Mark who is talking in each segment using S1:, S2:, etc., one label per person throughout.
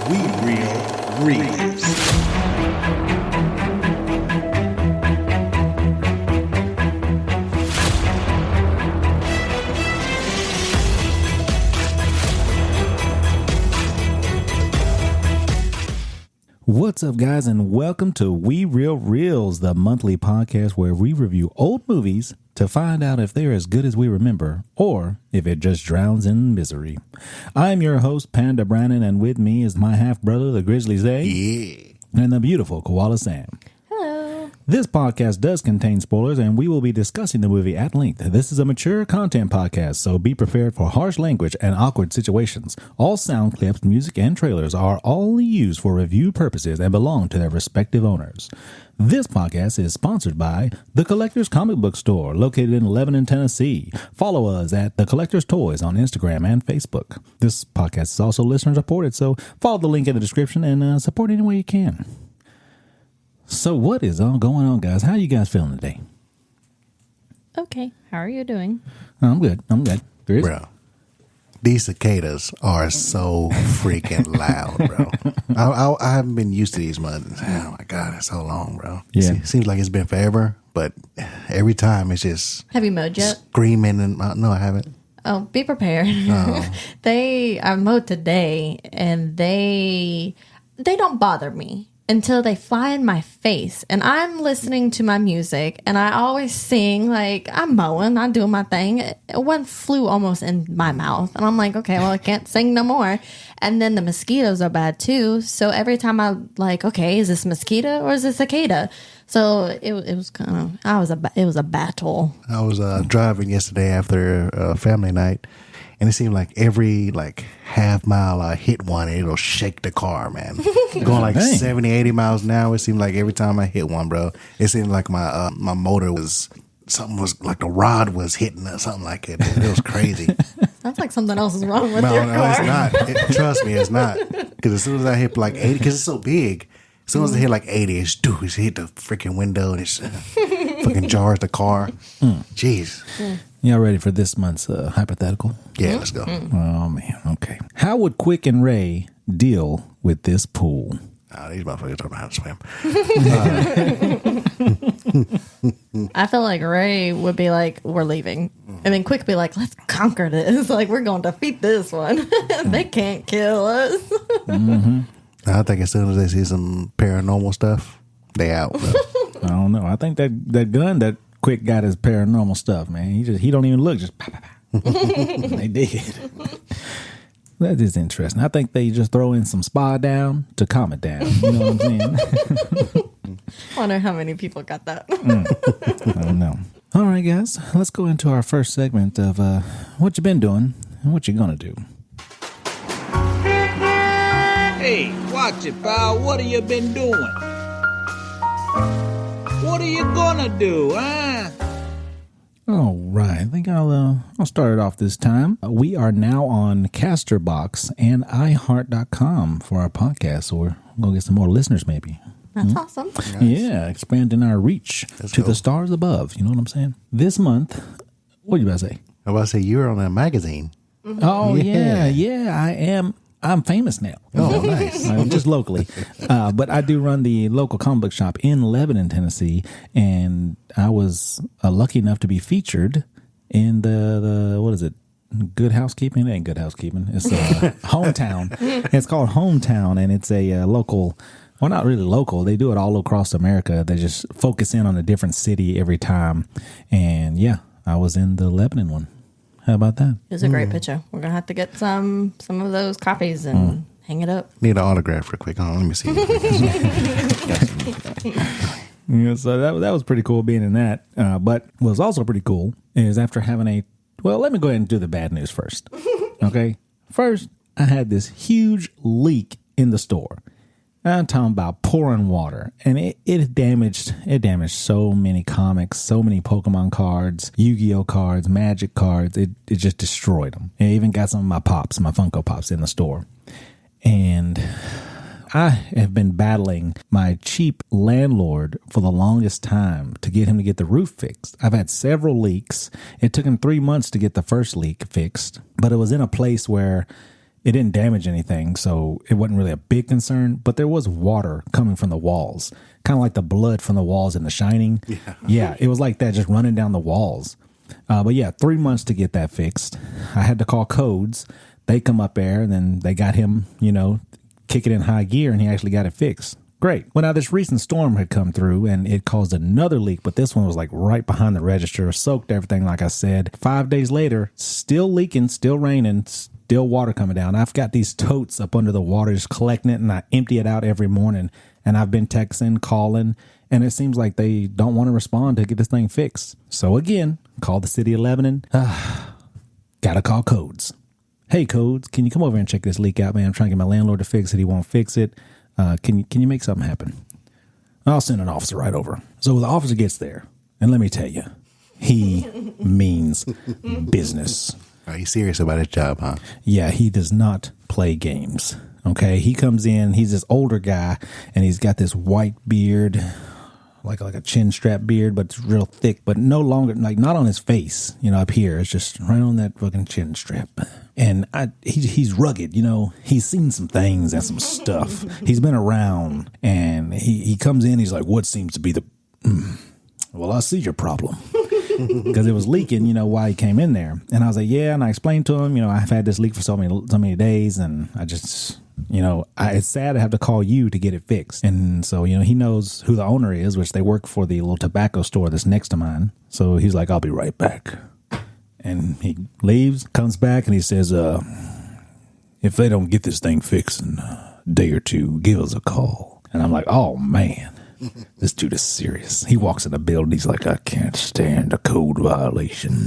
S1: We Real Reads.
S2: What's up, guys, and welcome to We Real Reels, the monthly podcast where we review old movies to find out if they're as good as we remember or if it just drowns in misery. I'm your host, Panda Brandon, and with me is my half-brother, the Grizzly Zay.
S1: Yeah.
S2: And the beautiful Koala Sam.
S3: Hello.
S2: This podcast does contain spoilers, and we will be discussing the movie at length. This is a mature content podcast, so be prepared for harsh language and awkward situations. All sound clips, music, and trailers are only used for review purposes and belong to their respective owners. This podcast is sponsored by The Collector's Comic Book Store, located in Lebanon, Tennessee. Follow us at The Collector's Toys on Instagram and Facebook. This podcast is also listener supported, so follow the link in the description and support any way you can. So what is all going on, guys? How are you guys feeling today?
S3: Okay. How are you doing?
S2: I'm good. Chris?
S1: Bro, these cicadas are so freaking loud, bro. I haven't been used to these months. Oh my God, it's so long, bro.
S2: Yeah.
S1: It seems like it's been forever, but every time it's just
S3: Have you mowed yet?
S1: screaming. And no, I haven't.
S3: Oh, be prepared.
S1: Oh.
S3: I mowed today, and they don't bother me until they fly in my face. And I'm listening to my music, and I always sing, like, I'm mowing, I'm doing my thing. One flew almost in my mouth, and I'm like, okay, well, I can't sing no more. And then the mosquitoes are bad too. So every time I'm like, okay, is this mosquito or is this cicada? So it was kind of, it was a battle.
S1: I was driving yesterday after family night, and it seemed like every half mile I hit one, it'll shake the car, man. Going like
S2: Dang.
S1: 70, 80 miles an hour. It seemed like every time I hit one, bro, it seemed like my motor was, something was like the rod was hitting or something like it. It was crazy.
S3: That's like something else is wrong with
S1: No,
S3: your
S1: no,
S3: car.
S1: it's not. Trust me, it's not. Because as soon as I hit like 80, because it's so big, as soon as I hit like 80, it's hit the freaking window and it's fucking jars the car. Jeez.
S2: Y'all ready for this month's hypothetical?
S1: Yeah, let's go.
S2: Oh, man. Okay. How would Quick and Ray deal with this pool?
S1: Oh, these motherfuckers don't know how to swim.
S3: I feel like Ray would be like, we're leaving. And then Quick be like, let's conquer this. Like, we're going to defeat this one. They can't kill us.
S1: I think as soon as they see some paranormal stuff, they out. Bro.
S2: I don't know. I think that gun that Quick got is paranormal stuff, man. He don't even look, just pow, pow, pow. They did. That is interesting. I think they just throw in some spa down to calm it down. You know what I'm saying?
S3: Wonder how many people got that.
S2: I don't know. All right, guys. Let's go into our first segment of what you been doing and what you gonna do.
S4: Hey, watch it, pal. What have you been doing? What are you gonna do, huh?
S2: All right. I think I'll start it off this time. We are now on Casterbox and iHeart.com for our podcast, so we're going to get some more listeners maybe.
S3: That's awesome.
S2: Yeah, expanding our reach
S1: Let's
S2: to
S1: go.
S2: the stars above. You know what I'm saying? This month, what you about to say?
S1: I was about to say, you're on a magazine.
S2: Oh,
S1: Yeah.
S2: yeah, I am. I'm famous now.
S1: Oh, nice.
S2: Just locally. But I do run the local comic book shop in Lebanon, Tennessee, and I was lucky enough to be featured in the what is it? Good Housekeeping? It ain't Good Housekeeping. It's Hometown. It's called Hometown, and it's a local, well, not really local. They do it all across America. They just focus in on a different city every time. And yeah, I was in the Lebanon one. How about that?
S3: It was a great picture. We're going to have to get some of those copies and hang it up.
S1: Need an autograph real quick. Hold on, let me see.
S2: Yeah, so that was pretty cool being in that. But what was also pretty cool is after having well, let me go ahead and do the bad news first. Okay. First, I had this huge leak in the store. I'm talking about pouring water, and it damaged so many comics, so many Pokemon cards, Yu-Gi-Oh cards, Magic cards. It just destroyed them. It even got some of my Funko Pops in the store. And I have been battling my cheap landlord for the longest time to get him to get the roof fixed. I've had several leaks. It took him 3 months to get the first leak fixed, but it was in a place where It didn't damage anything, so it wasn't really a big concern, but there was water coming from the walls, kind of like the blood from the walls in The Shining. Yeah, it was like that, just running down the walls. But yeah, 3 months to get that fixed. I had to call Codes. They come up there, and then they got him, kick it in high gear, and he actually got it fixed. Great. Well, now this recent storm had come through and it caused another leak, but this one was like right behind the register, soaked everything, like I said. 5 days later, still leaking, still raining, still water coming down. I've got these totes up under the water, just collecting it, and I empty it out every morning. And I've been texting, calling, and it seems like they don't want to respond to get this thing fixed. So again, call the city of Lebanon. Gotta call Codes. Hey, Codes, can you come over and check this leak out, man? I'm trying to get my landlord to fix it. He won't fix it. Can you make something happen? I'll send an officer right over. So the officer gets there, and let me tell you, he means business.
S1: Are you serious about his job, huh?
S2: Yeah, he does not play games. Okay, he comes in, he's this older guy, and he's got this white beard, like a chin strap beard, but it's real thick, but no longer, like not on his face, up here. It's just right on that fucking chin strap. And he's rugged, he's seen some things and some stuff. He's been around, and he comes in, he's like, what seems to be the, well, I see your problem. Because it was leaking, why he came in there. And I was like, yeah, and I explained to him, I've had this leak for so many days, and I just, it's sad to have to call you to get it fixed. And so, he knows who the owner is, which they work for the little tobacco store that's next to mine. So he's like, I'll be right back. And he leaves, comes back, and he says, if they don't get this thing fixed in a day or two, give us a call. And I'm like, oh, man, this dude is serious. He walks in the building. He's like, I can't stand a code violation.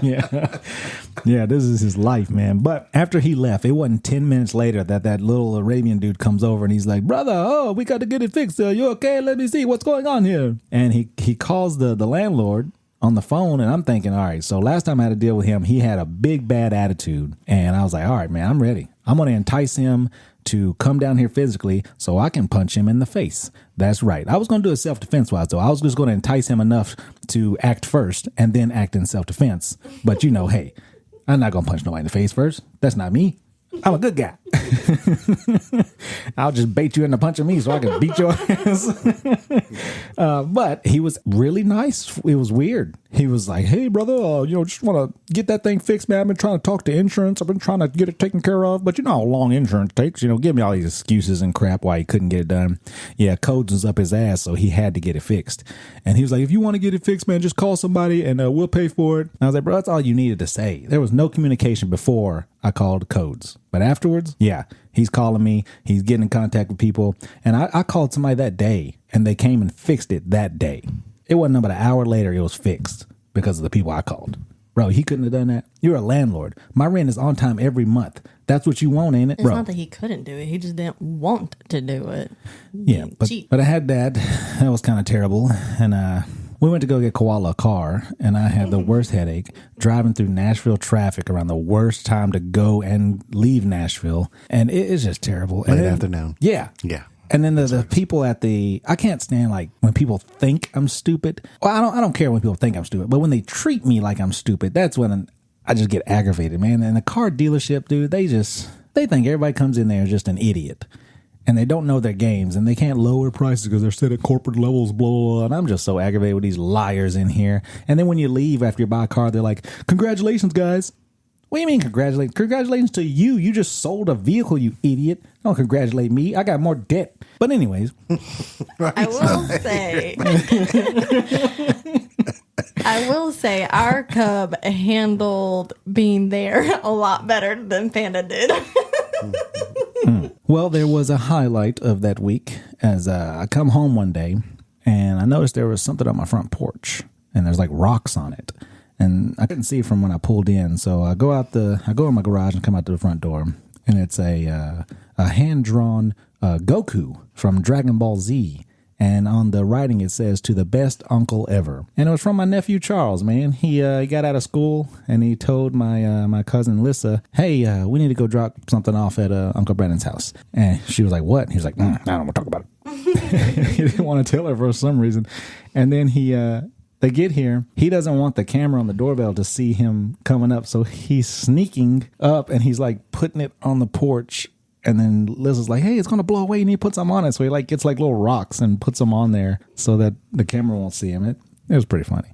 S2: Yeah, this is his life, man. But after he left, it wasn't 10 minutes later that little Arabian dude comes over, and he's like, brother, we got to get it fixed. You okay? Let me see what's going on here. And he calls the landlord on the phone, and I'm thinking, all right, so last time I had to deal with him, he had a big bad attitude, and I was like, all right, man, I'm ready. I'm going to entice him to come down here physically so I can punch him in the face. That's right. I was going to do it self-defense wise, though. I was just going to entice him enough to act first and then act in self-defense. But hey, I'm not going to punch nobody in the face first. That's not me. I'm a good guy. I'll just bait you into punching me so I can beat your ass. But he was really nice. It was weird. He was like, hey, brother, just want to get that thing fixed, man. I've been trying to talk to insurance. I've been trying to get it taken care of. But you know how long insurance takes. Give me all these excuses and crap why he couldn't get it done. Yeah, Codes was up his ass, so he had to get it fixed. And he was like, if you want to get it fixed, man, just call somebody and we'll pay for it. And I was like, bro, that's all you needed to say. There was no communication before I called Codes. But afterwards, yeah, he's calling me. He's getting in contact with people. And I called somebody that day, and they came and fixed it that day. It wasn't about an hour later it was fixed because of the people I called. Bro, he couldn't have done that. You're a landlord. My rent is on time every month. That's what you want, ain't it?
S3: It's not that he couldn't do it. He just didn't want to do it.
S2: Yeah, but I had that. That was kind of terrible. And we went to go get Koala a car, and I had the worst headache driving through Nashville traffic around the worst time to go and leave Nashville. And it is just terrible.
S1: Late afternoon.
S2: Yeah.
S1: Yeah.
S2: And then the people I can't stand like when people think I'm stupid. Well, I don't care when people think I'm stupid, but when they treat me like I'm stupid, that's when I just get aggravated, man. And the car dealership, dude, they think everybody comes in there is just an idiot. And they don't know their games, and they can't lower prices because they're set at corporate levels, blah, blah, blah. And I'm just so aggravated with these liars in here. And then when you leave after you buy a car, they're like, congratulations, guys. What do you mean congratulations? Congratulations to you. You just sold a vehicle, you idiot. Don't congratulate me. I got more debt. But anyways.
S3: I will say our cub handled being there a lot better than Panda did.
S2: Well, there was a highlight of that week as I come home one day and I noticed there was something on my front porch and there's like rocks on it. And I couldn't see it from when I pulled in. So I go in my garage and come out to the front door, and it's a hand-drawn Goku from Dragon Ball Z. And on the writing, it says, to the best uncle ever. And it was from my nephew, Charles, man. He got out of school, and he told my cousin, Lissa, hey, we need to go drop something off at Uncle Brandon's house. And she was like, what? And he was like, I don't want to talk about it. He didn't want to tell her for some reason. And then they they get here. He doesn't want the camera on the doorbell to see him coming up. So he's sneaking up and he's like putting it on the porch. And then Liz is like, hey, it's going to blow away. And he puts them on it. So he like gets like little rocks and puts them on there so that the camera won't see him. It was pretty funny.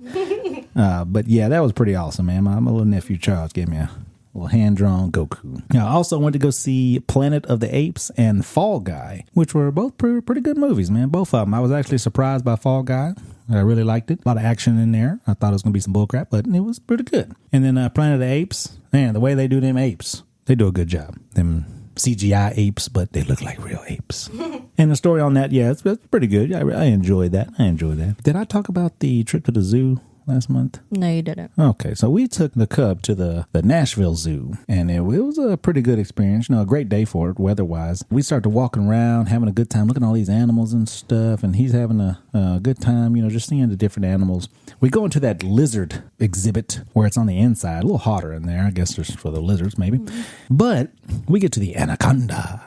S2: But yeah, that was pretty awesome, man. My little nephew Charles gave me a little hand-drawn Goku. I also went to go see Planet of the Apes and Fall Guy, which were both pretty good movies, man. Both of them. I was actually surprised by Fall Guy. I really liked it. A lot of action in there. I thought it was going to be some bullcrap, but it was pretty good. And then Planet of the Apes, man, the way they do them apes, they do a good job. Them CGI apes, but they look like real apes. And the story on that, yeah, it's pretty good. I enjoyed that. Did I talk about the trip to the zoo last month?
S3: No, you didn't.
S2: Okay, so we took the cub to the Nashville Zoo, and it was a pretty good experience. A great day for it, weather-wise. We started walking around, having a good time, looking at all these animals and stuff, and he's having a good time, just seeing the different animals. We go into that lizard exhibit where it's on the inside, a little hotter in there, I guess just for the lizards, maybe. Mm-hmm. But we get to the anaconda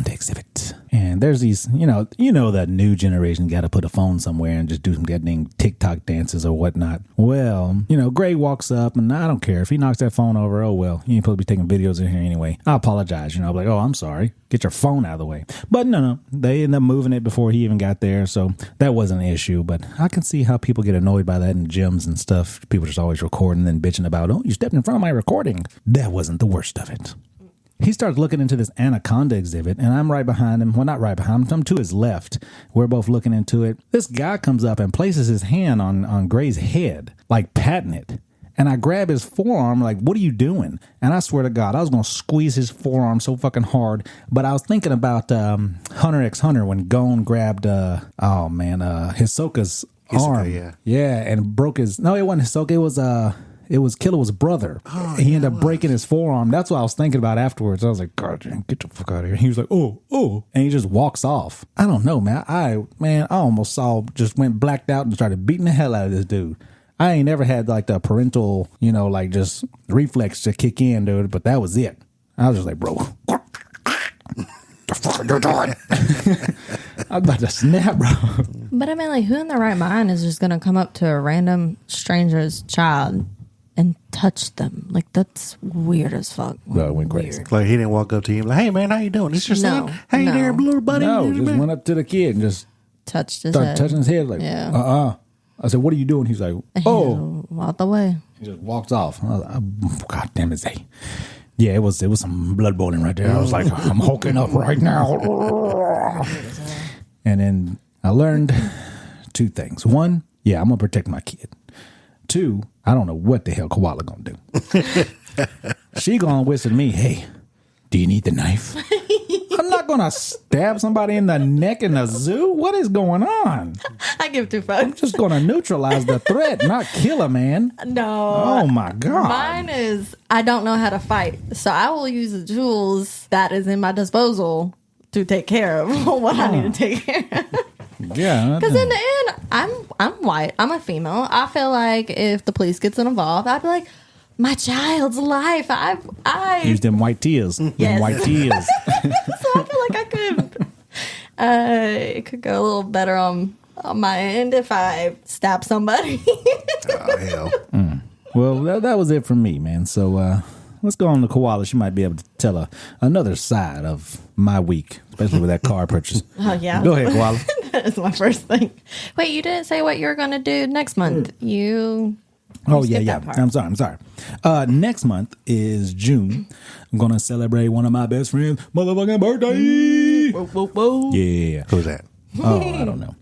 S2: exhibit, and there's these, the new generation got to put a phone somewhere and just do some goddamn TikTok dances or whatnot. Well, Gray walks up, and I don't care if he knocks that phone over. Oh well, you ain't supposed to be taking videos in here anyway. I apologize. I'm like, oh, I'm sorry. Get your phone out of the way. But no, they end up moving it before he even got there, so that wasn't an issue. But I can see how people get annoyed by that in gyms and stuff. People just always recording and then bitching about, oh, you stepped in front of my recording. That wasn't the worst of it. He starts looking into this anaconda exhibit, and I'm right behind him. Well, not right behind him. I'm to his left. We're both looking into it. This guy comes up and places his hand on Gray's head, like patting it. And I grab his forearm, like, what are you doing? And I swear to God, I was going to squeeze his forearm so fucking hard. But I was thinking about Hunter x Hunter when Gon grabbed, Hisoka's arm. Yeah, and broke his... No, it wasn't Hisoka. It was Killua's brother. Oh, he ended up breaking his forearm. That's what I was thinking about afterwards. I was like, God, get the fuck out of here. He was like, oh. And he just walks off. I don't know, man. I almost just went blacked out and started beating the hell out of this dude. I ain't never had like the parental, just reflex to kick in, dude. But that was it. I was just like, bro, what the fuck are you doing? I was about to snap, bro.
S3: But I mean, like, who in their right mind is just going to come up to a random stranger's child and touch them? Like, that's weird as fuck.
S2: Well, it went crazy.
S1: Like, he didn't walk up to him like, hey, man, how you doing? This your son? Hey there, little buddy.
S2: No, just went up to the kid and just
S3: touched his head.
S2: Touching his head like, I said, what are you doing? He's like, oh.
S3: Out the way.
S2: He just walks off. I was like, God damn it, Zay. Yeah, it was some blood boiling right there. I was like, I'm hulking up right now. And then I learned two things. One, I'm going to protect my kid. Two, I don't know what the hell Koala going to do. She going to whisper to me, hey, do you need the knife? I'm not going to stab somebody in the neck in the zoo. What is going on?
S3: I give two fucks.
S2: I'm just going to neutralize the threat, not kill a man.
S3: No.
S2: Oh, my God.
S3: Mine is, I don't know how to fight. So I will use the tools that is in my disposal to take care of what I need to take care of.
S2: Yeah.
S3: Because in the end, I'm white. I'm a female. I feel like if the police gets involved, I'd be like, my child's life. I
S2: use them white tears.
S3: Yes.
S2: Them white tears.
S3: So I feel like I could. It could go a little better on my end if I stab somebody.
S1: Oh hell.
S2: Well, that was it for me, man. So let's go on to Koala. She might be able to tell another side of my week, especially with that car purchase.
S3: Oh yeah.
S2: Go ahead, Koala.
S3: That is my first thing. Wait, you didn't say what you were going to do next month.
S2: Oh, yeah. I'm sorry. Next month is June. I'm going to celebrate one of my best friends' motherfucking birthday.
S3: Whoa.
S2: Yeah.
S1: Who's that?
S2: Oh, I don't know.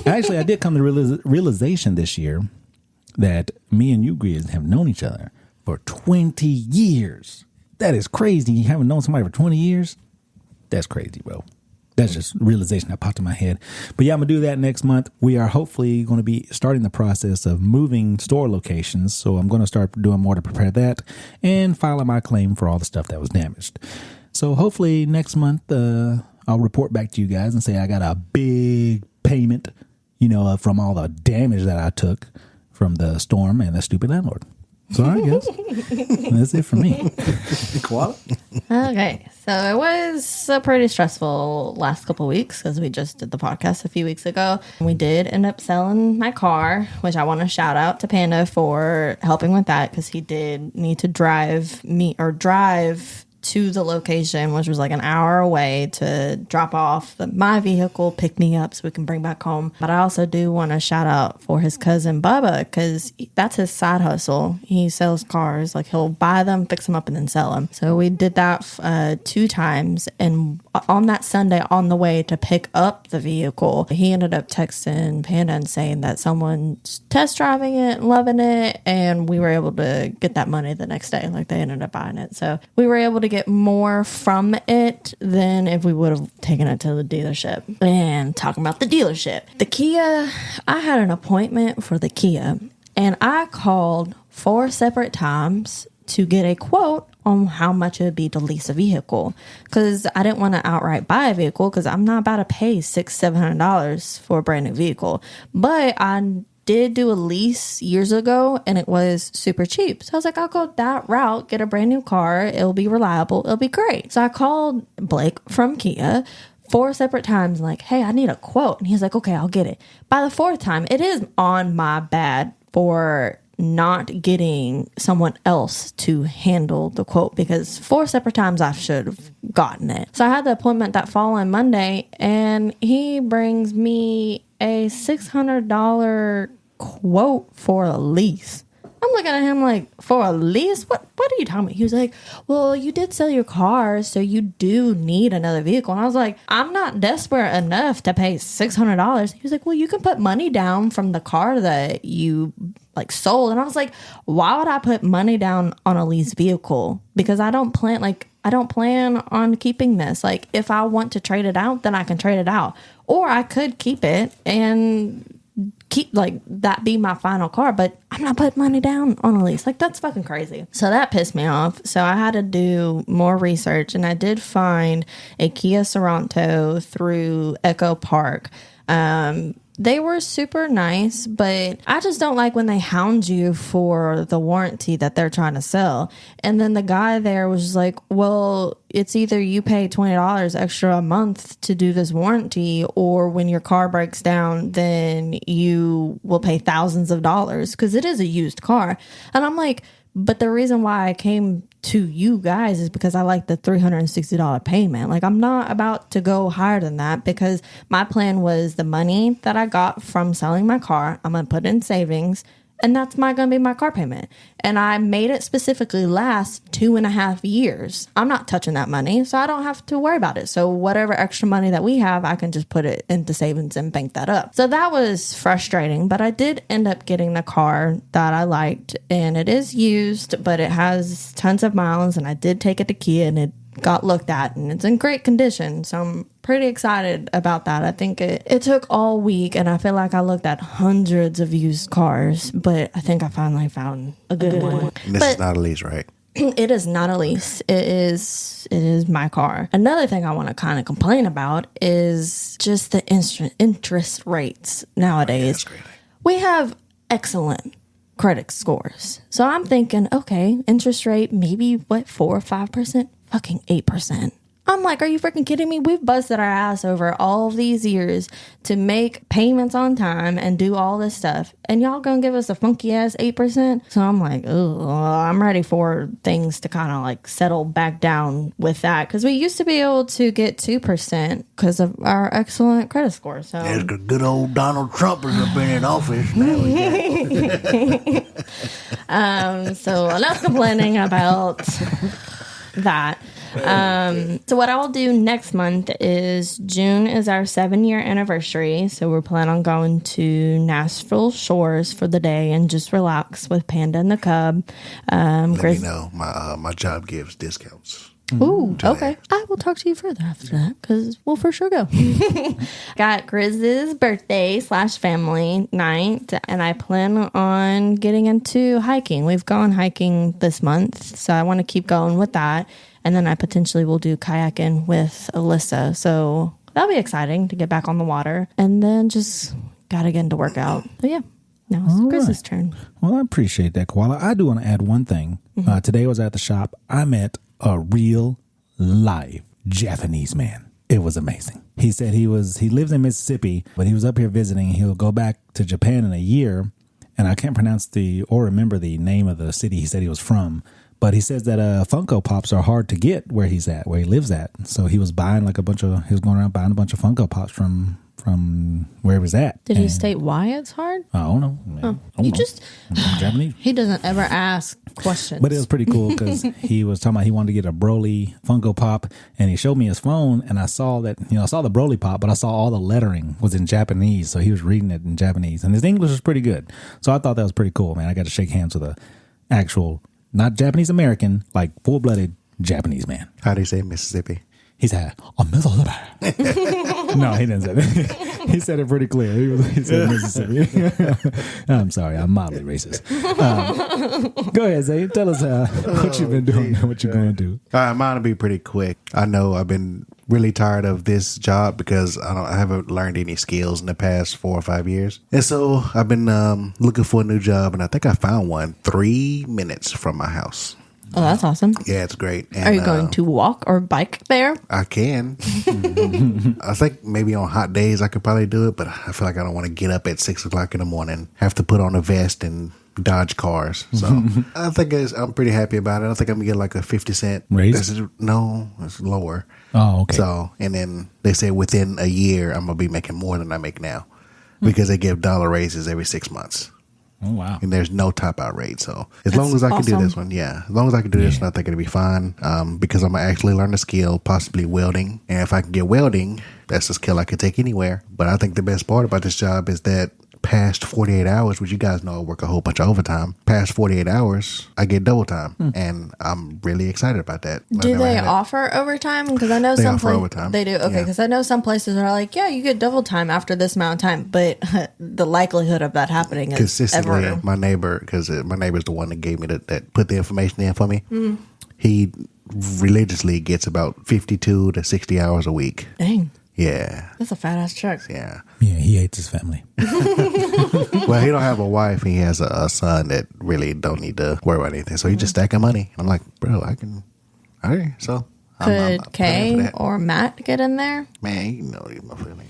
S2: Actually, I did come to the realization this year that me and you, Grizz, have known each other for 20 years. That is crazy. You haven't known somebody for 20 years? That's crazy, bro. That's just realization that popped in my head. But yeah, I'm going to do that next month. We are hopefully going to be starting the process of moving store locations. So I'm going to start doing more to prepare that and filing my claim for all the stuff that was damaged. So hopefully next month, I'll report back to you guys and say I got a big payment, from all the damage that I took from the storm and the stupid landlord. So I guess that's it for me.
S1: Koala?
S3: Okay, so it was a pretty stressful last couple of weeks because we just did the podcast a few weeks ago. We did end up selling my car, which I want to shout out to Panda for helping with that because he did need to drive to the location, which was like an hour away, to drop off my vehicle, pick me up so we can bring back home. But I also do want to shout out for his cousin Bubba, because that's his side hustle. He sells cars. Like, he'll buy them, fix them up, and then sell them. So we did that 2 times. And on that Sunday, on the way to pick up the vehicle, he ended up texting Panda and saying that someone's test driving it, loving it, and we were able to get that money the next day. Like, they ended up buying it. So we were able to get more from it than if we would have taken it to the dealership. And talking about the dealership, the Kia, I had an appointment for the Kia, and I called 4 separate times to get a quote on how much it would be to lease a vehicle, because I didn't want to outright buy a vehicle because I'm not about to pay $600-$700 for a brand new vehicle. But I did do a lease years ago and it was super cheap. So I was like, I'll go that route, get a brand new car. It'll be reliable. It'll be great. So I called Blake from Kia 4 separate times, like, hey, I need a quote. And he's like, okay, I'll get it. By the 4th time, it is on my bad for not getting someone else to handle the quote, because 4 separate times I should have gotten it. So I had the appointment that following Monday, and he brings me a $600 quote for a lease. I'm looking at him like, for a lease? What are you talking about? He was like, well, you did sell your car, so you do need another vehicle. And I was like, I'm not desperate enough to pay $600. He was like, well, you can put money down from the car that you like sold. And I was like, why would I put money down on a leased vehicle? Because I don't plan on keeping this. Like, if I want to trade it out, then I can trade it out. Or I could keep it and keep like that be my final car, but I'm not putting money down on a lease. Like, that's fucking crazy. So that pissed me off. So I had to do more research, and I did find a Kia Sorento through Echo Park. They were super nice, but I just don't like when they hound you for the warranty that they're trying to sell. And then the guy there was just like, well, it's either you pay $20 extra a month to do this warranty, or when your car breaks down, then you will pay thousands of dollars, because it is a used car. And I'm like, but the reason why I came to you guys is because I like the $360 payment. Like, I'm not about to go higher than that, because my plan was the money that I got from selling my car, I'm going to put in savings, and that's going to be my car payment. And I made it specifically last 2.5 years. I'm not touching that money, so I don't have to worry about it. So whatever extra money that we have, I can just put it into savings and bank that up. So that was frustrating, but I did end up getting the car that I liked, and it is used, but it has tons of miles, and I did take it to Kia, and it got looked at, and it's in great condition. So I'm pretty excited about that. I think it took all week, and I feel like I looked at hundreds of used cars, but I think I finally found a good one.
S1: And this is not a lease, right?
S3: It is not a lease. It is my car. Another thing I want to kind of complain about is just the interest rates nowadays.
S1: Yeah,
S3: we have excellent credit scores. So I'm thinking, okay, interest rate, maybe 4 or 5%? Fucking 8%. I'm like, are you freaking kidding me? We've busted our ass over all of these years to make payments on time and do all this stuff, and y'all gonna give us a funky ass 8%? So I'm like, oh, I'm ready for things to kind of like settle back down with that, because we used to be able to get 2% because of our excellent credit score. So
S1: there's good old Donald Trump is up in office now.
S3: So enough complaining about that. So what I'll do next month is June is our 7-year anniversary. So we're planning on going to Nashville Shores for the day and just relax with Panda and the cub.
S1: Let me know. My job gives discounts.
S3: Ooh, okay. I will talk to you further after that, because we'll for sure go. Got Grizzly's birthday / family night, and I plan on getting into hiking. We've gone hiking this month, so I want to keep going with that. And then I potentially will do kayaking with Alyssa. So that'll be exciting to get back on the water. And then just got to get into workout. But yeah. Now it's Grizzly's turn.
S2: Well, I appreciate that, Koala. I do want to add one thing. Today I was at the shop. I met a real live Japanese man. It was amazing. He said he lives in Mississippi, but he was up here visiting. He'll go back to Japan in a year, and I can't pronounce or remember the name of the city he said he was from. But he says that Funko Pops are hard to get where he lives at. So he was buying he was going around buying a bunch of Funko Pops from where he was at.
S3: Did he state why it's hard?
S2: I don't know. I'm Japanese.
S3: He doesn't ever ask questions.
S2: But it was pretty cool because he was talking about he wanted to get a Broly Funko Pop, and he showed me his phone, and I saw that, I saw the Broly Pop, but I saw all the lettering was in Japanese, so he was reading it in Japanese, and his English was pretty good. So I thought that was pretty cool, man. I got to shake hands with a actual, not Japanese American, like full-blooded Japanese man.
S1: How do you say Mississippi?
S2: He said, Mississippi. No, he didn't say that. He said it pretty clear. He said Mississippi. I'm sorry, I'm mildly racist. Go ahead, Zay. Tell us what you've been doing and what you're going to do.
S1: Mine will be pretty quick. I know I've been really tired of this job because I haven't learned any skills in the past 4 or 5 years. And so I've been looking for a new job, and I think I found one 3 minutes from my house.
S3: Oh, that's awesome.
S1: Yeah, it's great. And,
S3: are you going to walk or bike there?
S1: I can. I think maybe on hot days I could probably do it, but I feel like I don't want to get up at 6 o'clock in the morning, have to put on a vest and dodge cars. So I think I'm pretty happy about it. I think I'm going to get like a 50-cent
S2: raise.
S1: No, it's lower.
S2: Oh, okay.
S1: So, and then they say within a year I'm going to be making more than I make now because they give dollar raises every 6 months.
S2: Oh, wow.
S1: And there's no top out rate. So as long as I can do this one, as long as I can do this one, I think it'll be fine. Because I'm going to actually learn a skill, possibly welding. And if I can get welding, that's a skill I could take anywhere. But I think the best part about this job is that past 48 hours, which you guys know I work a whole bunch of overtime, past 48 hours, I get double time. And I'm really excited about that.
S3: Do they offer overtime? Because I know
S1: they
S3: some
S1: offer overtime.
S3: They do. Okay, because I know some places are like, yeah, you get double time after this amount of time. But the likelihood of that happening is
S1: consistently.
S3: ever.
S1: My neighbor, because my neighbor's the one that gave me that put the information in for me. He religiously gets about 52 to 60 hours a week.
S3: Dang.
S1: Yeah.
S3: That's a fat ass check.
S1: Yeah.
S2: Yeah, he hates his family.
S1: Well, he don't have a wife. He has a son that really don't need to worry about anything. So he just stacking money. I'm like, bro, I can. All right. So
S3: could
S1: I'm
S3: Kay or Matt get in there?
S1: Man, you know these motherfuckers.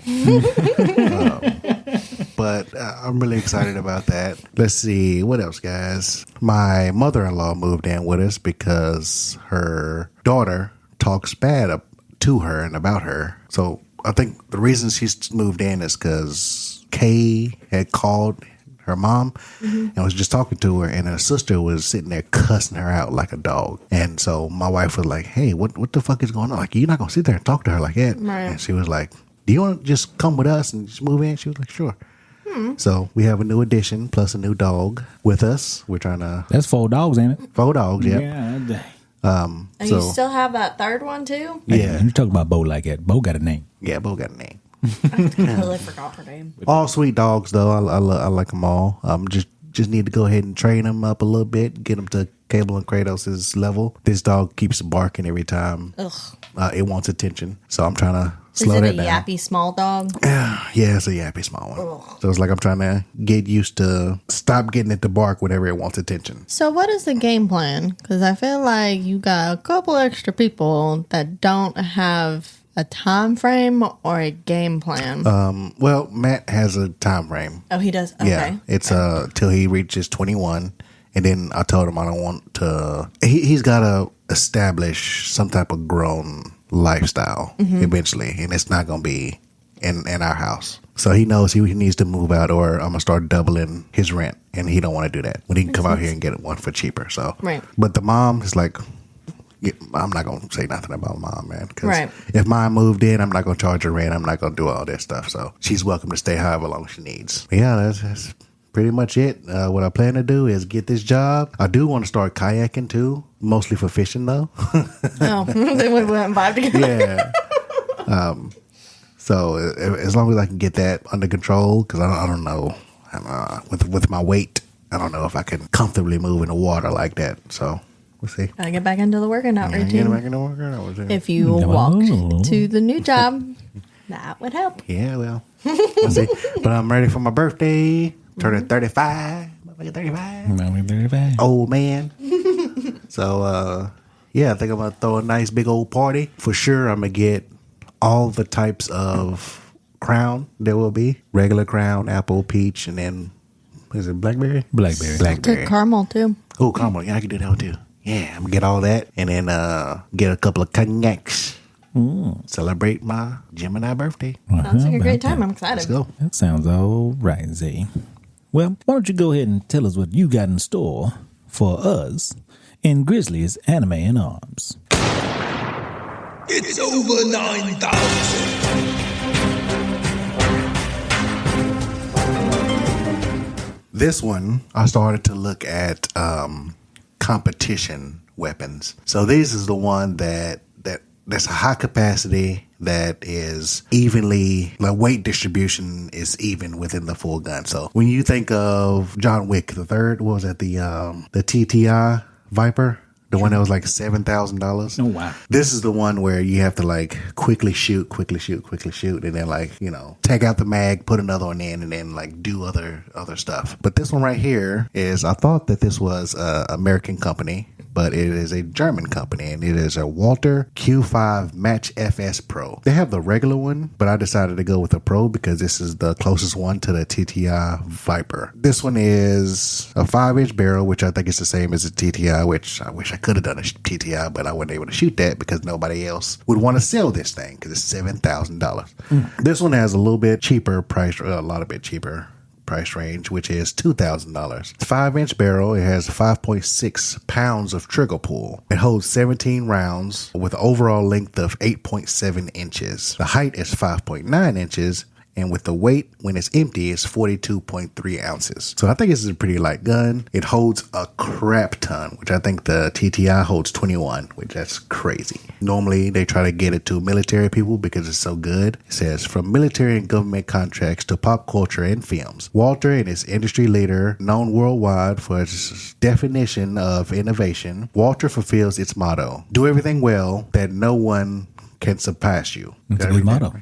S1: But I'm really excited about that. Let's see. What else, guys? My mother-in-law moved in with us because her daughter talks bad to her and about her. So I think the reason she's moved in is because Kay had called her mom and was just talking to her, and her sister was sitting there cussing her out like a dog. And so my wife was like, hey, what the fuck is going on? Like, you're not going to sit there and talk to her like that.
S3: Right.
S1: And she was like, do you want to just come with us and just move in? She was like, sure. So we have a new addition plus a new dog with us. We're trying to...
S2: That's 4 dogs, ain't it?
S1: 4 dogs, yep.
S2: Yeah.
S3: And you still have that third one too?
S2: Yeah. Hey, you talking about Bo like that. Bo got a name.
S1: Yeah, Bo got a name.
S3: I totally forgot her name.
S1: All sweet dogs, though. I like them all. Just need to go ahead and train them up a little bit, get them to Cable and Kratos' level. This dog keeps barking every time it wants attention. So I'm trying to slow that down.
S3: Is it a yappy small dog?
S1: Yeah, it's a yappy small one. Ugh. So it's like I'm trying to get used to stop getting it to bark whenever it wants attention.
S3: So what is the game plan? Because I feel like you got a couple extra people that don't have a time frame or a game plan.
S1: Well, Matt has a time frame.
S3: Oh, he does? Okay.
S1: Yeah, it's till he reaches 21. And then I told him I don't want to... He's got to establish some type of grown lifestyle eventually. And it's not going to be in our house. So he knows he needs to move out, or I'm going to start doubling his rent. And he don't want to do that. When he can come out here and get one for cheaper. So,
S3: right.
S1: But the mom is like... Yeah, I'm not going to say nothing about mom, man. Because if mine moved in, I'm not going to charge her rent. I'm not going to do all that stuff. So she's welcome to stay however long she needs. But yeah, that's pretty much it. What I plan to do is get this job. I do want to start kayaking too, mostly for fishing though.
S3: Oh, then we went and vibe together.
S1: Yeah. So as long as I can get that under control, because I don't know, with my weight, I don't know if I can comfortably move in the water like that. So we'll see.
S3: Gotta get back into the working out routine.
S1: Get back into the working out routine.
S3: If you walked to the new job, that would help.
S1: Yeah, well, we'll see. But I'm ready for my birthday. turning 35. Motherfucker 35.
S2: Maybe 35.
S1: Old man. So, yeah, I think I'm going to throw a nice big old party. For sure, I'm going to get all the types of crown there will be. Regular crown, apple, peach, and then, is it blackberry?
S2: Blackberry.
S3: Good caramel too.
S1: Oh, caramel. Yeah, I can do that one too. Yeah, I'm going to get all that. And then get a couple of cognacs. Celebrate my Gemini birthday.
S3: Sounds like a great time. I'm excited.
S1: Let's go.
S2: That sounds all right, Z. Well, why don't you go ahead and tell us what you got in store for us in Grizzly's Anime in Arms.
S4: It's over 9,000.
S1: This one, I started to look at competition weapons. So this is the one that's a high capacity, that is evenly, like weight distribution is even within the full gun. So when you think of John Wick the third, what was that, the TTI Viper? The one that was like $7,000.
S2: Oh, wow.
S1: This is the one where you have to like quickly shoot, and then like, take out the mag, put another one in, and then like do other stuff. But this one right here is, I thought that this was an American company, but it is a German company, and it is a Walter Q5 Match FS Pro. They have the regular one, but I decided to go with the Pro because this is the closest one to the TTI Viper. This one is a 5-inch barrel, which I think is the same as a TTI, which I wish I could have done a TTI, but I wasn't able to shoot that because nobody else would want to sell this thing because it's $7,000. This one has a little bit cheaper price, a lot of bit cheaper price range, which is $2,000. 5-inch barrel. It has 5.6 pounds of trigger pull. It holds 17 rounds with an overall length of 8.7 inches. The height is 5.9 inches. And with the weight, when it's empty, it's 42.3 ounces. So I think this is a pretty light gun. It holds a crap ton, which I think the TTI holds 21, which that's crazy. Normally, they try to get it to military people because it's so good. It says, from military and government contracts to pop culture and films, Walter and his industry leader, known worldwide for its definition of innovation, Walter fulfills its motto, do everything well that no one can surpass you.
S2: That's a good motto.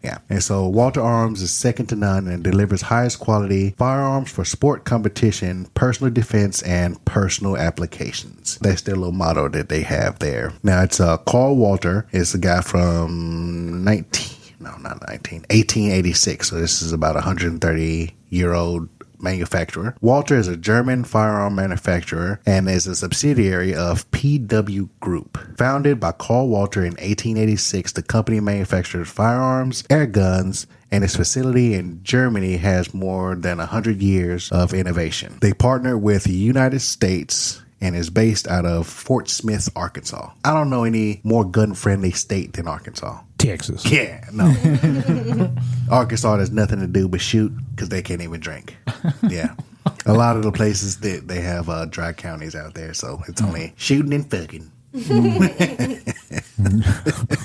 S1: Yeah. And so Walter Arms is second to none and delivers highest quality firearms for sport competition, personal defense, and personal applications. That's their little motto that they have there. Now, it's Carl Walter. It's a guy from 1886. So this is about a 130-year-old manufacturer. Walter is a German firearm manufacturer and is a subsidiary of PW Group. Founded by Carl Walter in 1886, the company manufactures firearms, air guns, and its facility in Germany has more than 100 years of innovation. They partner with the United States and is based out of Fort Smith, Arkansas. I don't know any more gun-friendly state than Arkansas.
S2: Texas.
S1: Yeah, no. Arkansas has nothing to do but shoot because they can't even drink. Yeah. A lot of the places that they have dry counties out there, so it's only shooting and fucking.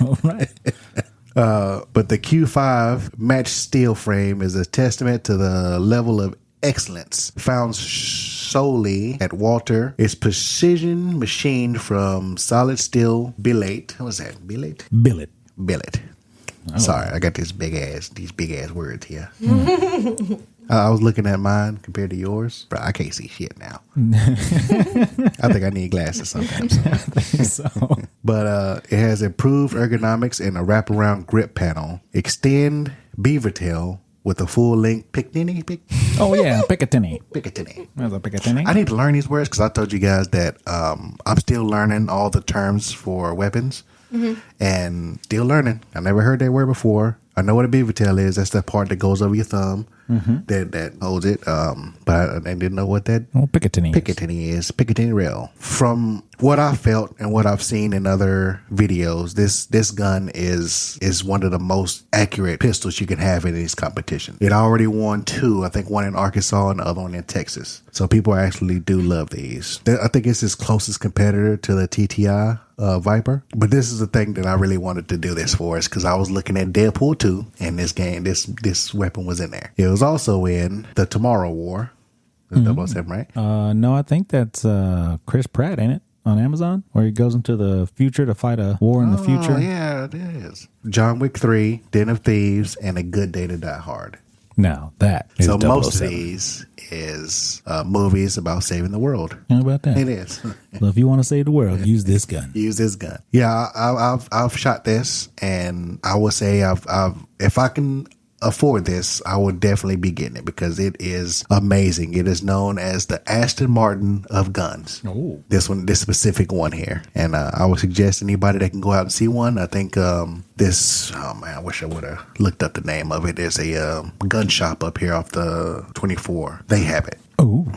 S2: All right.
S1: But the Q5 match steel frame is a testament to the level of excellence found solely at Walter. It's precision machined from solid steel billet. What was that? Billet? Billet. Oh. Sorry, I got these big ass words here. I was looking at mine compared to yours, but I can't see shit now. I think I need glasses sometimes.
S2: I think so.
S1: But it has improved ergonomics and a wraparound grip panel. Extend beaver tail with a full-length Picatinny.
S2: Oh, yeah, Picatinny.
S1: Picatinny.
S2: That's a Picatinny.
S1: I need to learn these words because I told you guys that I'm still learning all the terms for weapons. Mm-hmm. And still learning. I never heard that word before. I know what a beaver tail is. That's the part that goes over your thumb that holds it. But I didn't know what that Picatinny is. Picatinny rail. From what I felt and what I've seen in other videos, this gun is one of the most accurate pistols you can have in these competitions. It already won 2. I think one in Arkansas and the other one in Texas. So people actually do love these. I think it's his closest competitor to the TTI Viper. But this is the thing that I really wanted to do this for, is because I was looking at Deadpool 2 and this weapon was in there. It was also in the Tomorrow War. 007, right?
S2: No, I think that's Chris Pratt, ain't it? On Amazon, where he goes into the future to fight a war in the future.
S1: Yeah, it is. John Wick 3, Den of Thieves, and A Good Day to Die Hard.
S2: Now that is
S1: So most of
S2: 007.
S1: these is movies about saving the world.
S2: How about that?
S1: It is.
S2: So if you want to save the world, use this gun.
S1: Use this gun. Yeah, I've shot this, and I would say I've if I can afford this, I would definitely be getting it because it is amazing. It is known as the Aston Martin of guns.
S2: Oh.
S1: This specific one here, and I would suggest anybody that can go out and see one. I think this. Oh man, I wish I would have looked up the name of it. There's a gun shop up here off the 24. They have it.
S2: Oh.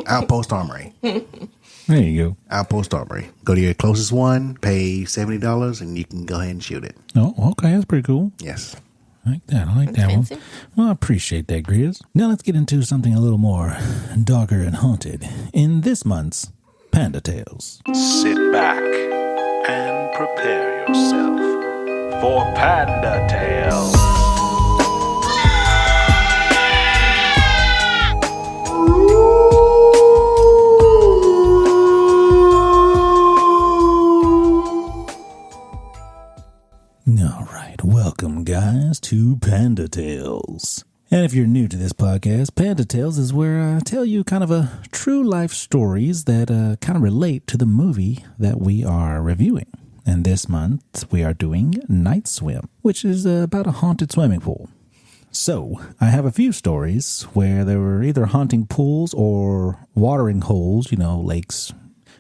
S1: Outpost Armory.
S2: There you go.
S1: Outpost Armory. Go to your closest one, pay $70, and you can go ahead and shoot it.
S2: Oh, okay. That's pretty cool.
S1: Yes.
S2: I like that
S3: fancy.
S2: one. Well, I appreciate that, Grizz. Now let's get into something a little more darker and haunted in this month's Panda Tales.
S5: Sit back and prepare yourself for Panda Tales.
S2: All right, welcome guys to Panda Tales. And if you're new to this podcast, Panda Tales is where I tell you kind of a true life stories that kind of relate to the movie that we are reviewing. And this month we are doing Night Swim, which is about a haunted swimming pool. So I have a few stories where there were either haunting pools or watering holes, lakes,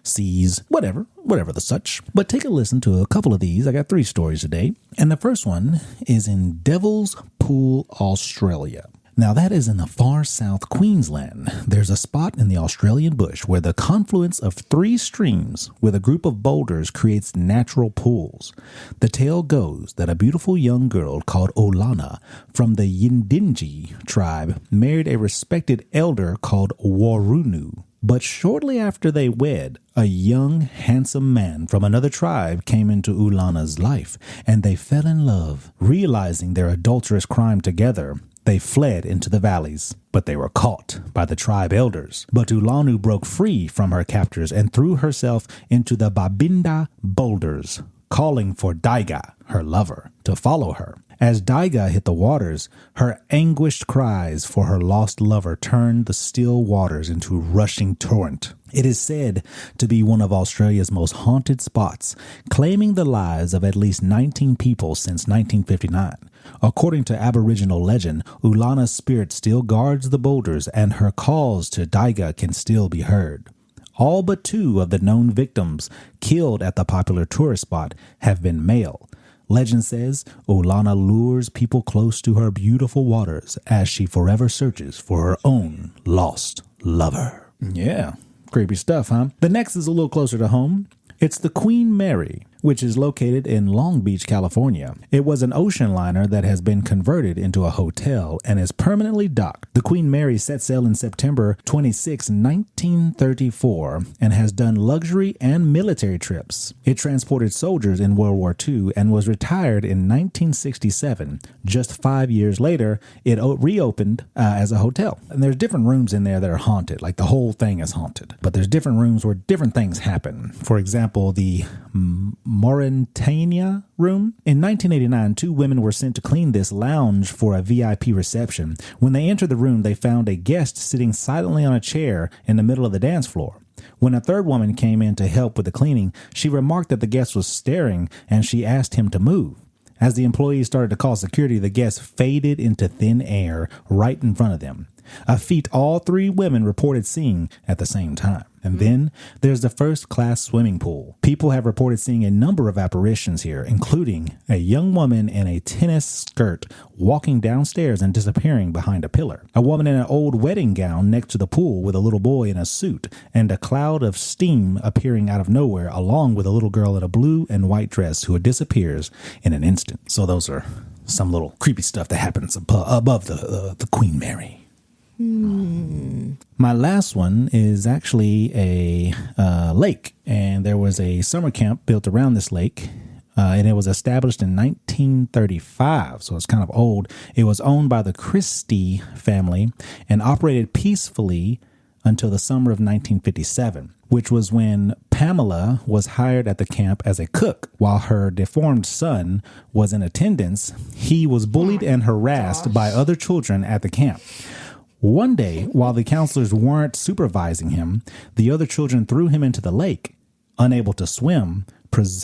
S2: seas, whatever the such. But take a listen to a couple of these. I got 3 stories today. And the first one is in Devil's Pool, Australia. Now that is in the far south Queensland. There's a spot in the Australian bush where the confluence of 3 streams with a group of boulders creates natural pools. The tale goes that a beautiful young girl called Olana from the Yindinji tribe married a respected elder called Warunu. But shortly after they wed, a young, handsome man from another tribe came into Ulana's life, and they fell in love. Realizing their adulterous crime together, they fled into the valleys, but they were caught by the tribe elders. But Ulanu broke free from her captors and threw herself into the Babinda boulders, calling for Daiga, her lover, to follow her. As Daiga hit the waters, her anguished cries for her lost lover turned the still waters into a rushing torrent. It is said to be one of Australia's most haunted spots, claiming the lives of at least 19 people since 1959. According to Aboriginal legend, Ulana's spirit still guards the boulders, and her calls to Daiga can still be heard. All but 2 of the known victims killed at the popular tourist spot have been male. Legend says Olana lures people close to her beautiful waters as she forever searches for her own lost lover. Yeah, creepy stuff, huh? The next is a little closer to home. It's the Queen Mary, which is located in Long Beach, California. It was an ocean liner that has been converted into a hotel and is permanently docked. The Queen Mary set sail in September 26, 1934, and has done luxury and military trips. It transported soldiers in World War II and was retired in 1967. Just 5 years later, it reopened as a hotel. And there's different rooms in there that are haunted, like the whole thing is haunted. But there's different rooms where different things happen. For example, the Mauritania room. In 1989, 2 women were sent to clean this lounge for a VIP reception. When they entered the room, they found a guest sitting silently on a chair in the middle of the dance floor. When a third woman came in to help with the cleaning, she remarked that the guest was staring, and she asked him to move. As the employees started to call security, the guest faded into thin air right in front of them. A feat all 3 women reported seeing at the same time. And then there's the first-class swimming pool. People have reported seeing a number of apparitions here, including a young woman in a tennis skirt walking downstairs and disappearing behind a pillar, a woman in an old wedding gown next to the pool with a little boy in a suit, and a cloud of steam appearing out of nowhere, along with a little girl in a blue and white dress who disappears in an instant. So those are some little creepy stuff that happens above the Queen Mary. My last one is actually a lake, and there was a summer camp built around this lake, and it was established in 1935, so it's kind of old. It was owned by the Christie family and operated peacefully until the summer of 1957, which was when Pamela was hired at the camp as a cook. While her deformed son was in attendance, he was bullied and harassed by other children at the camp. One day, while the counselors weren't supervising him, the other children threw him into the lake. Unable to swim,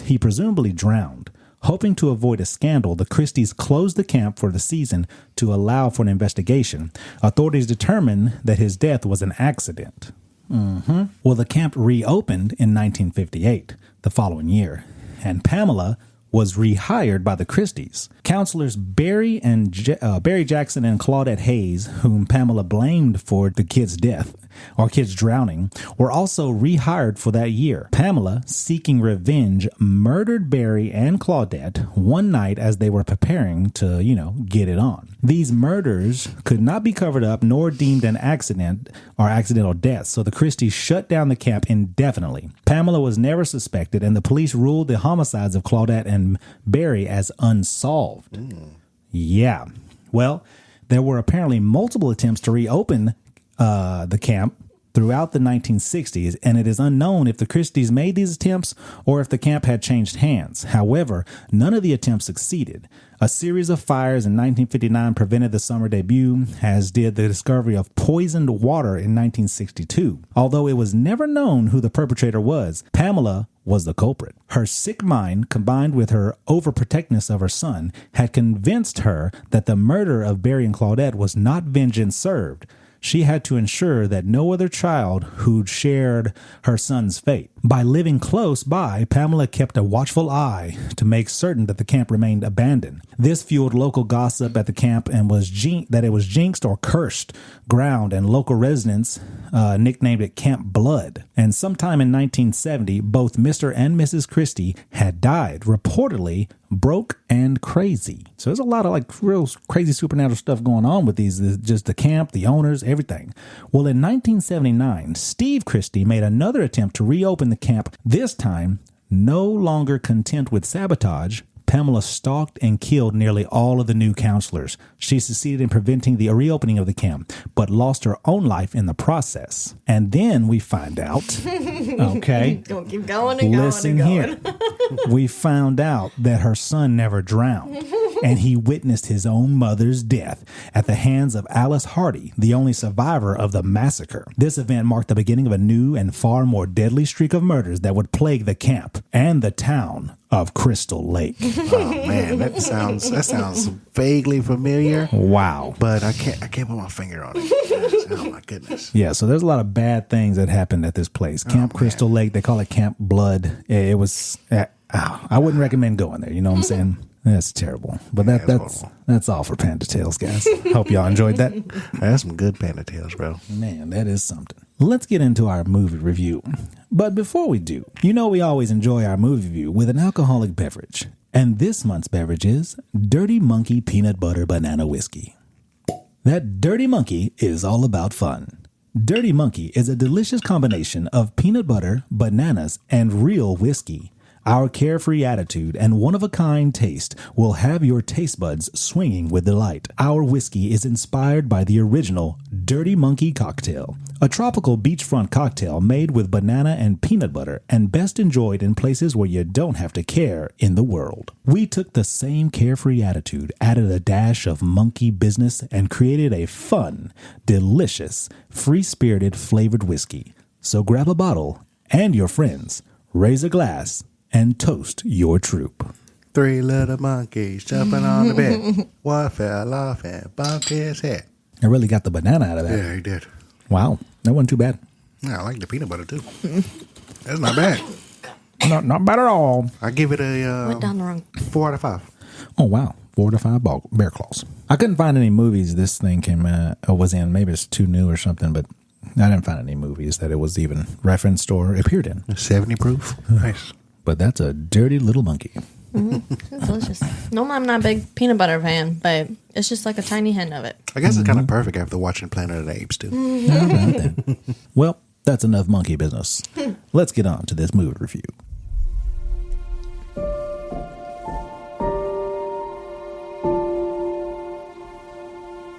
S2: he presumably drowned. Hoping to avoid a scandal, the Christies closed the camp for the season to allow for an investigation. Authorities determined that his death was an accident. Well, the camp reopened in 1958, the following year, and Pamela was rehired by the Christies. Counselors Barry Jackson and Claudette Hayes, whom Pamela blamed for the kids' death or kids drowning, were also rehired for that year. Pamela, seeking revenge, murdered Barry and Claudette one night as they were preparing to, get it on. These murders could not be covered up nor deemed an accident or accidental death, so the Christies shut down the camp indefinitely. Pamela was never suspected, and the police ruled the homicides of Claudette and Barry as unsolved. Yeah. Well, there were apparently multiple attempts to reopen the camp throughout the 1960s, and it is unknown if the Christies made these attempts or if the camp had changed hands. However, none of the attempts succeeded. A series of fires in 1959 prevented the summer debut, as did the discovery of poisoned water in 1962. Although it was never known who the perpetrator was, Pamela was the culprit. Her sick mind, combined with her overprotectiveness of her son, had convinced her that the murder of Barry and Claudette was not vengeance served. She had to ensure that no other child who'd shared her son's fate. By living close by, Pamela kept a watchful eye to make certain that the camp remained abandoned. This fueled local gossip at the camp and that it was jinxed or cursed ground, and local residents nicknamed it Camp Blood. And sometime in 1970, both Mr. and Mrs. Christie had died, reportedly broke and crazy. So there's a lot of real crazy supernatural stuff going on with these, just the camp, the owners, everything. Well, in 1979, Steve Christie made another attempt to reopen the camp. This time, no longer content with sabotage, Pamela stalked and killed nearly all of the new counselors. She succeeded in preventing the reopening of the camp, but lost her own life in the process. And then we find out, okay,
S3: don't keep going and
S2: listen
S3: going and
S2: here. We found out that her son never drowned, and he witnessed his own mother's death at the hands of Alice Hardy, the only survivor of the massacre. This event marked the beginning of a new and far more deadly streak of murders that would plague the camp and the town of Crystal Lake.
S1: Oh man, that sounds vaguely familiar.
S2: Wow.
S1: But I can't put my finger on it. Oh my goodness.
S2: Yeah, so there's a lot of bad things that happened at this place. Camp Crystal Lake, they call it Camp Blood. It was I wouldn't recommend going there, you know what I'm saying? That's terrible. But that's all for Panda Tales, guys. Hope y'all enjoyed that.
S1: That's some good Panda Tales, bro.
S2: Man, that is something. Let's get into our movie review. But before we do, we always enjoy our movie review with an alcoholic beverage. And this month's beverage is Dirty Monkey Peanut Butter Banana Whiskey. That Dirty Monkey is all about fun. Dirty Monkey is a delicious combination of peanut butter, bananas, and real whiskey. Our carefree attitude and one-of-a-kind taste will have your taste buds swinging with delight. Our whiskey is inspired by the original Dirty Monkey cocktail, a tropical beachfront cocktail made with banana and peanut butter and best enjoyed in places where you don't have to care in the world. We took the same carefree attitude, added a dash of monkey business, and created a fun, delicious, free-spirited flavored whiskey. So grab a bottle and your friends, raise a glass, and toast your troop.
S1: 3 little monkeys jumping on the bed. One fell off and bumped his head.
S2: I really got the banana out of that.
S1: Yeah, he did.
S2: Wow, that wasn't too bad.
S1: Yeah, I like the peanut butter too. That's not bad.
S2: Not bad at all.
S1: I give it a
S3: went down the wrong.
S1: 4 out of 5.
S2: Oh wow, 4 to 5 bear claws. I couldn't find any movies this thing was in. Maybe it's too new or something, but I didn't find any movies that it was even referenced or appeared in.
S1: 70 proof. Nice.
S2: But that's a dirty little monkey.
S3: It's delicious. No, I'm not a big peanut butter fan, but it's just like a tiny hint of it.
S1: I guess it's kind of perfect after watching Planet of the Apes too.
S2: How about that? Well, that's enough monkey business. Let's get on to this movie review.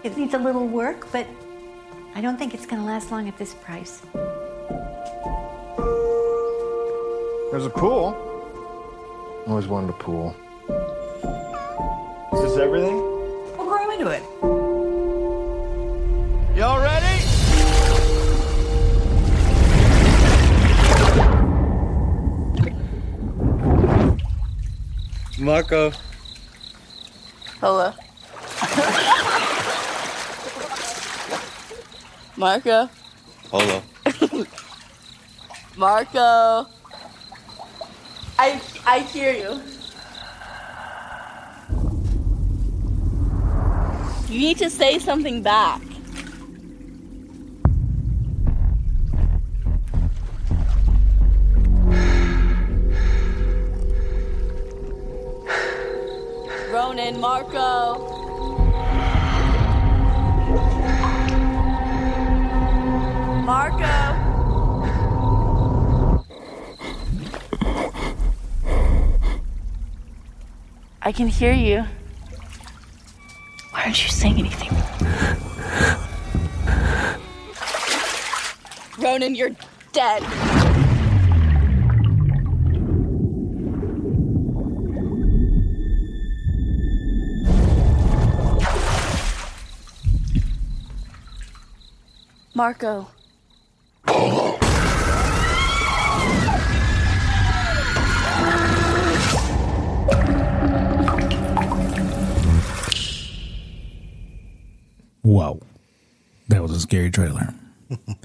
S6: It needs a little work, but I don't think it's going to last long at this price.
S7: There's a pool. Always wanted a pool. Is this everything?
S6: We'll grow into it.
S7: Y'all ready? Marco.
S8: Hello. Marco.
S7: Hello.
S8: Marco. I hear you. You need to say something back. Ronan, Marco. Marco. I can hear you. Why aren't you saying anything? Ronan, you're dead. Marco.
S2: Whoa, that was a scary trailer.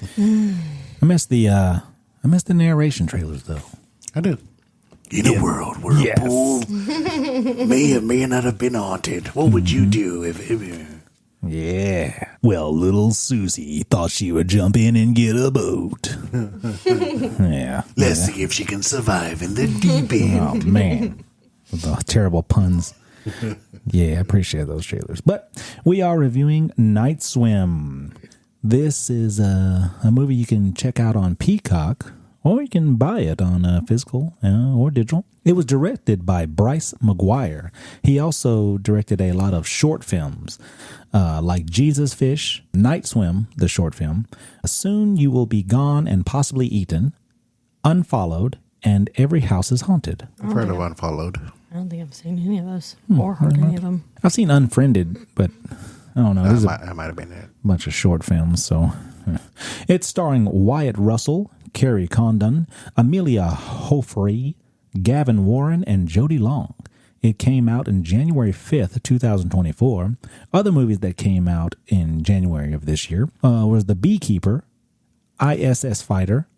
S2: I miss the narration trailers though.
S1: I do. In a world where a pool may or may not have been haunted, what would you do if
S2: Yeah. Well, little Susie thought she would jump in and get a boat. Yeah.
S1: Let's see if she can survive in the deep end.
S2: Oh, man. With the terrible puns. Yeah, I appreciate those trailers. But we are reviewing Night Swim. This is a movie you can check out on Peacock, or you can buy it on physical or digital. It was directed by Bryce McGuire. He also directed a lot of short films, like Jesus Fish, Night Swim, the short film, Soon You Will Be Gone and Possibly Eaten, Unfollowed, and Every House is Haunted.
S1: I've heard of Unfollowed.
S3: I don't think I've seen any of those or heard any of them.
S2: I've seen Unfriended, but I don't know.
S1: That might have been it.
S2: Bunch of short films, so it's starring Wyatt Russell, Carrie Condon, Amelia Hofree, Gavin Warren, and Jody Long. It came out in January 5th, 2024. Other movies that came out in January of this year was The Beekeeper, ISS Fighter,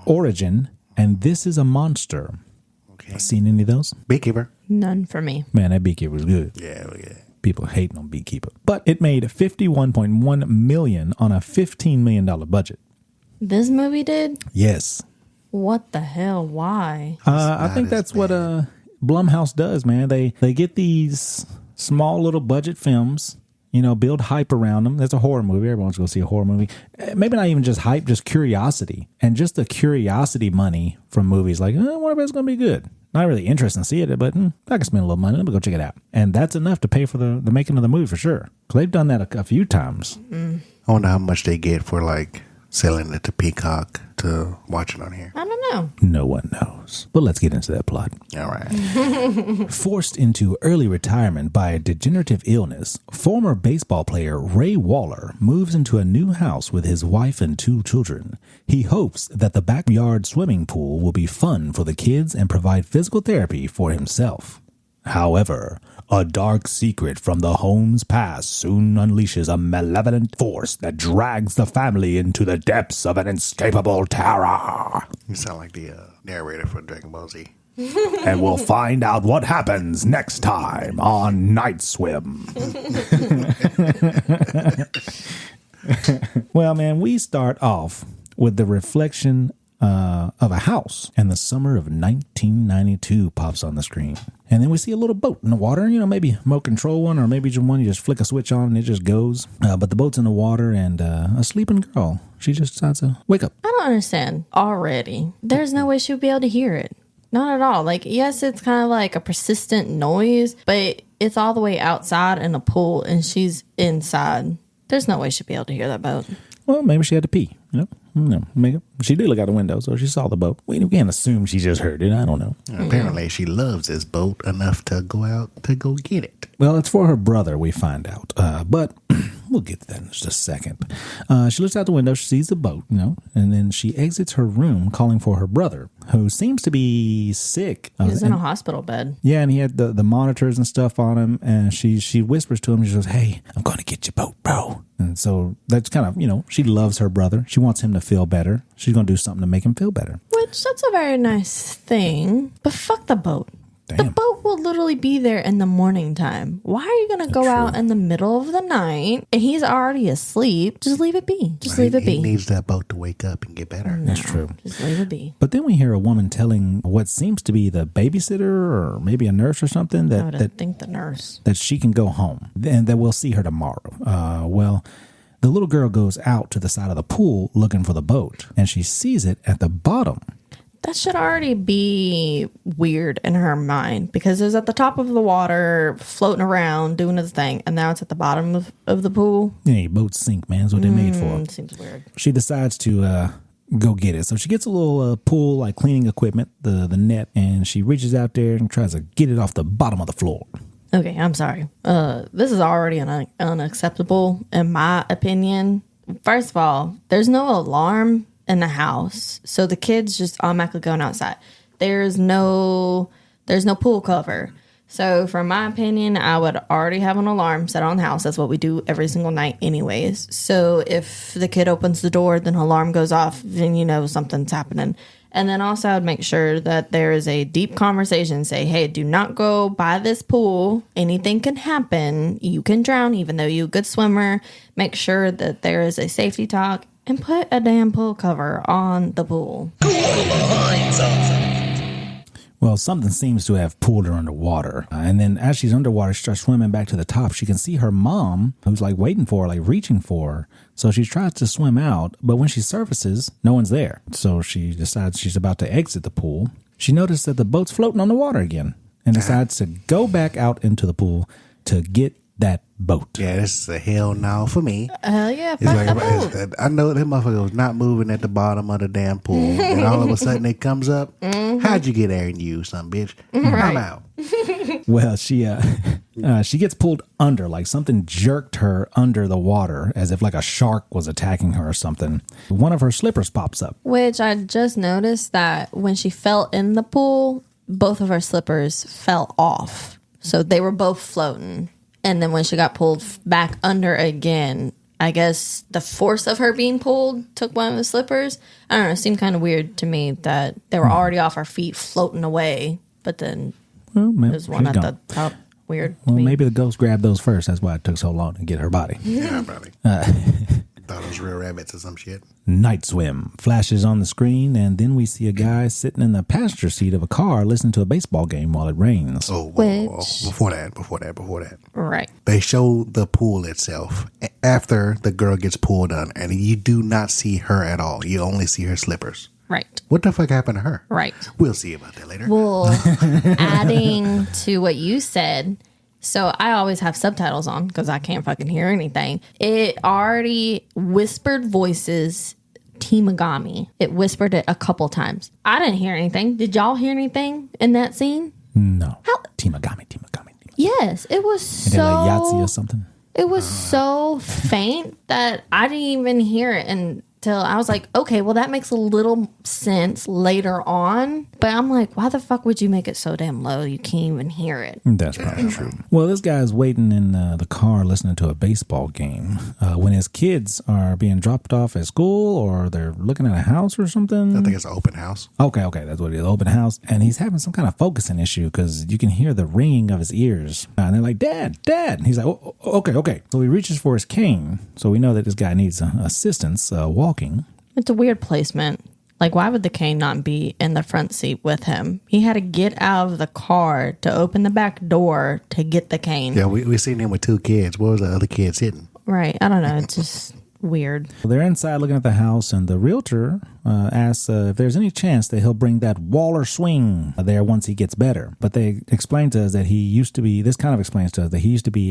S2: Origin, and This Is a Monster.
S1: Okay.
S2: Seen any of those?
S1: Beekeeper.
S3: None for me.
S2: Man, that Beekeeper was good.
S1: Yeah.
S2: People hating on Beekeeper. But it made $51.1 million on a $15 million budget.
S3: This movie did?
S2: Yes.
S3: What the hell? Why?
S2: I think that's what Blumhouse does, man. They get these small little budget films, build hype around them. There's a horror movie. Everyone's going to see a horror movie. Maybe not even just hype, just curiosity. And just the curiosity money from movies like, I wonder if it's going to be good. Not really interested in seeing it, but I can spend a little money. Let me go check it out. And that's enough to pay for the making of the movie for sure. Because they've done that a few times.
S1: I wonder how much they get for selling it to Peacock to watch it on here.
S3: I don't know.
S2: No one knows. But let's get into that plot.
S1: All right.
S2: Forced into early retirement by a degenerative illness, former baseball player Ray Waller moves into a new house with his wife and 2 children. He hopes that the backyard swimming pool will be fun for the kids and provide physical therapy for himself. However, a dark secret from the home's past soon unleashes a malevolent force that drags the family into the depths of an inescapable terror.
S1: You sound like the narrator for Dragon Ball Z.
S2: And we'll find out what happens next time on Night Swim. Well, man, we start off with the reflection of a house, and the summer of 1992 pops on the screen. And then we see a little boat in the water, maybe a remote control one, or maybe just one you just flick a switch on and it just goes. But the boat's in the water, and a sleeping girl, she just decides to wake up.
S3: I don't understand already. There's no way she would be able to hear it. Not at all. Yes, it's kind of like a persistent noise, but it's all the way outside in a pool, and she's inside. There's no way she'd be able to hear that boat.
S2: Well, maybe she had to pee, No, maybe she did look out the window, so she saw the boat. We can't assume she just heard it. I don't know.
S1: Apparently, she loves this boat enough to go out to go get it.
S2: Well, it's for her brother, we find out. But we'll get to that in just a second. She looks out the window, she sees the boat, and then she exits her room calling for her brother, who seems to be sick.
S3: He was in a hospital bed.
S2: Yeah, and he had the monitors and stuff on him, and she whispers to him, she goes, "Hey, I'm going to get your boat, bro." And so that's kind of, she loves her brother. She wants him to feel better. She's going to do something to make him feel better.
S3: Which, that's a very nice thing. But fuck the boat.
S2: Damn.
S3: The boat will literally be there in the morning time. Why are you going to go out in the middle of the night and he's already asleep? Just leave it be. Just leave it be.
S1: He needs that boat to wake up and get better.
S2: That's true.
S3: Just leave it be.
S2: But then we hear a woman telling what seems to be the babysitter or maybe a nurse or something
S3: I would think the nurse.
S2: That she can go home and that we'll see her tomorrow. Well, the little girl goes out to the side of the pool looking for the boat, and she sees it at the bottom.
S3: That should already be weird in her mind because it was at the top of the water, floating around, doing its thing, and now it's at the bottom of the pool.
S2: Hey, boats sink, man. That's what they're made for.
S3: Seems weird.
S2: She decides to go get it. So she gets a little pool, like cleaning equipment, the net, and she reaches out there and tries to get it off the bottom of the floor.
S3: Okay, I'm sorry. This is already unacceptable in my opinion. First of all, there's no alarm in the house, so the kids just automatically going outside. There's no pool cover. So from my opinion, I would already have an alarm set on the house. That's what we do every single night anyways. So if the kid opens the door, then an alarm goes off, then something's happening. And then also I would make sure that there is a deep conversation. Say, hey, do not go by this pool. Anything can happen. You can drown even though you're a good swimmer. Make sure that there is a safety talk and put a damn pool cover on the pool.
S2: Well, something seems to have pulled her underwater. And then as she's underwater, she starts swimming back to the top. She can see her mom, who's like waiting for her, like reaching for her. So she tries to swim out, but when she surfaces, no one's there. So she decides she's about to exit the pool. She noticed that the boat's floating on the water again and decides to go back out into the pool to get that boat.
S1: Yeah, this is a hell no for me.
S3: Hell yeah,
S1: It's
S3: fuck
S1: like,
S3: the boat.
S1: I know that motherfucker was not moving at the bottom of the damn pool, and all of a sudden it comes up. How'd you get there and you, son bitch? I'm out.
S2: Well, she gets pulled under, like something jerked her under the water, as if like a shark was attacking her or something. One of her slippers pops up.
S3: Which I just noticed that when she fell in the pool, both of her slippers fell off. So they were both floating. And then when she got pulled back under again, I guess the force of her being pulled took one of the slippers. I don't know. It seemed kind of weird to me that they were already off her feet floating away. But then there's one at the top. Weird.
S2: Well, maybe the ghost grabbed those first. That's why it took so long to get her body.
S1: Yeah, probably. Thought it was real rabbits or some shit.
S2: Night Swim flashes on the screen, and then we see a guy sitting in the passenger seat of a car listening to a baseball game while it rains.
S1: Oh, whoa. Before that.
S3: Right.
S1: They show the pool itself after the girl gets pulled under, and you do not see her at all. You only see her slippers.
S3: Right.
S1: What the fuck happened to her?
S3: Right.
S1: We'll see about that later.
S3: Well, adding to what you said, so I always have subtitles on because I can't fucking hear anything. It already whispered voices Timagami. It whispered it a couple times. I didn't hear anything. Did y'all hear anything in that scene?
S2: No.
S3: How?
S2: Timagami.
S3: Yes, it was
S2: And
S3: so...
S2: then like Yahtzee or something?
S3: It was so faint that I didn't even hear it until I was like, okay, well, that makes a little sense later on. But I'm like, why the fuck would you make it so damn low you can't even hear it?
S2: That's probably true. Well, this guy's waiting in the car listening to a baseball game when his kids are being dropped off at school or they're looking at a house or something.
S1: I think it's an open house.
S2: Okay, that's what it is, open house. And he's having some kind of focusing issue because you can hear the ringing of his ears. And they're like, Dad. And he's like, oh, okay. So he reaches for his cane. So we know that this guy needs assistance walking.
S3: It's a weird placement. Like, why would the cane not be in the front seat with him? He had to get out of the car to open the back door to get the cane.
S1: Yeah, we seen him with two kids. What was the other kid sitting?
S3: Right. I don't know. It's just weird.
S2: They're inside looking at the house, and the realtor asks if there's any chance that he'll bring that Waller swing there once he gets better. But they explain to us that he used to be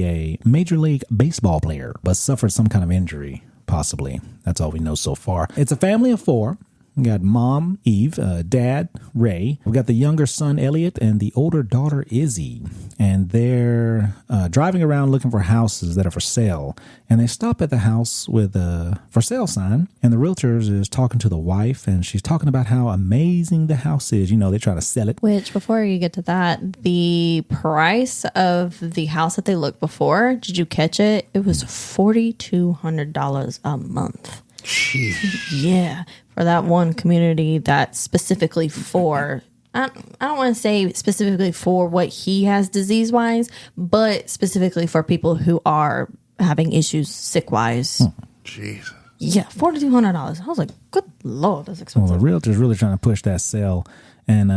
S2: a Major League Baseball player, but suffered some kind of injury, possibly. That's all we know so far. It's a family of 4. We got mom, Eve, dad, Ray. We got the younger son, Elliot, and the older daughter, Izzy. And they're driving around looking for houses that are for sale. And they stop at the house with a for sale sign. And the realtor is talking to the wife, and she's talking about how amazing the house is. You know, they try to sell it.
S3: Which, before you get to that, the price of the house that they looked before, did you catch it? It was $4,200 a month.
S1: Jeez.
S3: Yeah, for that one community that's specifically for, I don't want to say specifically for what he has disease-wise, but specifically for people who are having issues sick-wise.
S1: Jesus.
S3: Yeah, $4,200. I was like, good Lord, that's expensive.
S2: Well, the realtor's really trying to push that sale. And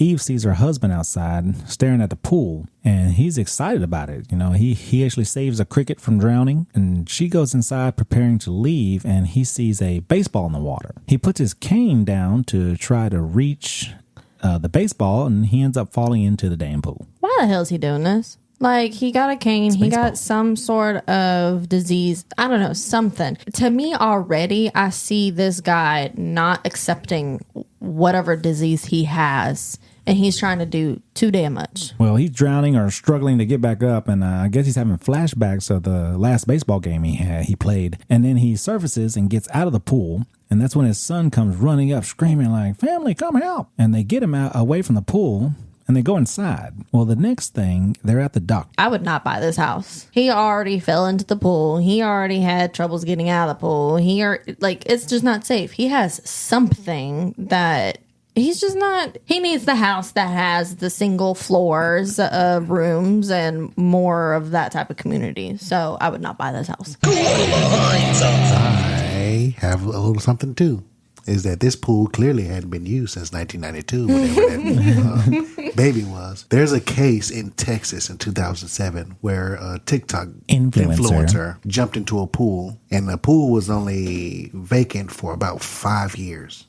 S2: Eve sees her husband outside staring at the pool, and he's excited about it. You know, he actually saves a cricket from drowning, and she goes inside preparing to leave, and he sees a baseball in the water. He puts his cane down to try to reach the baseball, and he ends up falling into the damn pool.
S3: Why the hell is he doing this? Like, he got a cane, he got some sort of disease, I don't know, something. To me already, I see this guy not accepting whatever disease he has, and he's trying to do too damn much.
S2: Well, he's drowning or struggling to get back up, and I guess he's having flashbacks of the last baseball game he played. And then he surfaces and gets out of the pool, and that's when his son comes running up screaming like, "Family, come help!" And they get him out away from the pool, and they go inside. Well, the next thing, they're at the doctor.
S3: I would not buy this house. He already fell into the pool. He already had troubles getting out of the pool. It's just not safe. He has something that he's just not. He needs the house that has the single floors, rooms, and more of that type of community. So I would not buy this house.
S1: I have a little something too. Is that this pool clearly hadn't been used since 1992, whatever that baby was. There's a case in Texas in 2007 where a TikTok influencer jumped into a pool, and the pool was only vacant for about 5 years.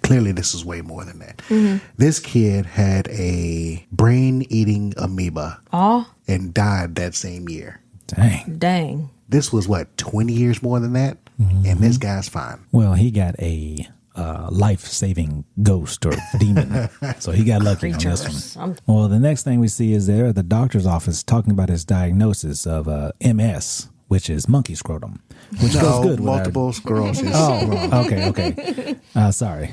S1: Clearly, this is way more than that. Mm-hmm. This kid had a brain-eating amoeba and died that same year.
S3: Dang.
S1: This was, 20 years more than that? Mm-hmm. And this guy's fine.
S2: Well, he got a life-saving ghost or demon. So he got lucky on this one. Well, the next thing we see is there at the doctor's office talking about his diagnosis of MS, which is monkey scrotum, which goes good with
S1: multiple sclerosis.
S2: Okay. Sorry.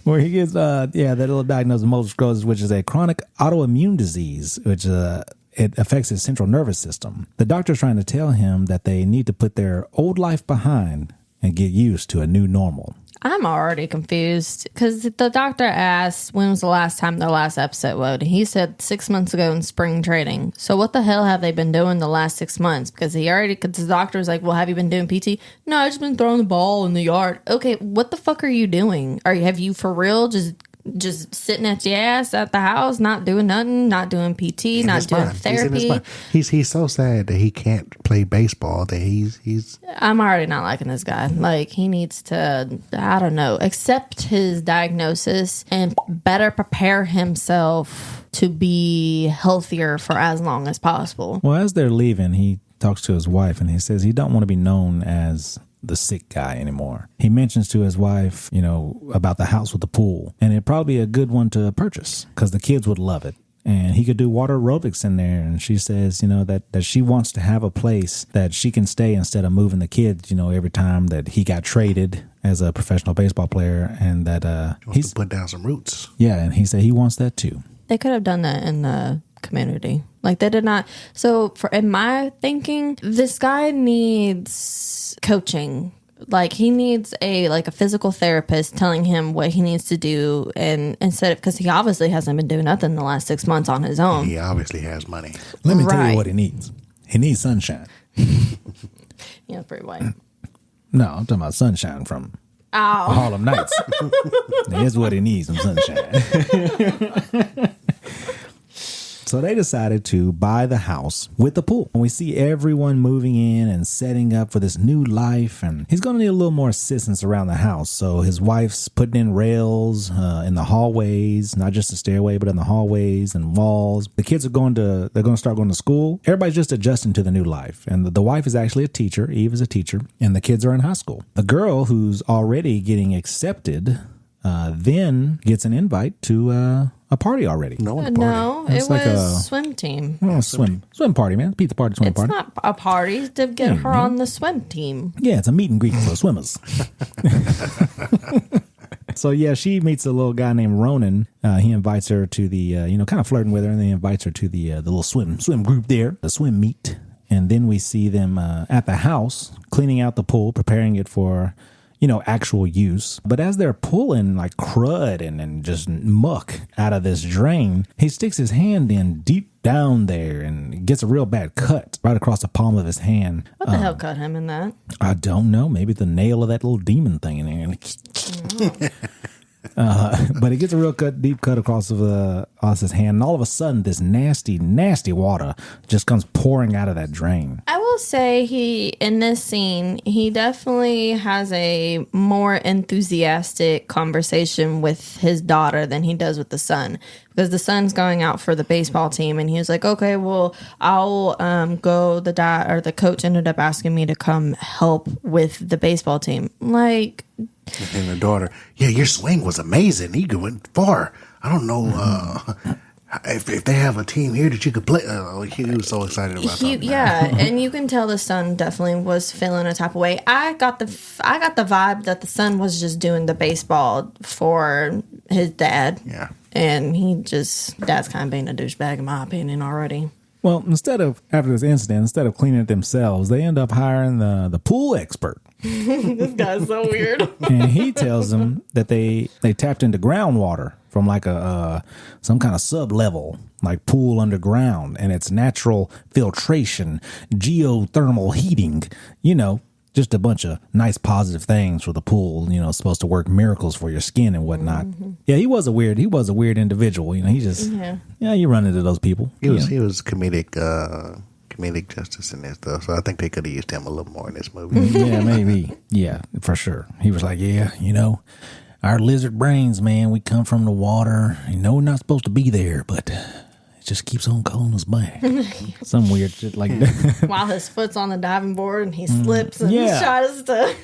S2: Where he gets, that little diagnosis of multiple sclerosis, which is a chronic autoimmune disease, which it affects his central nervous system. The doctor's trying to tell him that they need to put their old life behind and get used to a new normal.
S3: I'm already confused because the doctor asked when was the last time their last episode was. He said 6 months ago in spring training. So what the hell have they been doing the last 6 months? Because the doctor was like, well, have you been doing PT? No, I've just been throwing the ball in the yard. Okay, what the fuck are you doing? Have you for real just sitting at your ass at the house, not doing nothing, not doing PT, not doing therapy?
S1: He's so sad that he can't play baseball that he's
S3: I'm already not liking this guy. Like, he needs to, I don't know, accept his diagnosis and better prepare himself to be healthier for as long as possible.
S2: Well, as they're leaving, he talks to his wife and he says he don't want to be known as the sick guy anymore. He mentions to his wife, about the house with the pool, and it'd probably be a good one to purchase because the kids would love it. And he could do water aerobics in there. And she says, that she wants to have a place that she can stay instead of moving the kids, every time that he got traded as a professional baseball player. And that
S1: he's to put down some roots.
S2: Yeah, and he said he wants that too.
S3: They could have done that in the community. Like, they did not. So in my thinking, this guy needs coaching. Like, he needs a physical therapist telling him what he needs to do, and instead of, because he obviously hasn't been doing nothing the last 6 months on his own.
S1: He obviously has money.
S2: Let me tell you what he needs. He needs sunshine.
S3: Yeah, pretty white.
S2: No, I'm talking about sunshine from Harlem Nights. Here's what he needs, some sunshine. So they decided to buy the house with the pool. And we see everyone moving in and setting up for this new life. And he's going to need a little more assistance around the house. So his wife's putting in rails in the hallways, not just the stairway, but in the hallways and walls. The kids are going to start going to school. Everybody's just adjusting to the new life. And the wife is actually a teacher. Eve is a teacher. And the kids are in high school. The girl who's already getting accepted then gets an invite to a party already.
S3: No, it
S2: It's
S3: was
S2: like a
S3: swim team.
S2: Oh, swim party, man. Pizza party, swim
S3: It's
S2: party.
S3: not a party to get her on the swim team.
S2: Yeah, it's a meet and greet for swimmers. So yeah, she meets a little guy named Ronan. He invites her to the, kind of flirting with her, and then he invites her to the little swim group there, the swim meet. And then we see them at the house cleaning out the pool, preparing it for, actual use. But as they're pulling like crud and just muck out of this drain, he sticks his hand in deep down there and gets a real bad cut right across the palm of his hand.
S3: What the hell cut him in that?
S2: I don't know. Maybe the nail of that little demon thing in there. But it gets a real deep cut across his hand. And all of a sudden, this nasty, nasty water just comes pouring out of that drain.
S3: I will say in this scene, he definitely has a more enthusiastic conversation with his daughter than he does with the son. Because the son's going out for the baseball team, and he was like, okay, well, I'll go. The coach ended up asking me to come help with the baseball team. Like,
S1: and the daughter, yeah, your swing was amazing. He went far. I don't know if they have a team here that you could play. He was so excited about that.
S3: Yeah, and you can tell the son definitely was feeling a type of way. I got the vibe that the son was just doing the baseball for his dad.
S1: Yeah.
S3: And dad's kind of being a douchebag in my opinion already.
S2: Well, after this incident, instead of cleaning it themselves, they end up hiring the pool expert.
S3: This guy's so weird.
S2: And he tells them that they tapped into groundwater from like some kind of sub-level, like pool underground, and it's natural filtration, geothermal heating, just a bunch of nice positive things for the pool, supposed to work miracles for your skin and whatnot. Mm-hmm. Yeah, he was a weird individual. He just, you run into those people.
S1: He was comedic justice in this though. So I think they could have used him a little more in this movie.
S2: Yeah, maybe. Yeah, for sure. He was like, our lizard brains, man, we come from the water. We're not supposed to be there, but just keeps on calling us back. Some weird shit like that.
S3: While his foot's on the diving board and he slips and tries to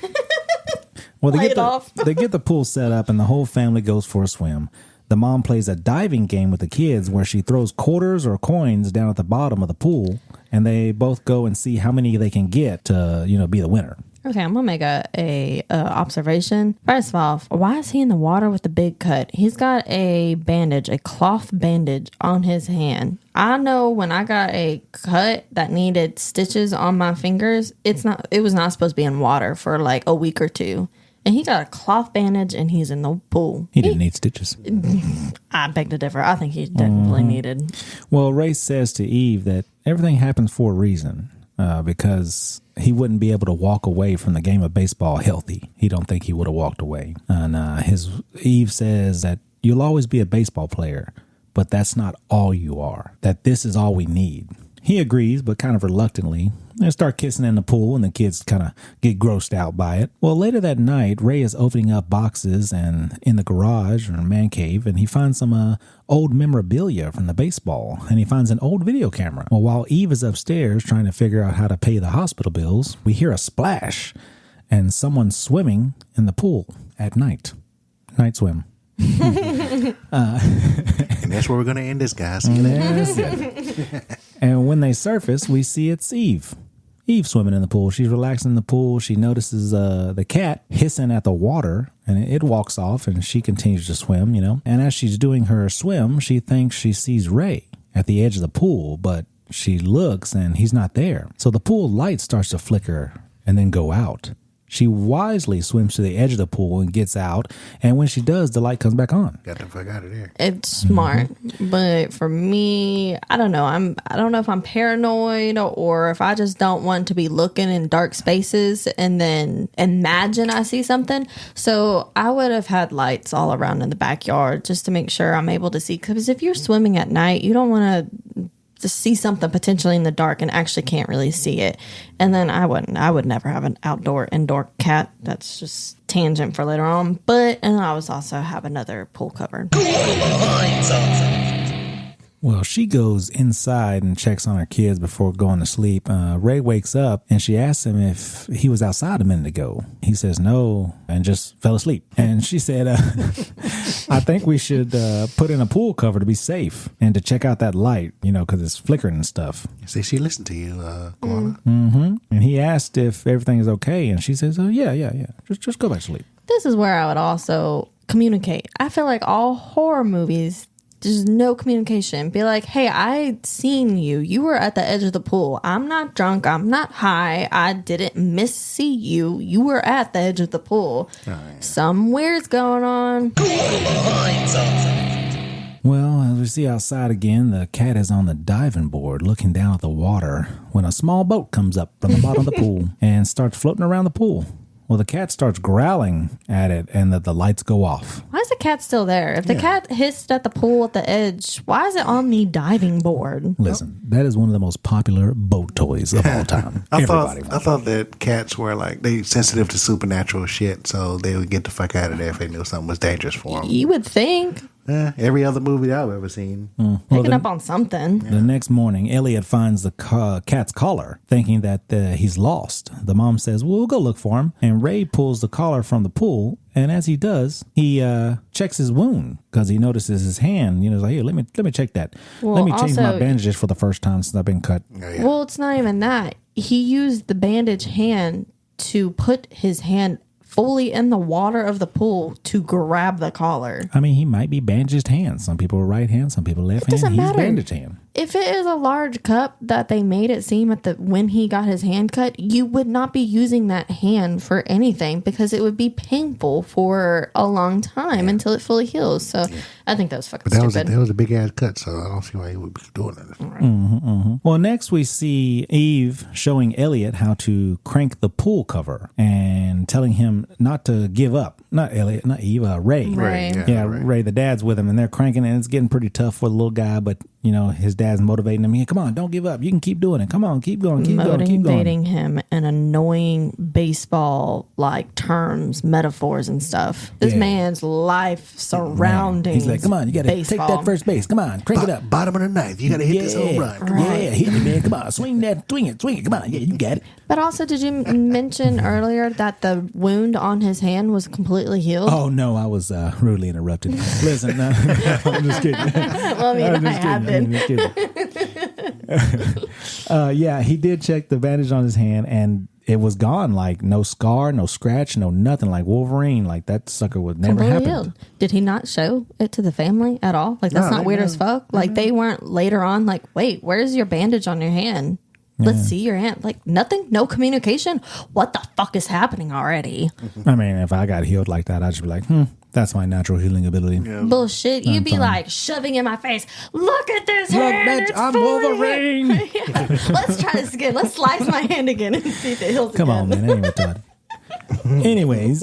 S2: they get the pool set up and the whole family goes for a swim. The mom plays a diving game with the kids where she throws quarters or coins down at the bottom of the pool, and they both go and see how many they can get to, be the winner.
S3: Okay, I'm gonna make a observation. First of all, why is he in the water with the big cut? He's got a cloth bandage on his hand. I know when I got a cut that needed stitches on my fingers, it was not supposed to be in water for like a week or two. And he got a cloth bandage and he's in the pool.
S2: He didn't need stitches.
S3: I beg to differ. I think he definitely needed.
S2: Well, Ray says to Eve that everything happens for a reason. Because he wouldn't be able to walk away from the game of baseball healthy. He don't think he would have walked away. And Eve says that you'll always be a baseball player, but that's not all you are. That this is all we need. He agrees, but kind of reluctantly. They start kissing in the pool, and the kids kind of get grossed out by it. Well, later that night, Ray is opening up boxes and in the garage or man cave, and he finds some old memorabilia from the baseball, and he finds an old video camera. Well, while Eve is upstairs trying to figure out how to pay the hospital bills, we hear a splash and someone swimming in the pool at night. Night swim.
S1: And that's where we're going to end this, guys. See you later.
S2: And when they surface, we see it's Eve. Eve swimming in the pool. She's relaxing in the pool. She notices the cat hissing at the water, and it walks off, and she continues to swim, And as she's doing her swim, she thinks she sees Ray at the edge of the pool, but she looks, and he's not there. So the pool light starts to flicker and then go out. She wisely swims to the edge of the pool and gets out. And when she does, the light comes back on.
S1: Got the fuck out of there.
S3: It's smart. But for me, I don't know. I don't know if I'm paranoid or if I just don't want to be looking in dark spaces and then imagine I see something. So I would have had lights all around in the backyard just to make sure I'm able to see. Because if you're swimming at night, you don't want to to see something potentially in the dark and actually can't really see it. And then I would never have an indoor cat. That's just tangent for later on. And I was also have another pool cover.
S2: Well, she goes inside and checks on her kids before going to sleep. Ray wakes up and she asks him if he was outside a minute ago. He says no and just fell asleep. And she said, I think we should put in a pool cover to be safe and to check out that light, because it's flickering and stuff.
S1: See, she listened to you, Koala.
S2: Mm-hmm. And he asked if everything is okay. And she says, oh, yeah. Just go back to sleep.
S3: This is where I would also communicate. I feel like all horror movies, there's no communication. Be like, hey, I seen you. You were at the edge of the pool. I'm not drunk. I'm not high. I didn't see you. You were at the edge of the pool. Oh, yeah. Some weird's going on.
S2: Well, as we see outside again, the cat is on the diving board looking down at the water when a small boat comes up from the bottom of the pool and starts floating around the pool. Well, the cat starts growling at it and the lights go off.
S3: Why is the cat still there? If the cat hissed at the pool at the edge, why is it on the diving board?
S2: Listen, that is one of the most popular boat toys of all time.
S1: I thought that cats were they sensitive to supernatural shit, so they would get the fuck out of there if they knew something was dangerous for them.
S3: You would think.
S1: Every other movie that I've ever seen.
S3: Picking up on something.
S2: The next morning, Elliot finds the cat's collar, thinking that he's lost. The mom says, well, we'll go look for him. And Ray pulls the collar from the pool. And as he does, he checks his wound because he notices his hand. He's like, here, let me check that.
S3: Well,
S2: let me change my bandages for the first time since I've been cut.
S1: Yeah.
S3: Well, it's not even that. He used the bandage hand to put his hand fully in the water of the pool to grab the collar.
S2: I mean, he might be bandaged hands. Some people are right hand, some people left hand.
S3: Doesn't matter.
S2: He's bandaged hand.
S3: If it is a large cup that they made it seem when he got his hand cut, you would not be using that hand for anything because it would be painful for a long time until it fully heals. So I think that was fucking stupid.
S1: That was a big ass cut, so I don't see why he would be doing that.
S3: Right.
S2: Well, next we see Eve showing Elliot how to crank the pool cover and telling him not to give up. Not Elliot, not Eve, Ray.
S3: Ray.
S2: Ray, the dad's with him, and they're cranking, and it's getting pretty tough for the little guy, but his dad's motivating him. Come on, don't give up. You can keep doing it. Come on, keep going, keep going, keep going.
S3: Motivating him in annoying baseball-like terms, metaphors, and stuff. This man's life surrounding.
S2: He's like, come on, you got to take that first base. Come on, crank it up.
S1: Bottom of the ninth. You got to hit this home run. Come on.
S2: Hit it, man. Come on, swing it. Come on, you got it.
S3: But also, did you mention earlier that the wound on his hand was completely healed?
S2: Oh, no, I was rudely interrupted. Listen, I'm just kidding.
S3: Well, I have been.
S2: He did check the bandage on his hand, and it was gone. Like, no scar, no scratch, no nothing. Like Wolverine, like that sucker would never happen.
S3: Healed. Did he not show it to the family at all? Like, that's not weird as fuck? Like, they weren't later on like, wait, where's your bandage on your hand? Let's see your hand. Like, nothing? No communication? What the fuck is happening already?
S2: I mean, if I got healed like that, I'd just be like, that's my natural healing ability.
S1: Yeah.
S3: Bullshit. You'd be like shoving in my face. Look at this hand. It's
S2: I'm
S3: fully
S2: Wolverine.
S3: Let's try this again. Let's slice my hand again and see if it heals
S2: Come
S3: again.
S2: on, man. I ain't retarded. Anyways.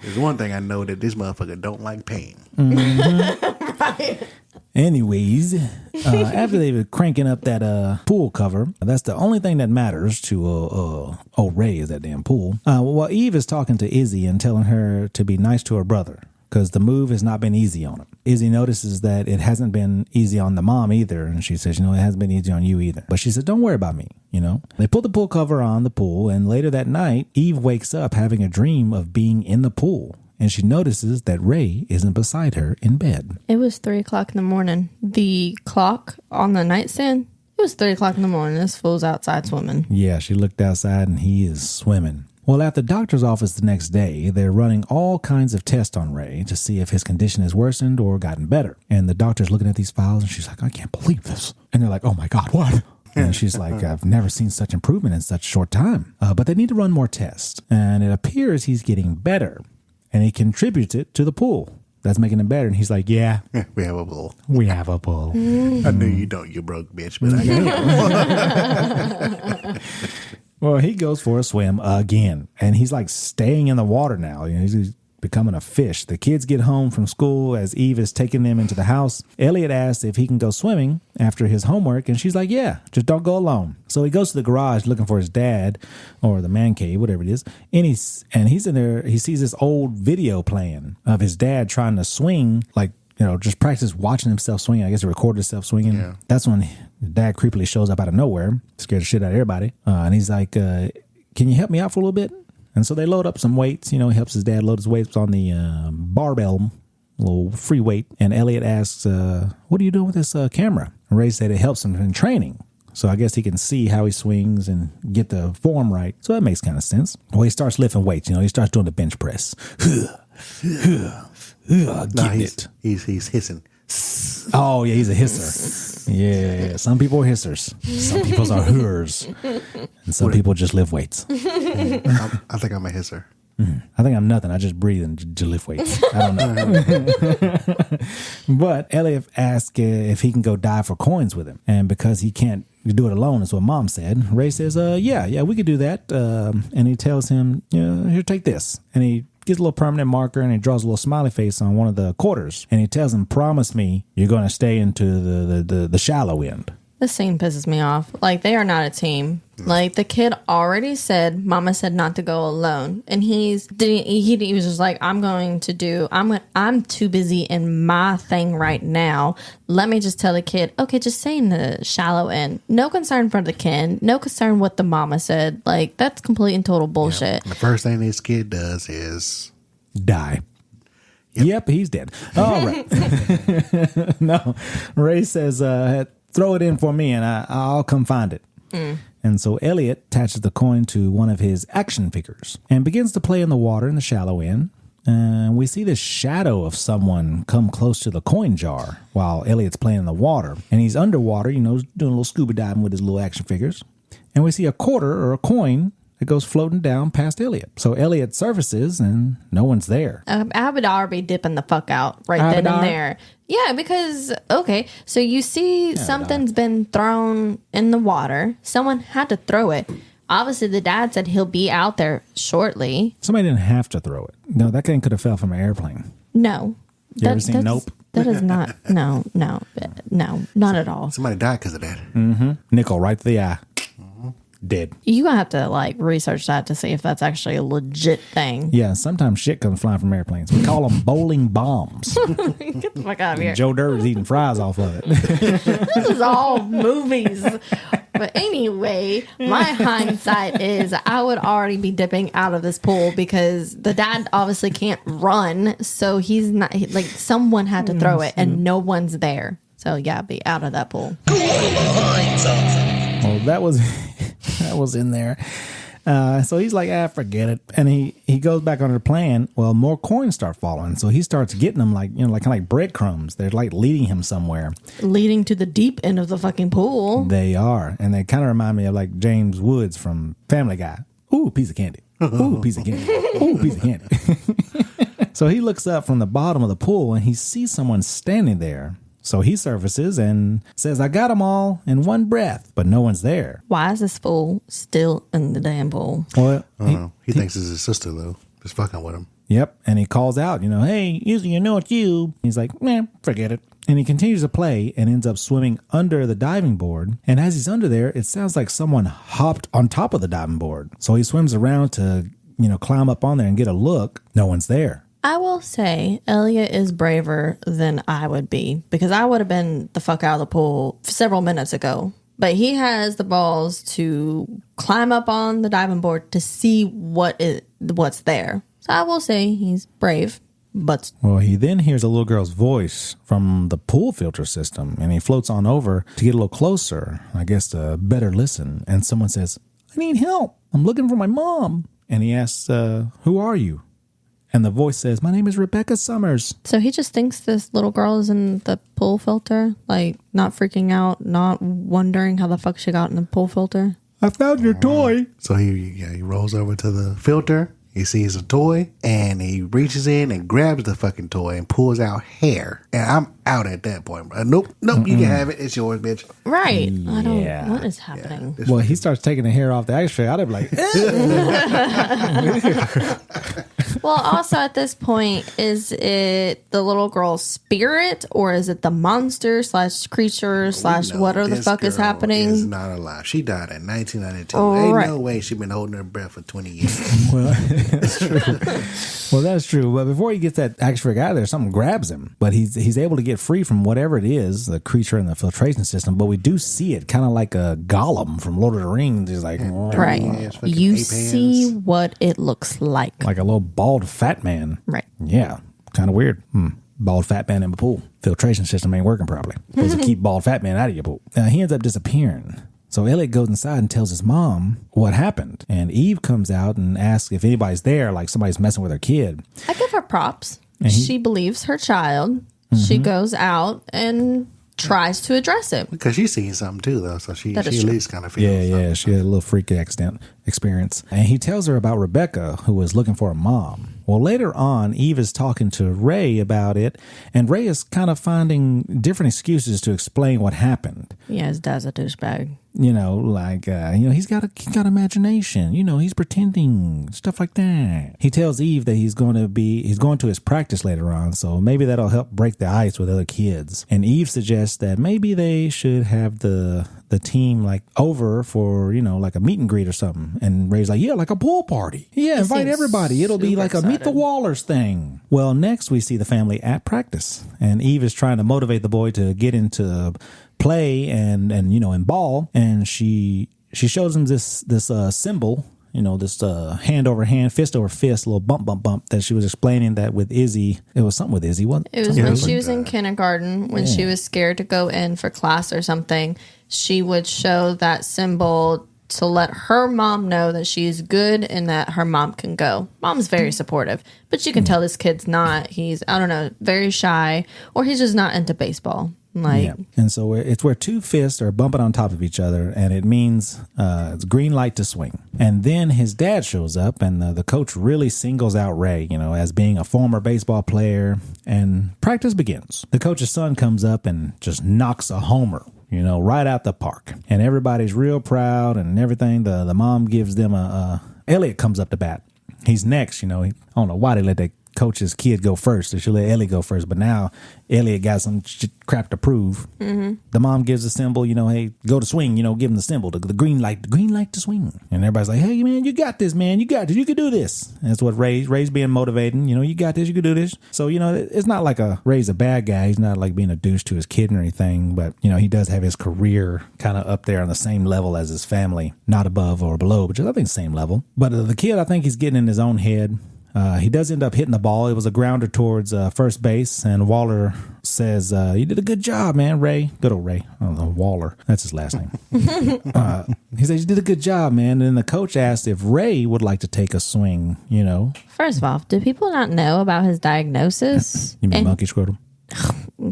S1: There's one thing I know, that this motherfucker don't like pain.
S3: Right.
S2: Anyways, after they were cranking up that pool cover, that's the only thing that matters to Ray is that damn pool. Well, Eve is talking to Izzy and telling her to be nice to her brother because the move has not been easy on him. Izzy notices that it hasn't been easy on the mom either, and she says, it hasn't been easy on you either. But she said, don't worry about me, They put the pool cover on the pool, and later that night, Eve wakes up having a dream of being in the pool. And she notices that Ray isn't beside her in bed.
S3: It was 3:00 in the morning. The clock on the nightstand, it was 3:00 in the morning. This fool's outside swimming.
S2: Yeah, she looked outside and he is swimming. Well, at the doctor's office the next day, they're running all kinds of tests on Ray to see if his condition has worsened or gotten better. And the doctor's looking at these files and she's like, I can't believe this. And they're like, oh my God, what? And she's like, I've never seen such improvement in such a short time. But they need to run more tests. And it appears he's getting better. And he contributes it to the pool. That's making him better. And he's like, yeah.
S1: We have a pool.
S2: We have a pool.
S1: I know you don't, you broke bitch, but I got
S2: Well, he goes for a swim again. And he's like staying in the water now. He's becoming a fish. The kids get home from school as Eve is taking them into the house. Elliot asks if he can go swimming after his homework, and she's like, yeah, just don't go alone. So he goes to the garage looking for his dad, or the man cave, whatever it is, and he's in there. He sees this old video playing of his dad trying to swing, like, just practice watching himself swinging. I guess he recorded himself swinging. Yeah. That's when dad creepily shows up out of nowhere, scared the shit out of everybody. And he's like, can you help me out for a little bit? And so they load up some weights. He helps his dad load his weights on the barbell, little free weight. And Elliot asks, what are you doing with this camera? And Ray said it helps him in training. So I guess he can see how he swings and get the form right. So that makes kind of sense. Well, he starts lifting weights. He starts doing the bench press.
S1: He's hissing.
S2: Oh, yeah, he's a hisser. Yeah, some people are hissers. Some people are hers. And some people just lift weights.
S1: I think I'm a hisser.
S2: I think I'm nothing. I just breathe and lift weights. I don't know. But Elliot asks if he can go dive for coins with him. And because he can't do it alone, is what Mom said, Ray says, yeah, we could do that. And he tells him, here, take this. And he gets a little permanent marker and he draws a little smiley face on one of the quarters. And he tells him, promise me you're going to stay into the shallow end.
S3: This scene pisses me off. Like, they are not a team. Like, the kid already said, Mama said not to go alone. And he was just like, I'm too busy in my thing right now. Let me just tell the kid, okay, just stay in the shallow end. No concern for the kid. No concern what the mama said. Like, that's complete and total bullshit.
S1: Yeah. The first thing this kid does is
S2: die. Yep, he's dead. All right. No, Ray says, throw it in for me and I'll come find it. And so Elliot attaches the coin to one of his action figures and begins to play in the water in the shallow end. And we see this shadow of someone come close to the coin jar while Elliot's playing in the water. And he's underwater, doing a little scuba diving with his little action figures. And we see a quarter or a coin that goes floating down past Elliot. So Elliot surfaces and no one's there.
S3: I would already be dipping the fuck out then and there. Yeah, because, okay, so you see something's been thrown in the water. Someone had to throw it. Obviously, the dad said he'll be out there shortly.
S2: Somebody didn't have to throw it. No, that thing could have fell from an airplane.
S3: No.
S2: You ever seen Nope?
S3: That is not, no, not at all.
S1: Somebody died because of that.
S2: Mm-hmm. Nickel right to the eye. Dead.
S3: You gonna have to research that to see if that's actually a legit thing.
S2: Yeah, sometimes shit comes flying from airplanes. We call them bowling bombs.
S3: Get the fuck out of here.
S2: Joe Dirt is eating fries off of it.
S3: This is all movies. But anyway, my hindsight is I would already be dipping out of this pool because the dad obviously can't run. So he's not, someone had to throw it and no one's there. So yeah, be out of that pool.
S2: Well, that was in there. So he's like, forget it. And he goes back on the plan. Well, more coins start falling. So he starts getting them kind of like breadcrumbs. They're like leading him somewhere.
S3: Leading to the deep end of the fucking pool.
S2: They are. And they kind of remind me of like James Woods from Family Guy. Ooh, piece of candy. Ooh, piece of candy. Ooh, piece of candy. So he looks up from the bottom of the pool and he sees someone standing there. So he surfaces and says, I got them all in one breath, but no one's there.
S3: Why is this fool still in the damn pool?
S2: Well,
S1: I don't know. He thinks it's his sister, though. Just fucking with him.
S2: Yep. And he calls out, hey, you know it's you. He's like, forget it. And he continues to play and ends up swimming under the diving board. And as he's under there, it sounds like someone hopped on top of the diving board. So he swims around to, climb up on there and get a look. No one's there.
S3: I will say Elliot is braver than I would be because I would have been the fuck out of the pool several minutes ago. But he has the balls to climb up on the diving board to see what's there. So I will say he's brave. But
S2: well, he then hears a little girl's voice from the pool filter system, and he floats on over to get a little closer, I guess to better listen. And someone says, I need help. I'm looking for my mom. And he asks, who are you? And the voice says, my name is Rebecca Summers.
S3: So he just thinks this little girl is in the pool filter, not freaking out, not wondering how the fuck she got in the pool filter.
S2: I found your toy.
S1: So he rolls over to the filter. He sees a toy and he reaches in and grabs the fucking toy and pulls out hair. And I'm out at that point. Nope, you can have it. It's yours, bitch.
S3: Right. Yeah. I don't. What is happening?
S2: Yeah, well, he starts taking the hair off the action. I'd be like,
S3: Well, also at this point, is it the little girl's spirit or is it the monster / creature / whatever the fuck is happening?
S1: Is not alive. She died in 1992.
S3: Oh,
S1: Ain't
S3: right.
S1: no way she been holding her breath for 20 years.
S2: Well, that's true. Well, that's true. But before he gets that action figure out of there, something grabs him. But he's able to get free from whatever it is, the creature in the filtration system. But we do see it kind of like a golem from Lord of the Rings. He's like,
S3: Right. You see what it looks like.
S2: like a little bald fat man.
S3: Right.
S2: Yeah. Kind of weird. Bald fat man in the pool. Filtration system ain't working properly. Supposed to keep bald fat man out of your pool. He ends up disappearing. So Elliot goes inside and tells his mom what happened. And Eve comes out and asks if anybody's there, like somebody's messing with her kid.
S3: I give her props. She believes her child. She goes out and tries to address it.
S1: Because she's seen something too, though. So she at
S3: is true.
S1: least kind of feels something.
S2: She had a little freak accident experience. And he tells her about Rebecca, who was looking for a mom. Well, later on, Eve is talking to Ray about it, and Ray is kind of finding different excuses to explain what happened.
S3: Yeah, his dad's a douchebag.
S2: He's got imagination. He's pretending, stuff like that. He tells Eve that he's going to his practice later on, so maybe that'll help break the ice with other kids. And Eve suggests that maybe they should have the team like over for, like a meet and greet or something. And Ray's like, yeah, like a pool party. Yeah, invite everybody. It'll be like a Meet the Wallers thing. Well, next we see the family at practice, and Eve is trying to motivate the boy to get into play and in ball, and she shows him this symbol, this hand over hand, fist over fist, little bump that she was explaining that with Izzy. It was something with Izzy. What?
S3: It was when she was in kindergarten, when she was scared to go in for class or something. She would show that symbol to let her mom know that she's good and that her mom can go. Mom's very supportive, but you can tell this kid's not. He's, I don't know, very shy, or he's just not into baseball.
S2: And so it's where two fists are bumping on top of each other, and it means it's green light to swing. And then his dad shows up, and the coach really singles out Ray, as being a former baseball player, and practice begins. The coach's son comes up and just knocks a homer, right out the park. And everybody's real proud and everything. The mom gives them Elliot comes up to bat. He's next, I don't know why they let that coach's kid go first. They should let Ellie go first, but now Elliot got some crap to prove. The mom gives a symbol, hey, go to swing, give him the symbol, the green light to swing. And everybody's like, hey, man, you got this, man. You got this. You can do this. And that's what Ray's being motivating. You got this. You can do this. So, it's not like Ray's a bad guy. He's not like being a douche to his kid or anything, but, he does have his career kind of up there on the same level as his family, not above or below, but just I think same level. But the kid, I think he's getting in his own head. He does end up hitting the ball. It was a grounder towards first base, and Waller says, you did a good job, man, Ray. Good old Ray. I don't know, Waller. That's his last name. He says, you did a good job, man. And then the coach asked if Ray would like to take a swing,
S3: First of all, do people not know about his diagnosis?
S2: You mean monkey scrotum?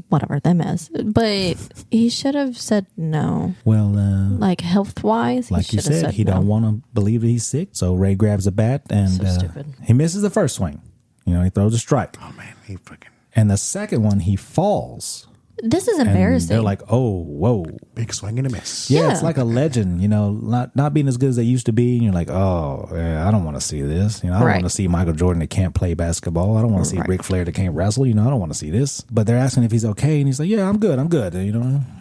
S3: Whatever, them is. But he should have said no.
S2: Well,
S3: like health-wise,
S2: like you said, he don't want to believe that he's sick. So Ray grabs a bat and he misses the first swing. He throws a strike.
S1: Oh, man, he freaking...
S2: And the second one, he falls.
S3: This is embarrassing.
S2: They're like, oh, whoa.
S1: Big swing and a miss.
S2: Yeah, it's like a legend, not being as good as they used to be. And you're like, oh, yeah, I don't want to see this. I don't want to see Michael Jordan that can't play basketball. I don't want to see Ric Flair that can't wrestle. I don't want to see this. But they're asking if he's okay. And he's like, yeah, I'm good.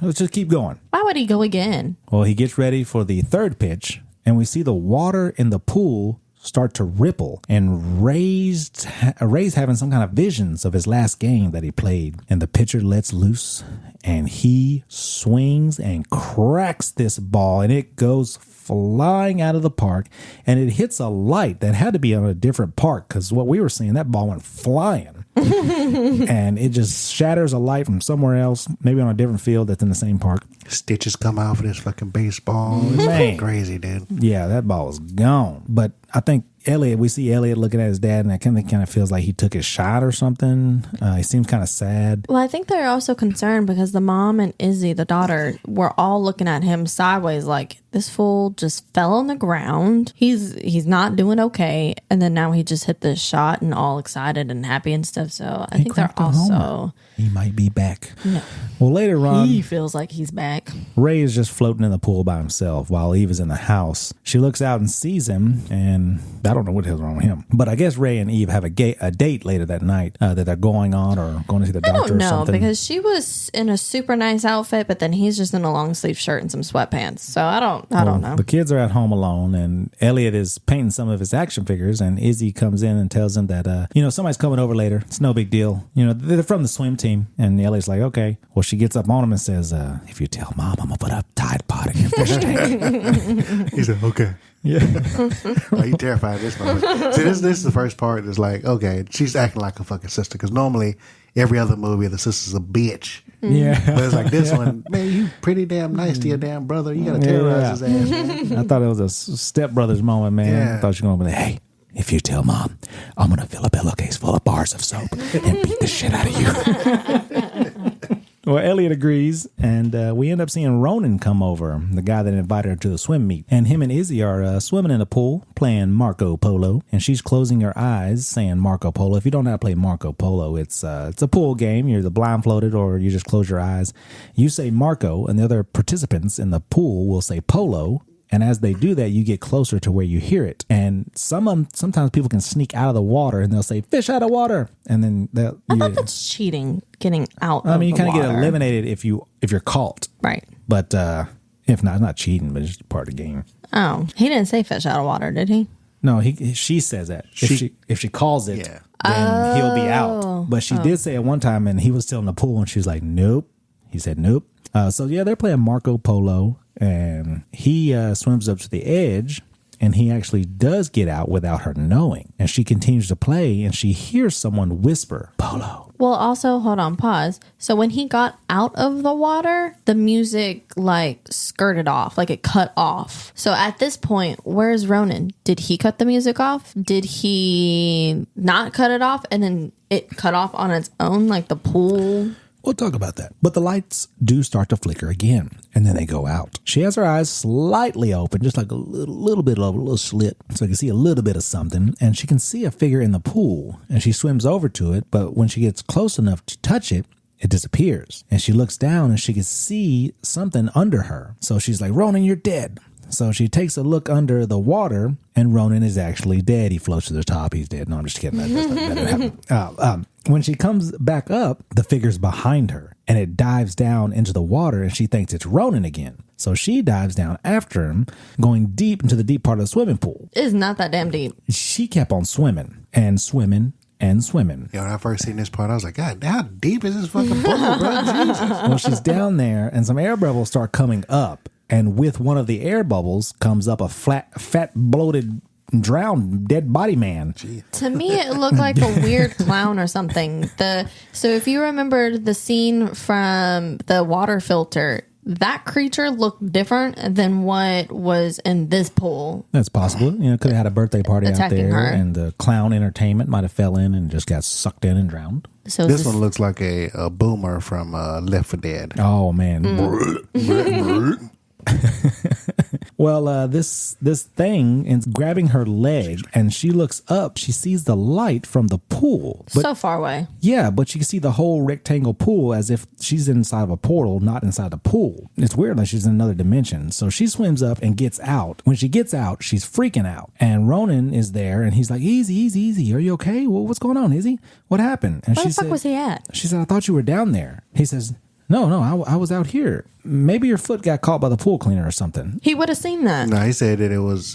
S2: Let's just keep going.
S3: Why would he go again?
S2: Well, he gets ready for the third pitch. And we see the water in the pool start to ripple, and Ray's having some kind of visions of his last game that he played, and the pitcher lets loose and he swings and cracks this ball, and it goes flying out of the park, and it hits a light that had to be on a different park, because what we were seeing, that ball went flying. And it just shatters a light from somewhere else, maybe on a different field that's in the same park.
S1: Stitches come out for this fucking baseball.
S2: Man.
S1: It's crazy, dude.
S2: Yeah, that ball was gone. But I think we see Elliot looking at his dad, and it kind of feels like he took his shot or something. He seems kind of sad.
S3: Well, I think they're also concerned because the mom and Izzy, the daughter, were all looking at him sideways like, this fool just fell on the ground. He's not doing okay. And then now he just hit this shot and all excited and happy and stuff. So I think they're also...
S2: He might be back.
S3: No.
S2: Well, later on...
S3: He feels like he's back.
S2: Ray is just floating in the pool by himself while Eve is in the house. She looks out and sees him, and I don't know what the hell's wrong with him. But I guess Ray and Eve have a date later that night that they're going on or going to see the doctor
S3: I don't know,
S2: or something.
S3: because she was in a super nice outfit, but then he's just in a long sleeve shirt and some sweatpants. So I don't know.
S2: The kids are at home alone, and Elliot is painting some of his action figures, and Izzy comes in and tells him that, somebody's coming over later. It's no big deal. They're from the swim team. And Elliot's like, okay. Well, she gets up on him and says, if you tell Mom, I'm going to put a Tide Pod in your fish tank.
S1: He said, okay.
S2: Yeah.
S1: Like, he terrified of this moment. See, this is the first part. It's like, okay, she's acting like a fucking sister. Because normally, every other movie, the sister's a bitch.
S2: Yeah.
S1: But it's like this one, man, you pretty damn nice to your damn brother. You got to terrorize his ass, man.
S2: I thought it was a stepbrothers moment, man.
S1: Yeah.
S2: I thought she was going to be like, hey, if you tell Mom, I'm going to fill a pillowcase full of bars of soap and beat the shit out of you. Well, Elliot agrees, and we end up seeing Ronan come over, the guy that invited her to the swim meet. And him and Izzy are swimming in the pool, playing Marco Polo, and she's closing her eyes, saying Marco Polo. If you don't know how to play Marco Polo, it's a pool game. You're either blindfolded or you just close your eyes. You say Marco, and the other participants in the pool will say Polo. And as they do that, you get closer to where you hear it. And sometimes people can sneak out of the water and they'll say, fish out of water. And then
S3: I thought that's cheating, getting out
S2: I mean, you
S3: of the
S2: kind of get
S3: water.
S2: eliminated if you're caught.
S3: Right.
S2: But if not, it's not cheating, but it's just part of the game.
S3: Oh, he didn't say fish out of water, did he?
S2: No, she says that. If she calls it, then he'll be out. But she did say it one time, and he was still in the pool, and she was like, nope. He said, nope. So, yeah, they're playing Marco Polo, and he swims up to the edge, and he actually does get out without her knowing. And she continues to play, and she hears someone whisper, Polo.
S3: Well, also, hold on, pause. So when he got out of the water, the music, skirted off, it cut off. So at this point, where's Ronan? Did he cut the music off? Did he not cut it off, and then it cut off on its own, like the pool?
S2: We'll talk about that. But the lights do start to flicker again, and then they go out. She has her eyes slightly open, just like a little bit of a little slit, so you can see a little bit of something, and she can see a figure in the pool, and she swims over to it, but when she gets close enough to touch it, it disappears. And she looks down, and she can see something under her. So she's like, Ronan, you're dead. So she takes a look under the water, and Ronan is actually dead. He floats to the top. He's dead. No, I'm just kidding. That didn't happen. When she comes back up, the figure's behind her, and it dives down into the water, and she thinks it's Ronan again. So she dives down after him, going deep into the deep part of the swimming pool.
S3: It's not that damn deep.
S2: She kept on swimming and swimming and swimming.
S1: When I first seen this part, I was like, God, how deep is this fucking pool, bro? Jesus.
S2: Well, she's down there, and some air bubbles start coming up. And with one of the air bubbles comes up a fat, bloated, drowned, dead body man.
S1: Gee.
S3: To me, it looked like a weird clown or something. So if you remember the scene from the water filter, that creature looked different than what was in this pool.
S2: That's possible. Could have had a birthday party out
S3: Attacking
S2: there,
S3: her.
S2: and the clown entertainment might have fell in and just got sucked in and drowned.
S3: So
S1: This one looks like a boomer from Left 4 Dead.
S2: Oh, man. Well, this thing is grabbing her leg, and she looks up. She sees the light from the pool. But,
S3: so far away.
S2: yeah, but you can see the whole rectangle pool as if she's inside of a portal, not inside the pool. It's weird, like she's in another dimension. So she swims up and gets out. When she gets out, she's freaking out. And Ronan is there, and he's like, easy, easy, easy. Are you okay? Well, what's going on, Izzy? What happened? And
S3: Where
S2: she
S3: the fuck
S2: said,
S3: was he at?
S2: She said, I thought you were down there. He says, No, I was out here. Maybe your foot got caught by the pool cleaner or something.
S3: He would have seen that.
S1: No, he said that it was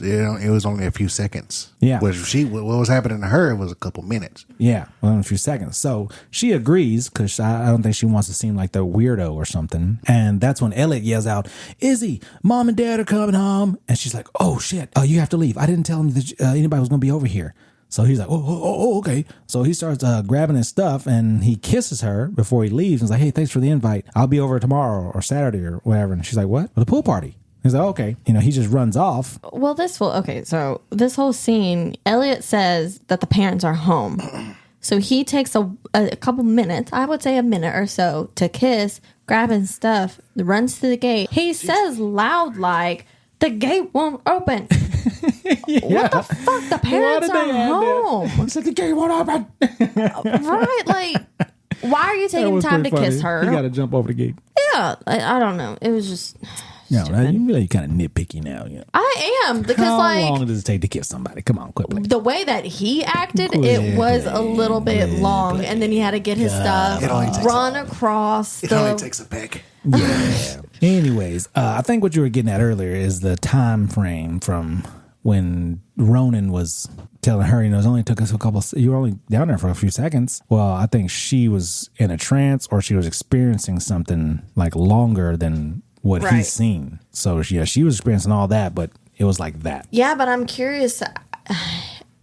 S1: only a few seconds.
S2: Yeah.
S1: What was happening to her was a couple minutes.
S2: Yeah, well, in a few seconds. So she agrees because I don't think she wants to seem like the weirdo or something. And that's when Elliot yells out, Izzy, Mom and Dad are coming home. And she's like, oh, shit. Oh, you have to leave. I didn't tell him that anybody was going to be over here. So he's like, oh, okay. So he starts grabbing his stuff, and he kisses her before he leaves. And he's like, hey, thanks for the invite. I'll be over tomorrow or Saturday or whatever. And she's like, what? The pool party. He's like, okay. He just runs off.
S3: Well, so this whole scene, Elliot says that the parents are home. So he takes a couple minutes, I would say a minute or so, to kiss, grabbing stuff, runs to the gate. He says loud like, the gate won't open. What the fuck? The parents are home.
S2: He said the gate won't open.
S3: Right? Like, why are you taking time to kiss her?
S2: He got to jump over the gate.
S3: Yeah. I don't know. It was just
S2: You kind of nitpicky now. You know.
S3: I am because
S2: How
S3: like
S2: long does it take to kiss somebody? Come on, quit playing.
S3: the way that he acted, it was a little bit long, and then he had to get his stuff, run across.
S1: It only takes a peck.
S2: Yeah. Anyways, I think what you were getting at earlier is the time frame from when Ronan was telling her, it only took us you were only down there for a few seconds. Well, I think she was in a trance or she was experiencing something like longer than what he's seen. So yeah, she was experiencing all that, but it was like that.
S3: Yeah, but I'm curious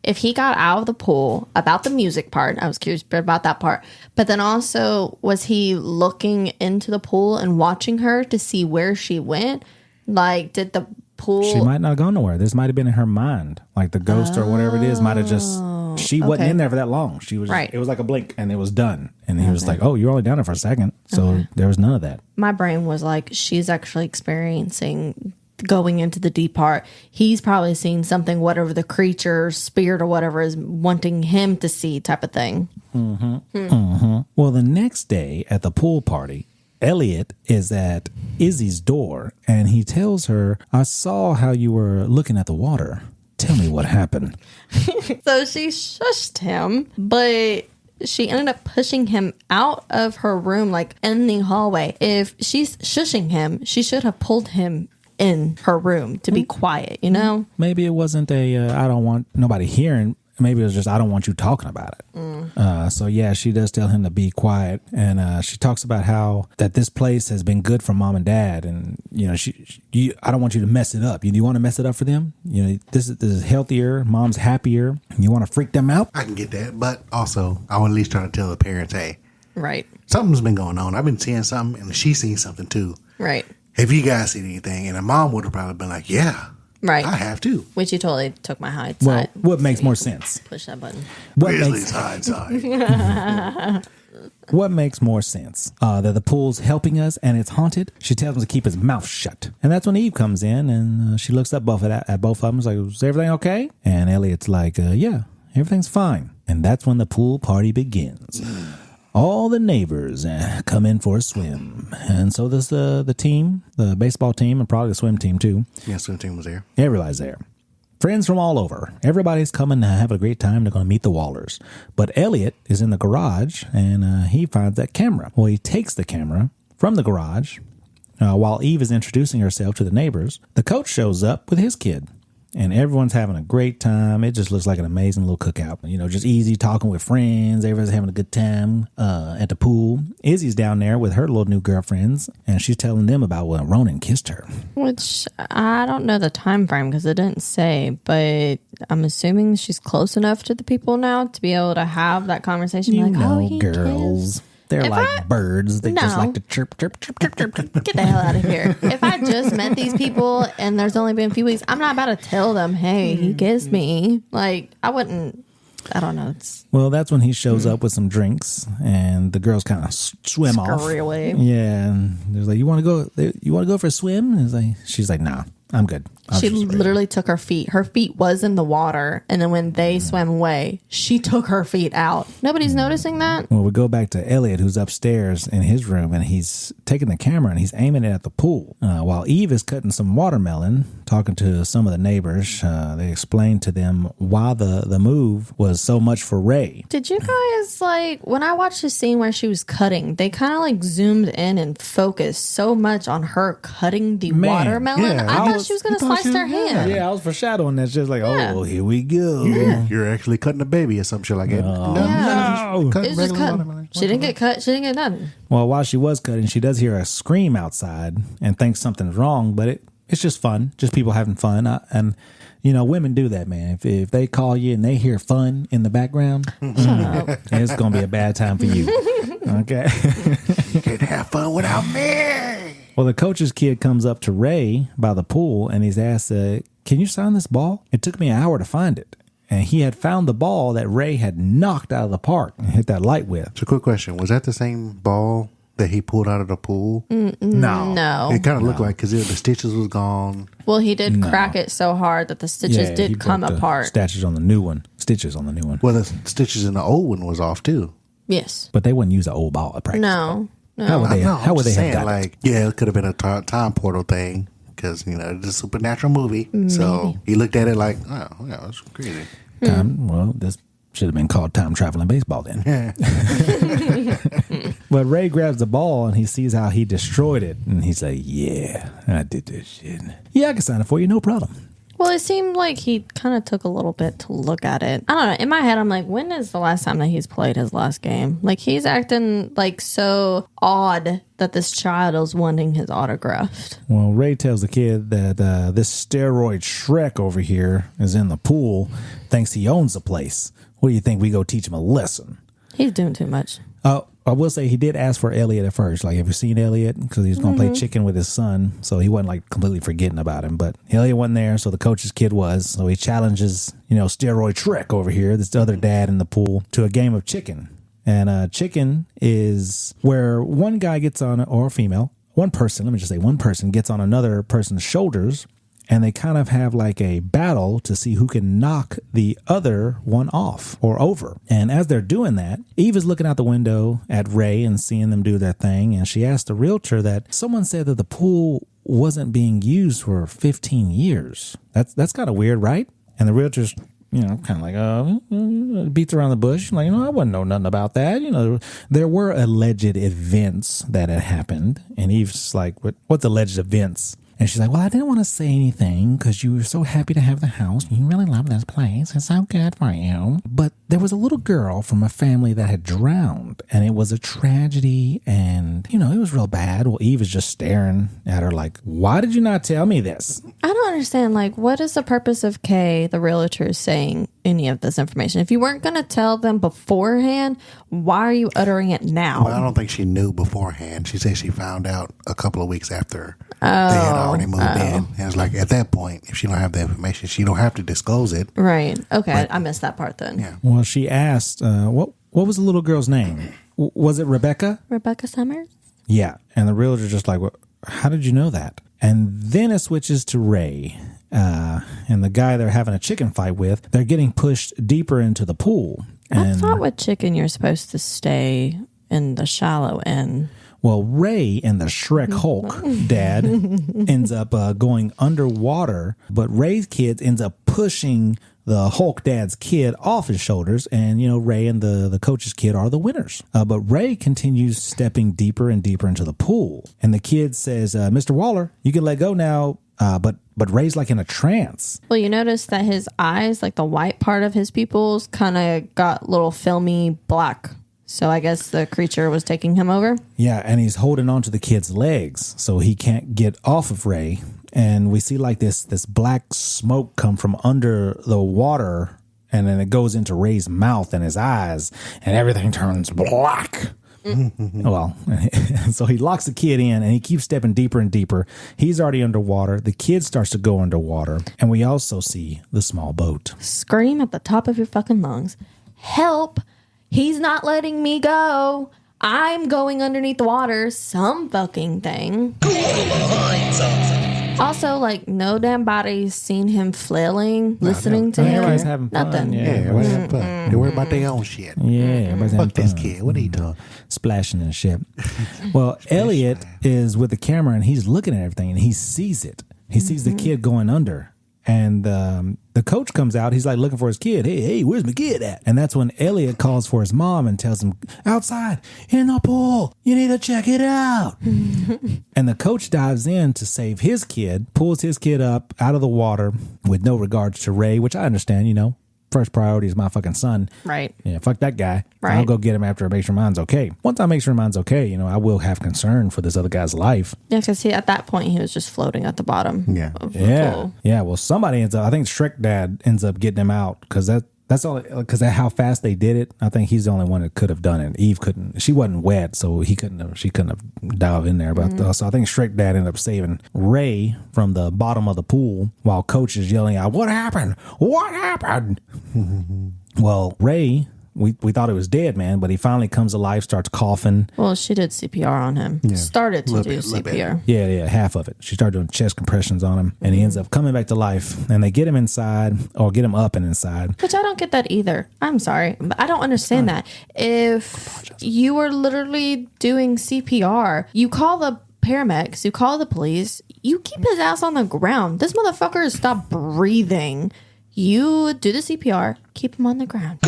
S3: if he got out of the pool about the music part. I was curious about that part. But then also, was he looking into the pool and watching her to see where she went? Like, did the pool...
S2: She might not have gone nowhere. This might have been in her mind. Like the ghost or whatever it is might have just... She wasn't in there for that long. She was It was like a blink and it was done. And he was like, oh, you're only down there for a second. So there was none of that.
S3: My brain was like, she's actually experiencing going into the deep part. He's probably seen something, whatever the creature, spirit or whatever is wanting him to see type of thing.
S2: Well, the next day at the pool party, Elliot is at Izzy's door and he tells her, I saw how you were looking at the water. Tell me what happened.
S3: So she shushed him, but she ended up pushing him out of her room, like in the hallway. If she's shushing him, she should have pulled him in her room to be quiet, you know?
S2: Maybe it wasn't I don't want nobody hearing. Maybe it was just, I don't want you talking about it. So yeah, she does tell him to be quiet. And she talks about how that this place has been good for mom and dad. And, I don't want you to mess it up. You want to mess it up for them? This is healthier. Mom's happier. You want to freak them out?
S1: I can get that. But also, I would at least try to tell the parents, hey,
S3: right,
S1: something's been going on. I've been seeing something and she's seen something too.
S3: Right.
S1: Have you guys seen anything? And the mom would have probably been like, yeah.
S3: Right.
S1: I have to.
S3: Which you totally took my hindsight.
S2: Well, what makes more sense?
S3: Push that button.
S1: Grizzly's hindsight.
S2: What makes more sense? That the pool's helping us and it's haunted? She tells him to keep his mouth shut. And that's when Eve comes in and she looks at both of them. Is like, is everything okay? And Elliot's like, yeah, everything's fine. And that's when the pool party begins. All the neighbors come in for a swim. And so does the team, the baseball team, and probably the swim team too.
S1: Yeah, swim team was there.
S2: Everybody's there. Friends from all over. Everybody's coming to have a great time. They're going to meet the Wallers. But Elliot is in the garage, and he finds that camera. Well, he takes the camera from the garage. While Eve is introducing herself to the neighbors, the coach shows up with his kid. And everyone's having a great time. It just looks like an amazing little cookout. Just easy talking with friends. Everybody's having a good time at the pool. Izzy's down there with her little new girlfriends, and she's telling them about when Ronan kissed her.
S3: Which I don't know the time frame because it didn't say, but I'm assuming she's close enough to the people now to be able to have that conversation.
S2: Girls.
S3: Kissed.
S2: They're like birds. They just like to chirp, chirp, chirp, chirp, chirp, chirp.
S3: Get the hell out of here. If I just met these people and there's only been a few weeks, I'm not about to tell them, hey, he kissed me. Like, I wouldn't. I don't know.
S2: Well, that's when he shows up with some drinks, and the girls kind of swim off.
S3: Away.
S2: Yeah, and there's like, you want to go for a swim? And she's like, nah, I'm good.
S3: She literally took her feet. Her feet was in the water, and then when they swam away, she took her feet out. Nobody's noticing that?
S2: Well, we go back to Elliot, who's upstairs in his room, and he's taking the camera and he's aiming it at the pool. While Eve is cutting some watermelon, talking to some of the neighbors, they explain to them why the move was so much for Ray.
S3: Did you guys, when I watched the scene where she was cutting, they kind of zoomed in and focused so much on her cutting the watermelon.
S2: Yeah,
S3: I thought she was going to slice their hand.
S2: Yeah, I was foreshadowing that. Just like, oh, here we go.
S1: You're actually cutting a baby or some shit like that.
S2: No.
S3: It's just cut. She didn't get cut. She didn't get nothing.
S2: Well, while she was cutting, she does hear a scream outside and thinks something's wrong, but it's just fun. Just people having fun. And, women do that, man. If they call you and they hear fun in the background, it's going to be a bad time for you. Okay?
S1: You can't have fun without me.
S2: Well, the coach's kid comes up to Ray by the pool and he's asked, can you sign this ball? It took me an hour to find it. And he had found the ball that Ray had knocked out of the park and hit that light with.
S1: So, quick question. Was that the same ball that he pulled out of the pool?
S3: No.
S1: It kind of looked like because the stitches was gone.
S3: Well, he did crack it so hard that the stitches did come apart.
S2: Stitches on the new one.
S1: Well, the stitches in the old one was off too.
S3: Yes.
S2: But they wouldn't use an old ball at practice.
S3: No.
S2: How would they have done
S1: it could have been a time portal thing because, it's a supernatural movie. So he looked at it like, oh, yeah, that's crazy.
S2: This should have been called time traveling baseball then. But Ray grabs the ball and he sees how he destroyed it. And he's like, yeah, I did this shit. Yeah, I can sign it for you, no problem.
S3: Well, it seemed like he kind of took a little bit to look at it. I don't know. In my head, I'm like, when is the last time that he's played his last game? Like, he's acting like so odd that this child is wanting his autograph.
S2: Well, Ray tells the kid that this steroid Shrek over here is in the pool, thinks he owns the place. What do you think? We go teach him a lesson?
S3: He's doing too much.
S2: I will say he did ask for Elliot at first. Like, have you seen Elliot? Because he was going to play chicken with his son. So he wasn't like completely forgetting about him. But Elliot wasn't there. So the coach's kid was. So he challenges, steroid Shrek over here, this other dad in the pool, to a game of chicken. And chicken is where one guy gets on, or a female, one person gets on another person's shoulders. And they kind of have like a battle to see who can knock the other one off or over. And as they're doing that, Eve is looking out the window at Ray and seeing them do their thing. And she asked the realtor that someone said that the pool wasn't being used for 15 years. That's kind of weird, right? And the realtor's, kind of like, beats around the bush. Like, I wouldn't know nothing about that. There were alleged events that had happened. And Eve's like, what's alleged events? And she's like, well, I didn't want to say anything because you were so happy to have the house. You really love this place. It's so good for you. But there was a little girl from a family that had drowned, and it was a tragedy, and, it was real bad. Well, Eve is just staring at her like, why did you not tell me this?
S3: I don't understand. Like, what is the purpose of Kay, the realtor, saying any of this information? If you weren't going to tell them beforehand, why are you uttering it now?
S1: Well, I don't think she knew beforehand. She said she found out a couple of weeks after they had already moved in. And it's like, at that point, if she don't have the information, she don't have to disclose it.
S3: Right. Okay. I missed that part then.
S1: Yeah.
S2: Well, she asked, what was the little girl's name? Was it Rebecca?
S3: Rebecca Summers?
S2: Yeah. And the realtor's just like, well, how did you know that? And then it switches to Ray. And the guy they're having a chicken fight with, they're getting pushed deeper into the pool.
S3: I thought with chicken you're supposed to stay in the shallow end.
S2: Well, Ray and the Shrek Hulk dad ends up going underwater, but Ray's kid ends up pushing the Hulk dad's kid off his shoulders, and, Ray and the coach's kid are the winners. But Ray continues stepping deeper and deeper into the pool, and the kid says, Mr. Waller, you can let go now, but Ray's like in a trance.
S3: Well, you notice that his eyes, like the white part of his pupils, kind of got little filmy black. So I guess the creature was taking him over?
S2: Yeah, and he's holding on to the kid's legs, so he can't get off of Ray. And we see like this black smoke come from under the water, and then it goes into Ray's mouth and his eyes, and everything turns black. Well, so he locks the kid in, and he keeps stepping deeper and deeper. He's already underwater. The kid starts to go underwater, and we also see the small boat.
S3: Scream at the top of your fucking lungs. Help! He's not letting me go. I'm going underneath the water. Some fucking thing. Also, like, no damn body's seen him flailing, listening to him.
S2: Everybody's having fun.
S3: Nothing.
S1: Yeah, everybody's having fun. They worry about their own shit.
S2: Yeah, everybody's having
S1: Fuck this
S2: fun.
S1: kid. What are you doing?
S2: Splashing and shit. Well, Elliot is with the camera, and he's looking at everything, and he sees it. He sees the kid going under. And the coach comes out. He's like looking for his kid. Hey, where's my kid at? And that's when Elliot calls for his mom and tells him, outside, in the pool. You need to check it out. And the coach dives in to save his kid, pulls his kid up out of the water with no regards to Ray, which I understand, First priority is my fucking son.
S3: Right.
S2: Yeah, fuck that guy.
S3: Right.
S2: I'll go get him after I make sure mine's okay. Once I make sure mine's okay, I will have concern for this other guy's life.
S3: Yeah, because at that point, he was just floating at the bottom of the pool.
S2: Yeah, well, somebody ends up, I think Shrek Dad ends up getting him out because that's all, because how fast they did it. I think he's the only one that could have done it. Eve couldn't, she wasn't wet, so she couldn't have dived in there. But so I think Shrek Dad ended up saving Ray from the bottom of the pool while Coach is yelling out, "What happened? What happened?" Well, Ray, we thought he was dead, man, but he finally comes alive, starts coughing.
S3: Well, she did CPR on him. Yeah. Started to do CPR.
S2: Yeah, half of it. She started doing chest compressions on him, and he ends up coming back to life. And they get him inside, or get him up and inside.
S3: Which I don't get that either. I'm sorry, but I don't understand that. If you were literally doing CPR, you call the paramedics, you call the police, you keep his ass on the ground. This motherfucker has stopped breathing. You do the CPR, keep him on the ground.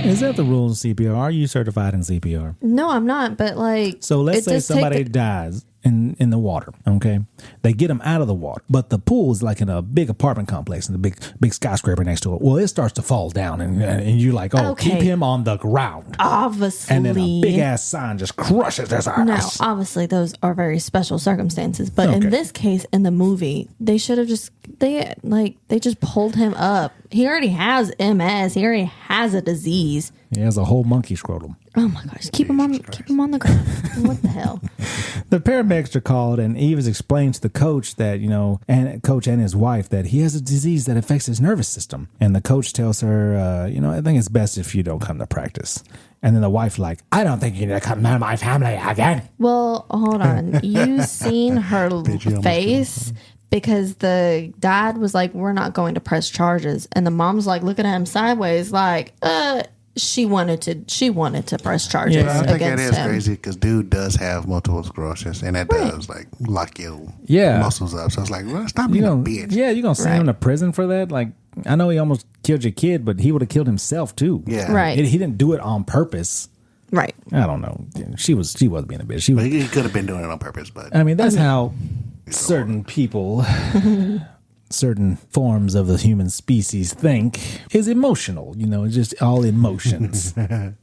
S2: Is that the rules of CPR? Are you certified in CPR?
S3: No, I'm not, but like...
S2: So let's say somebody dies in the water, okay? They get them out of the water, but the pool is like in a big apartment complex and a big skyscraper next to it. Well, it starts to fall down and you're like, keep him on the ground.
S3: Obviously.
S2: And then a big-ass sign just crushes his ass.
S3: Now, obviously, those are very special circumstances, but in this case, in the movie, they should have just... They just pulled him up. He already has MS. He already has a disease.
S2: He has a whole monkey scrotum.
S3: Oh my gosh! Keep him on the ground. What the hell?
S2: The paramedics are called, and Eve has explained to the coach that and coach and his wife that he has a disease that affects his nervous system. And the coach tells her, I think it's best if you don't come to practice. And then the wife like, I don't think you need to come to my family again.
S3: Well, hold on. You seen her face? Because the dad was like, we're not going to press charges. And the mom's like looking at him sideways like, she wanted to press charges
S1: I think
S3: against
S1: that is
S3: him.
S1: crazy because dude does have multiple sclerosis and that does like lock your muscles up. So it's like, well, stop being a bitch.
S2: Yeah, you're going to send him to prison for that? Like, I know he almost killed your kid, but he would have killed himself too.
S1: Yeah.
S3: Right.
S2: He didn't do it on purpose.
S3: Right.
S2: I don't know. She was being a bitch.
S1: He could have been doing it on purpose, but
S2: I mean, that's how certain people, certain forms of the human species think is emotional. It's just all emotions.
S3: I'm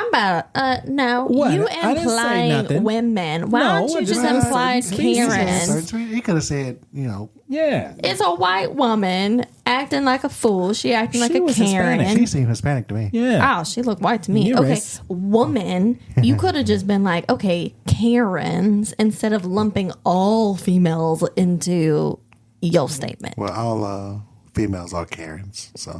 S3: about no.
S2: What?
S3: You
S2: I didn't say
S3: implying
S2: nothing.
S3: women. Why don't you just imply Karen?
S1: he could have said,
S2: Yeah.
S3: It's a white woman acting like a fool. She acting like a
S2: was
S3: Karen.
S2: Hispanic.
S1: she seemed Hispanic to me.
S2: Yeah.
S3: Oh, she looked white to me.
S2: You're
S3: Okay,
S2: right.
S3: woman. You could have just been like, okay, Karens, instead of lumping all females into your statement.
S1: Well, all females are Karens, so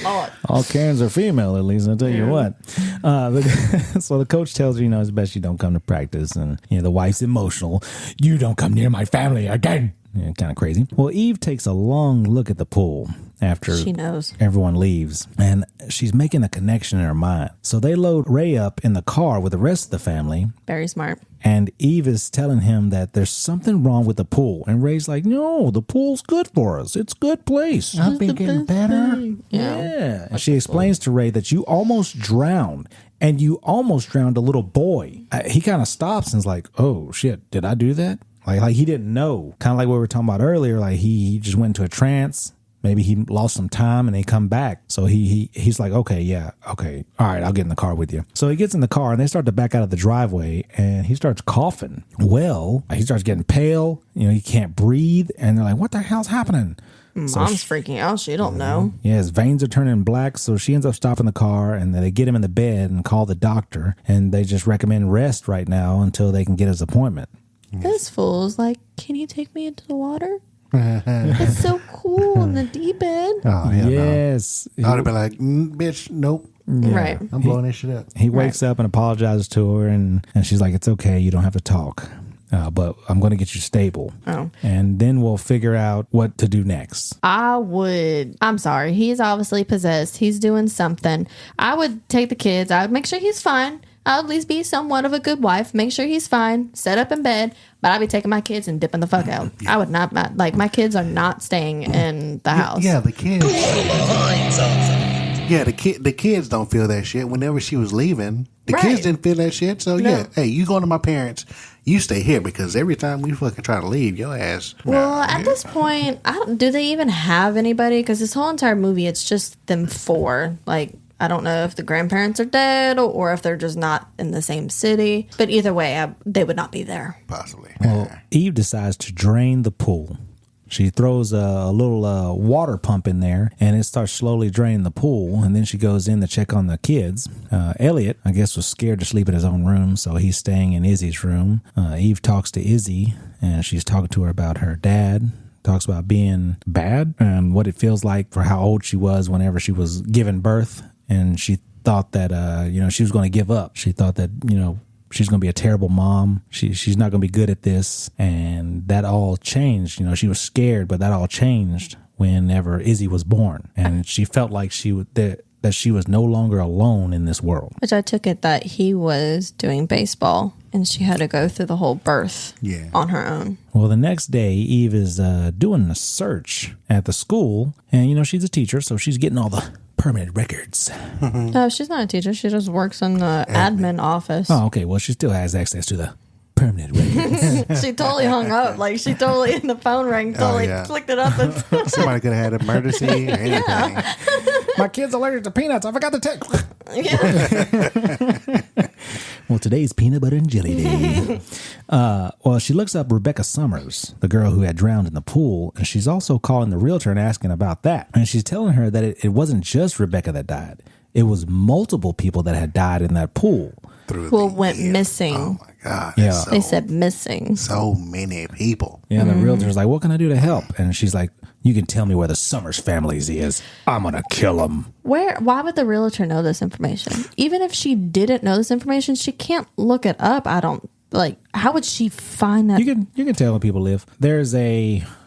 S3: Lord.
S2: All Karens are female, at least. I'll tell you what. So the coach tells her, it's best you don't come to practice. And, the wife's emotional. You don't come near my family again. Kind of crazy. Well, Eve takes a long look at the pool after
S3: She knows.
S2: everyone leaves, and she's making a connection in her mind. So they load Ray up in the car with the rest of the family,
S3: Very smart.
S2: and Eve is telling him that there's something wrong with the pool. And Ray's like, no, the pool's good for us. It's a good place.
S1: I've been getting better.
S2: Yeah. And she explains to Ray that you almost drowned. And you almost drowned a little boy. He kind of stops and is like, oh, shit, did I do that? Like he didn't know. Kind of like what we were talking about earlier. Like he just went into a trance. Maybe he lost some time and they come back. So he's like, okay, all right, I'll get in the car with you. So he gets in the car and they start to back out of the driveway and he starts coughing. Well, he starts getting pale. He can't breathe. And they're like, what the hell's happening?
S3: Mom's freaking out. She don't know.
S2: Yeah, his veins are turning black, so she ends up stopping the car, and they get him in the bed and call the doctor, and they just recommend rest right now until they can get his appointment.
S3: This fool's like, can you take me into the water? It's so cool in the deep end.
S1: Oh, hell
S2: Yes.
S1: no. I would have been like, bitch, nope.
S3: Right.
S1: I'm blowing this shit up.
S2: He wakes up and apologizes to her, and she's like, it's okay, you don't have to talk. But I'm going to get you stable.
S3: Oh.
S2: And then we'll figure out what to do next.
S3: I'm sorry. He's obviously possessed. He's doing something. I would take the kids. I would make sure he's fine. I'll at least be somewhat of a good wife. Make sure he's fine. Set up in bed. But I'd be taking my kids and dipping the fuck out. I would not, my kids are not staying in the house.
S1: Yeah, the kids. Yeah, the kids don't feel that shit. Whenever she was leaving, the kids didn't feel that shit. So yeah, hey, you going to my parents, you stay here because every time we fucking try to leave, your ass.
S3: Well, at this point, do they even have anybody? Because this whole entire movie, it's just them four. Like, I don't know if the grandparents are dead or if they're just not in the same city. But either way, they would not be there.
S1: Possibly.
S2: Well, Eve decides to drain the pool. She throws a little water pump in there, and it starts slowly draining the pool. And then she goes in to check on the kids. Elliot, I guess, was scared to sleep in his own room, so he's staying in Izzy's room. Eve talks to Izzy, and she's talking to her about her dad. Talks about being bad and what it feels like for how old she was whenever she was giving birth. And she thought that, she was going to give up. She thought that, she's going to be a terrible mom. She's not going to be good at this. And that all changed. She was scared, but that all changed whenever Izzy was born. And she felt like that she was no longer alone in this world.
S3: Which I took it that he was doing baseball and she had to go through the whole birth on her own.
S2: Well, the next day, Eve is doing a search at the school. And, you know, she's a teacher, so she's getting all the permanent records.
S3: No, she's not a teacher. She just works in the admin office.
S2: Oh, okay. Well, she still has access to the permanent records.
S3: She totally hung up. Like, she totally, in the phone rang, totally clicked it up. And
S1: Somebody could have had emergency or anything.
S2: My kid's allergic to peanuts. I forgot to text. Well, today's peanut butter and jelly day. Well, she looks up Rebecca Summers, the girl who had drowned in the pool, and she's also calling the realtor and asking about that. And she's telling her that it wasn't just Rebecca that died. It was multiple people that had died in that pool.
S3: Who went missing.
S1: Oh, my God.
S2: Yeah.
S3: They said missing.
S1: So many people.
S2: Yeah, the realtor's like, what can I do to help? And she's like, you can tell me where the Summers families is. I'm going to kill them.
S3: Why would the realtor know this information? Even if she didn't know this information, she can't look it up. How would she find that?
S2: You can tell where people live.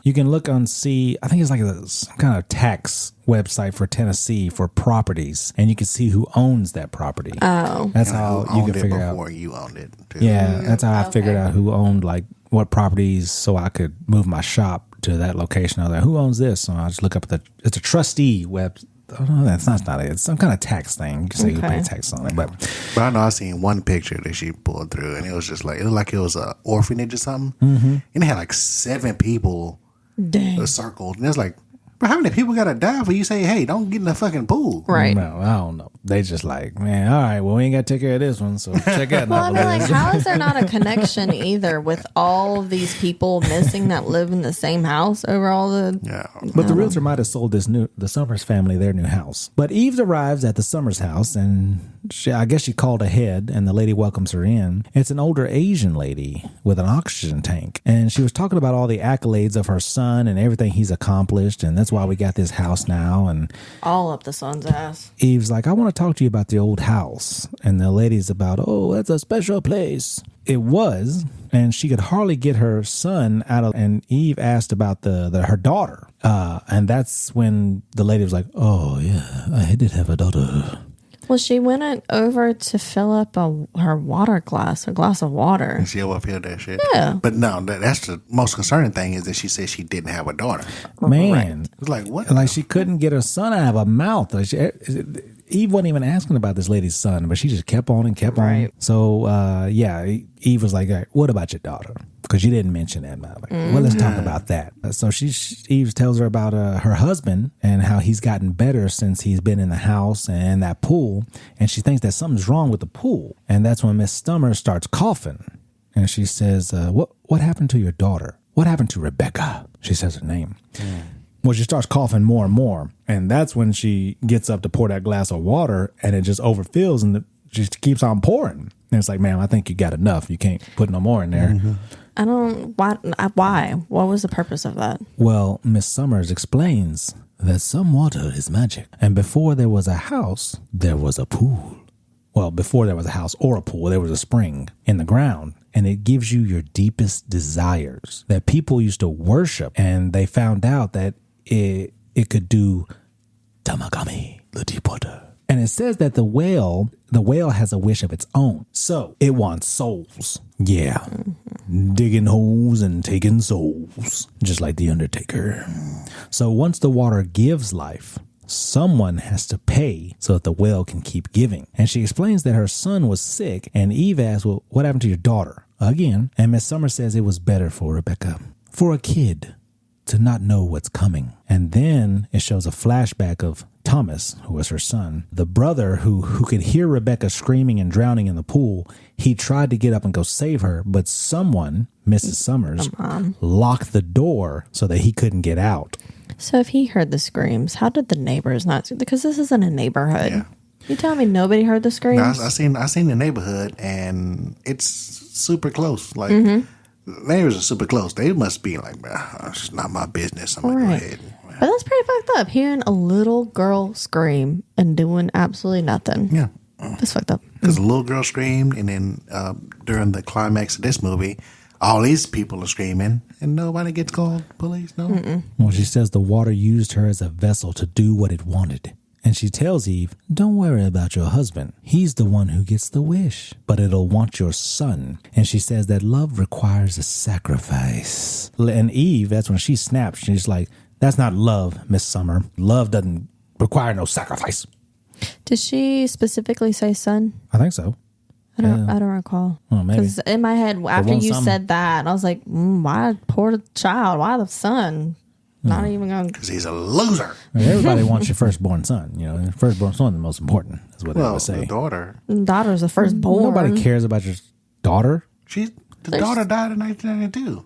S2: You can look on I think it's like some kind of tax website for Tennessee for properties, and you can see who owns that property.
S3: Oh.
S2: That's how you can figure out.
S1: Before you owned it, too.
S2: Yeah, that's how I figured out who owned like what properties, so I could move my shop to that location. I was like, who owns this? So I just look up it's a trustee web. Oh, no, that's not it. It's some kind of tax thing. You can say who paid tax on it. But
S1: I know I seen one picture that she pulled through, and it was just like, it looked like it was an orphanage or something. Mm-hmm. And it had like 7 people circled. And it's like, bro, how many people got to die before you say, hey, don't get in the fucking pool?
S3: Right.
S2: No, I don't know. They just like, man, all right, well, we ain't got to take care of this one, so check out.
S3: Well, I mean, like, how is there not a connection either with all of these people missing that live in the same house over all the...
S1: Yeah.
S2: But the realtor might have sold the Summers family their new house. But Eve arrives at the Summers house, and I guess she called ahead, and the lady welcomes her in. It's an older Asian lady with an oxygen tank, and she was talking about all the accolades of her son and everything he's accomplished, and that's why we got this house now. And
S3: all up the son's ass.
S2: Eve's like, I want to talk to you about the old house. And the lady's about, oh, that's a special place. It was, and she could hardly get her son out of, and Eve asked about her daughter. And that's when the lady was like, oh, yeah, I did have a daughter.
S3: Well, she went over to fill up her glass of water.
S1: And she overfilled that shit.
S3: Yeah.
S1: But no, that's the most concerning thing is that she said she didn't have a daughter.
S2: Man.
S1: It's like, what?
S2: Like, she couldn't get her son out of her mouth. Like, Eve wasn't even asking about this lady's son, but she just kept on and kept on. So, Eve was like, all right, what about your daughter? Because you didn't mention that. Like, well, let's talk about that. So Eve tells her about her husband and how he's gotten better since he's been in the house and that pool. And she thinks that something's wrong with the pool. And that's when Miss Summers starts coughing. And she says, what happened to your daughter? What happened to Rebecca? She says her name. Well, she starts coughing more and more. And that's when she gets up to pour that glass of water, and it just overfills, and she keeps on pouring. And it's like, ma'am, I think you got enough. You can't put no more in there. Mm-hmm.
S3: I don't, why? What was the purpose of that?
S2: Well, Miss Summers explains that some water is magic. And before there was a house, there was a pool. Well, before there was a house or a pool, there was a spring in the ground. And it gives you your deepest desires that people used to worship. And they found out that it could do Tamagami, the deep water. And it says that the whale has a wish of its own. So it wants souls. Yeah. Mm-hmm. Digging holes and taking souls. Just like the Undertaker. So once the water gives life, someone has to pay so that the whale can keep giving. And she explains that her son was sick. And Eve asks, well, what happened to your daughter? Again. And Miss Summers says it was better for Rebecca. For a kid to not know what's coming. And then it shows a flashback of Thomas, who was her son, the brother who could hear Rebecca screaming and drowning in the pool. He tried to get up and go save her, but someone, Mrs. Summers, locked the door so that he couldn't get out.
S3: So if he heard the screams, how did the neighbors not? Because this isn't a neighborhood. Yeah. You telling me nobody heard the screams?
S1: No, I seen the neighborhood, and it's super close. Like, neighbors are super close. They must be like, it's not my business. I'm like, go ahead.
S3: But that's pretty fucked up. Hearing a little girl scream and doing absolutely nothing.
S1: Yeah.
S3: That's fucked up.
S1: Because a little girl screamed, and then during the climax of this movie, all these people are screaming, and nobody gets called police. No.
S2: Well, she says the water used her as a vessel to do what it wanted, And she tells Eve, don't worry about your husband. He's the one who gets the wish, but it'll want your son. And she says that love requires a sacrifice. And Eve, that's when she snaps. She's like, that's not love, Miss Summer. Love doesn't require no sacrifice.
S3: Did she specifically say son?
S2: I think so.
S3: I don't recall.
S2: Well, maybe.
S3: Because in my head, after you
S2: Summer.
S3: said that, I was like, why poor child? Why the son? Not even going to.
S1: Because he's a loser.
S2: Everybody wants your firstborn son. You know, your firstborn son is the most important, is what they
S1: Well,
S2: would say.
S1: the daughter.
S3: Daughter's the firstborn.
S2: Nobody cares about your daughter.
S1: The daughter died in 1992.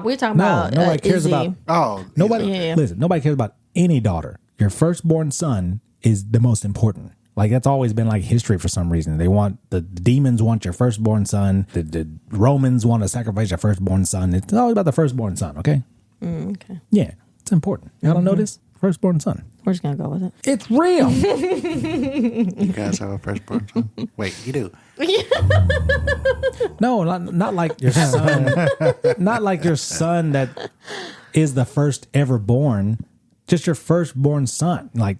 S3: We're talking
S2: No,
S3: about
S2: nobody cares
S3: Izzy.
S2: about.
S1: Oh,
S2: Nobody.
S3: Yeah.
S2: Listen, nobody cares about any daughter. Your firstborn son is the most important. Like, that's always been like history for some reason. They want the demons want your firstborn son. The Romans want to sacrifice your firstborn son. It's always about the firstborn son. Okay.
S3: Okay.
S2: Yeah, it's important. Y'all don't know this? Firstborn son.
S3: We're just going to go with it.
S2: It's real.
S1: You guys have a firstborn son? Wait, you do.
S2: No, not like your son. Not like your son that is the first ever born. Just your firstborn son. Like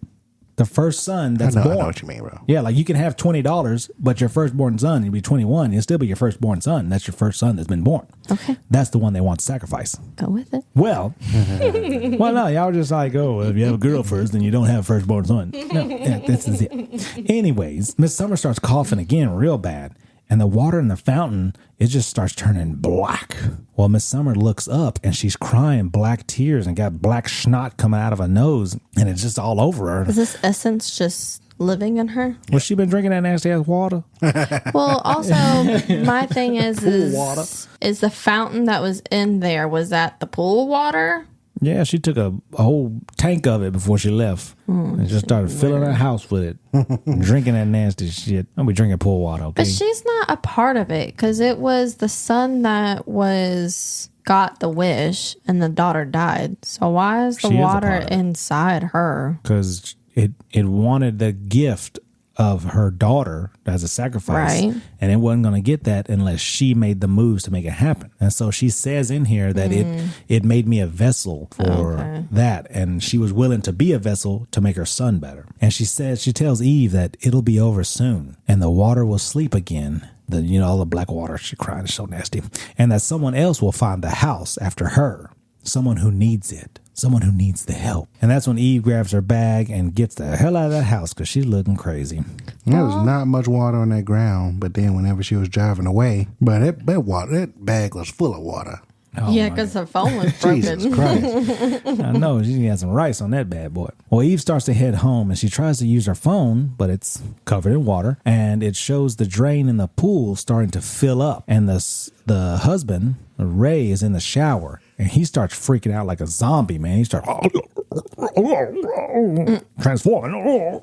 S2: the first son that's
S1: I
S2: born.
S1: know what you mean, bro.
S2: Yeah, like you can have $20, but your firstborn son, you'll be 21. He'll still be your firstborn son. That's your first son that's been born.
S3: Okay.
S2: That's the one they want to sacrifice.
S3: Go with it.
S2: Well, no, y'all just like, oh, if you have a girl first, then you don't have a firstborn son. No, yeah, this is it. Anyways, Miss Summer starts coughing again real bad, and the water in the fountain, it just starts turning black. Well, Miss Summer looks up, and she's crying black tears and got black snot coming out of her nose, and it's just all over her.
S3: Is this essence just living in her?
S2: Well, she been drinking that nasty ass water.
S3: Well, also, my thing is
S2: water.
S3: Is the fountain that was in there, was that the pool water?
S2: Yeah, she took a whole tank of it before she left and just started filling her house with it, and drinking that nasty shit. Don't be drinking pool water, okay?
S3: But she's not a part of it because it was the son that got the wish and the daughter died. So why is the
S2: She is a
S3: water
S2: part of it.
S3: inside her?
S2: Because it wanted the gift of her daughter as a sacrifice,
S3: Right.
S2: and it wasn't going to get that unless she made the moves to make it happen. And so she says in here that it made me a vessel for that, and she was willing to be a vessel to make her son better. And she tells Eve that it'll be over soon, and the water will sleep again. All the black water, she cried, it's so nasty. And that someone else will find the house after her, someone who needs it. Someone who needs the help. And that's when Eve grabs her bag and gets the hell out of that house because she's looking crazy.
S1: There was not much water on that ground, but then whenever she was driving away, but that bag was full of water.
S2: Oh,
S3: Yeah,
S2: my
S3: because her phone was broken.
S1: Jesus Christ.
S2: I know, she got some rice on that bad boy. Well, Eve starts to head home and she tries to use her phone, but it's covered in water. And it shows the drain in the pool starting to fill up. And the husband, Ray, is in the shower. And he starts freaking out like a zombie, man. He starts transforming.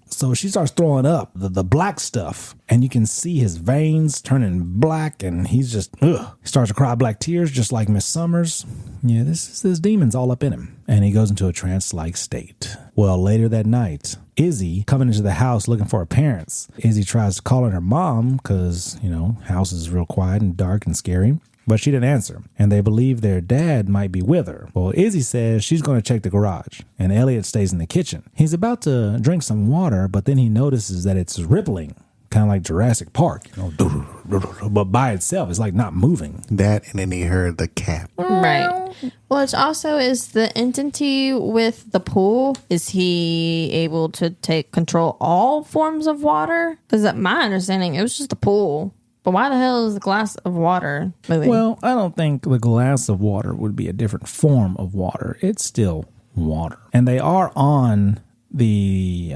S2: So she starts throwing up the black stuff, and you can see his veins turning black, and he's just, He starts to cry black tears, just like Miss Summers. Yeah, this demon's all up in him, and he goes into a trance-like state. Well, later that night, Izzy coming into the house looking for her parents. Izzy tries calling her mom because, house is real quiet and dark and scary. But she didn't answer, and they believe their dad might be with her. Well, Izzy says she's going to check the garage, and Elliot stays in the kitchen. He's about to drink some water, but then he notices that it's rippling, kind of like Jurassic Park, but by itself, it's like not moving.
S1: That, and then he heard the cat.
S3: Right. Well, it's also is the entity with the pool, is he able to control all forms of water? Because my understanding, it was just a pool. But why the hell is the glass of water moving?
S2: Well, I don't think the glass of water would be a different form of water. It's still water. And they are on the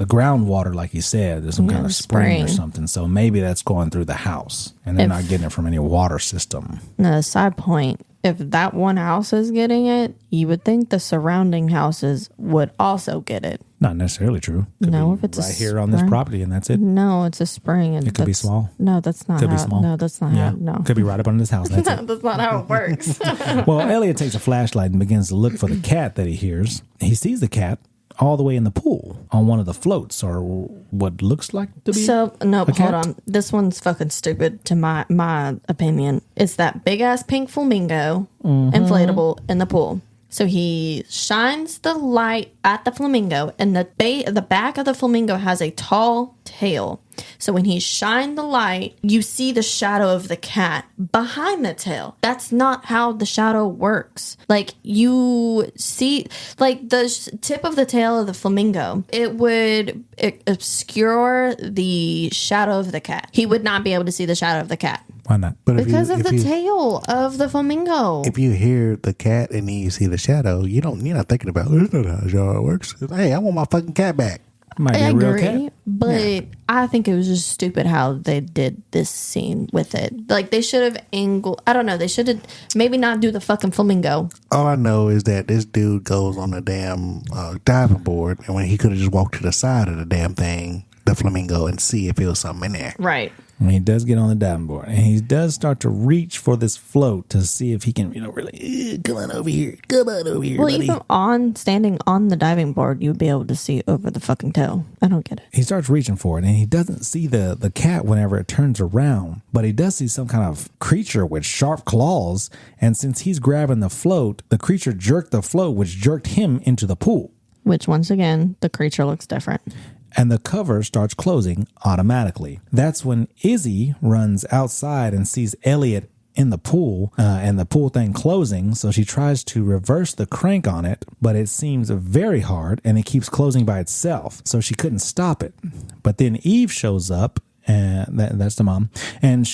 S2: groundwater, like you said. There's some kind of spring or something. So maybe that's going through the house. And they're not getting it from any water system.
S3: No, side point. If that one house is getting it, you would think the surrounding houses would also get it.
S2: Not necessarily true. Could
S3: No,
S2: be
S3: if it's a
S2: right here on this
S3: spring.
S2: property, and that's it.
S3: No, it's a spring. And
S2: It could be small.
S3: No, that's not
S2: Could
S3: how.
S2: be small.
S3: No, that's not
S2: Yeah.
S3: how. No.
S2: Could be right up under this house. That's it.
S3: That's not how it works.
S2: Well, Elliot takes a flashlight and begins to look for the cat that he hears. He sees the cat all the way in the pool on one of the floats, or what looks like to be.
S3: So, no,
S2: a cat?
S3: hold on. This one's fucking stupid to my opinion. It's that big ass pink flamingo inflatable in the pool. So he shines the light at the flamingo, and the back of the flamingo has a tall tail. So when he shined the light, you see the shadow of the cat behind the tail. That's not how the shadow works. Like, you see, like, the tip of the tail of the flamingo, it would obscure the shadow of the cat. He would not be able to see the shadow of the cat.
S2: Why not?
S1: But
S3: Because of the tail of the flamingo.
S1: If you hear the cat and then you see the shadow, you're not thinking about, that's not how the shadow works. Hey, I want my fucking cat back.
S2: Might be
S3: I
S2: a real
S3: agree,
S2: cat.
S3: but I think it was just stupid how they did this scene with it. Like, they should have angled. I don't know. They should have maybe not do the fucking flamingo.
S1: All I know is that this dude goes on the damn diving board, and when he could have just walked to the side of the damn thing, the flamingo, and see if there was something in there.
S3: Right.
S2: And he does get on the diving board, and he does start to reach for this float to see if he can, really come on over here,
S3: Well,
S2: buddy.
S3: even standing on the diving board, you would be able to see over the fucking tail. I don't get it.
S2: He starts reaching for it, and he doesn't see the cat whenever it turns around, but he does see some kind of creature with sharp claws, and since he's grabbing the float, the creature jerked the float, which jerked him into the pool.
S3: Which, once again, the creature looks different.
S2: And the cover starts closing automatically. That's when Izzy runs outside and sees Elliot in the pool and the pool thing closing. So she tries to reverse the crank on it, but it seems very hard and it keeps closing by itself. So she couldn't stop it. But then Eve shows up, and that's the mom, and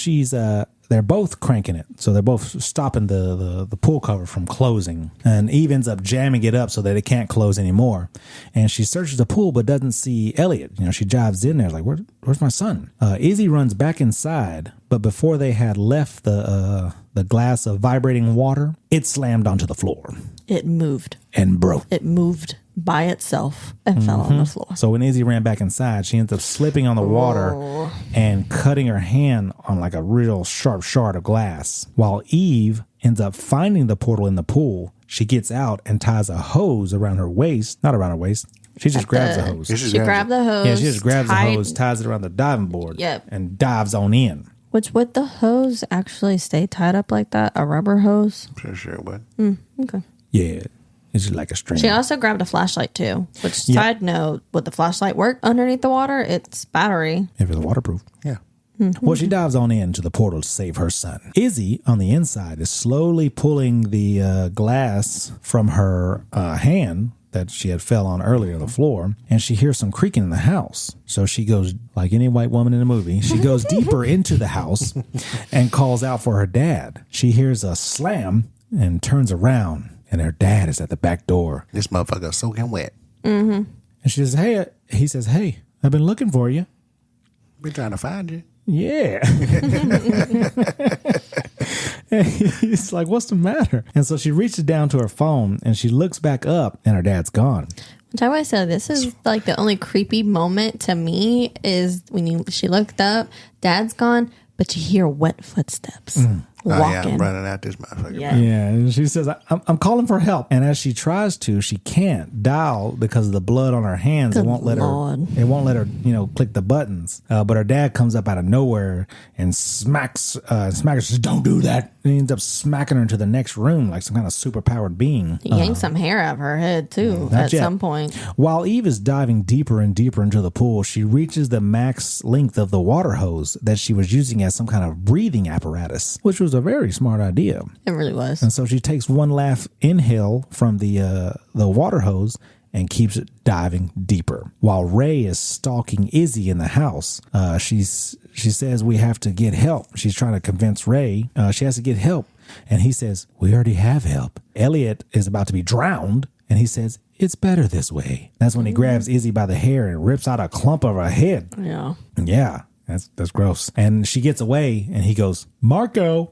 S2: they're both cranking it. So they're both stopping the pool cover from closing. And Eve ends up jamming it up so that it can't close anymore. And she searches the pool but doesn't see Elliot. She dives in there like, where's my son? Izzy runs back inside, but before they had left the glass of vibrating water, it slammed onto the floor.
S3: It moved.
S2: And broke.
S3: It moved by itself and fell on the floor.
S2: So when Izzy ran back inside, she ends up slipping on the water and cutting her hand on like a real sharp shard of glass. While Eve ends up finding the portal in the pool, she gets out and ties a hose around her waist. Not around her waist. She just grabs the hose.
S3: She grabbed the hose.
S2: Yeah, she just grabs the hose, ties it around the diving board, and dives on in.
S3: Which, would the hose actually stay tied up like that? A rubber hose?
S1: Sure it would.
S3: Okay.
S2: Yeah. It's just like a string.
S3: She also grabbed a flashlight too. Which, side note, would the flashlight work underneath the water? It's battery.
S2: If it's waterproof.
S1: Yeah.
S2: Well, she dives on into the portal to save her son. Izzy, on the inside, is slowly pulling the glass from her hand that she had fell on earlier on the floor, and she hears some creaking in the house. So she goes, like any white woman in a movie, she goes deeper into the house and calls out for her dad. She hears a slam and turns around, and her dad is at the back door.
S1: This motherfucker's soaking wet.
S3: Mm-hmm.
S2: And she says, he says, hey, I've been looking for you.
S1: Been trying to find you.
S2: Yeah. He's like, what's the matter? And so she reaches down to her phone and she looks back up and her dad's gone.
S3: Which I always say, this is like the only creepy moment to me is when she looked up, dad's gone, but you hear wet footsteps walking.
S1: Oh, yeah, I'm running out this motherfucker.
S3: Yeah.
S2: Yeah, and she says, I'm calling for help. And as she tries to, she can't dial because of the blood on her hands.
S3: Good
S2: It won't let
S3: Lord.
S2: her, click the buttons. But her dad comes up out of nowhere and smacks her, says, don't do that. And he ends up smacking her into the next room like some kind of superpowered being.
S3: He yanked some hair out of her head too at
S2: yet.
S3: some point.
S2: While Eve is diving deeper and deeper into the pool, she reaches the max length of the water hose that she was using as some kind of breathing apparatus, which was a very smart idea.
S3: It really was.
S2: And so she takes one last inhale from the water hose and keeps diving deeper. While Ray is stalking Izzy in the house, she says we have to get help. She's trying to convince Ray she has to get help. And he says, we already have help. Elliot is about to be drowned. And he says, it's better this way. That's when he grabs Izzy by the hair and rips out a clump of her head.
S3: Yeah.
S2: Yeah, that's gross. And she gets away and he goes, Marco,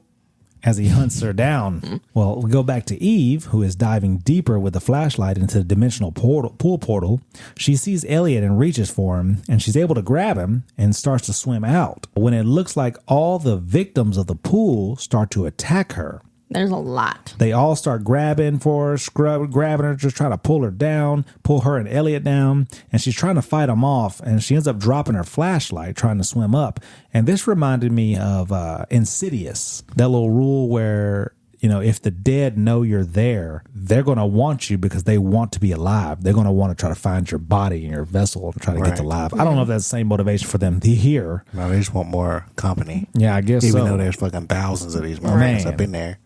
S2: as he hunts her down. Well, we go back to Eve, who is diving deeper with the flashlight into the dimensional pool portal. She sees Elliot and reaches for him, and she's able to grab him and starts to swim out. When it looks like all the victims of the pool start to attack her,
S3: There's a lot.
S2: they all start grabbing for her, grabbing her, just trying to pull her down, pull her and Elliot down, and she's trying to fight them off, and she ends up dropping her flashlight trying to swim up. And this reminded me of Insidious, that little rule where if the dead know you're there, they're going to want you because they want to be alive. They're going to want to try to find your body and your vessel and try to get alive. I don't know if that's the same motivation for them here.
S1: No, they just want more company.
S2: Yeah, I guess
S1: Even
S2: so.
S1: though there's fucking thousands of these motherfuckers up in there.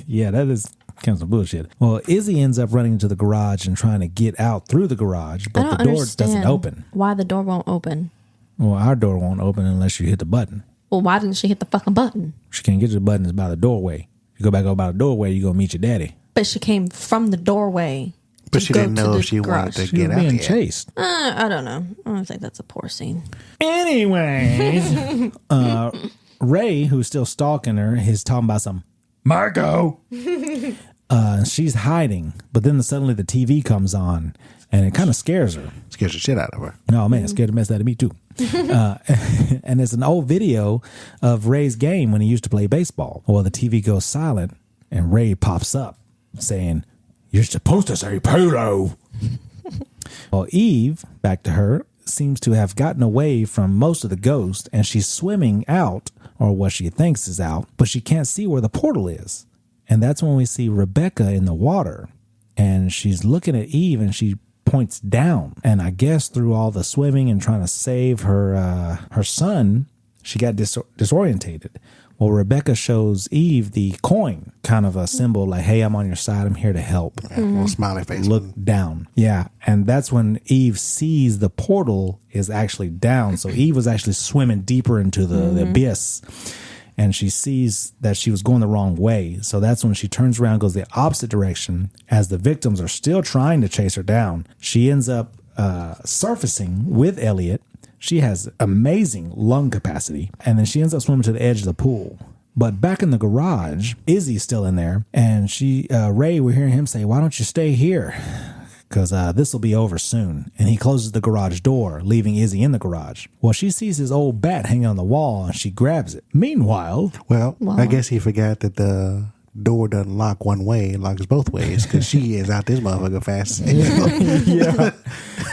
S2: Yeah, that is kind of some bullshit. Well, Izzy ends up running into the garage and trying to get out through the garage, but the door doesn't open.
S3: Why the door won't open?
S2: Well, our door won't open unless you hit the button.
S3: Well, why didn't she hit the fucking button?
S2: She can't get to the button. It's by the doorway. You go back over by the doorway, you go meet your daddy.
S3: But she came from the doorway.
S1: But she didn't know if she wanted to get out
S2: being
S1: yet.
S2: chased.
S3: I don't know. I don't think that's a poor scene.
S2: Anyways, Ray, who's still stalking her, is talking about some Margot. She's hiding, but then suddenly the TV comes on, and it kind of scares her.
S1: Scares the shit out of her.
S2: No, man, it scared the mess out of me, too. And it's an old video of Ray's game when he used to play baseball. Well, the TV goes silent, and Ray pops up saying, "You're supposed to say polo." Well, Eve, back to her, seems to have gotten away from most of the ghosts, and she's swimming out, or what she thinks is out, but she can't see where the portal is. And that's when we see Rebecca in the water, and she's looking at Eve, and she points down. And I guess through all the swimming and trying to save her son, she got disorientated. Well, Rebecca shows Eve the coin, kind of a symbol like, "Hey, I'm on your side. I'm here to help."
S1: Yeah, little smiley face.
S2: Look down. Yeah. And that's when Eve sees the portal is actually down. So Eve was actually swimming deeper into the abyss. And she sees that she was going the wrong way. So that's when she turns around, goes the opposite direction. As the victims are still trying to chase her down, she ends up surfacing with Elliot. She has amazing lung capacity. And then she ends up swimming to the edge of the pool. But back in the garage, Izzy's still in there. And Ray, we're hearing him say, "Why don't you stay here? Because this will be over soon." And he closes the garage door, leaving Izzy in the garage. Well, she sees his old bat hanging on the wall, and she grabs it. Meanwhile...
S1: Well, I guess he forgot that the door doesn't lock one way. It locks both ways, because she is out this motherfucker fast.
S2: Yeah.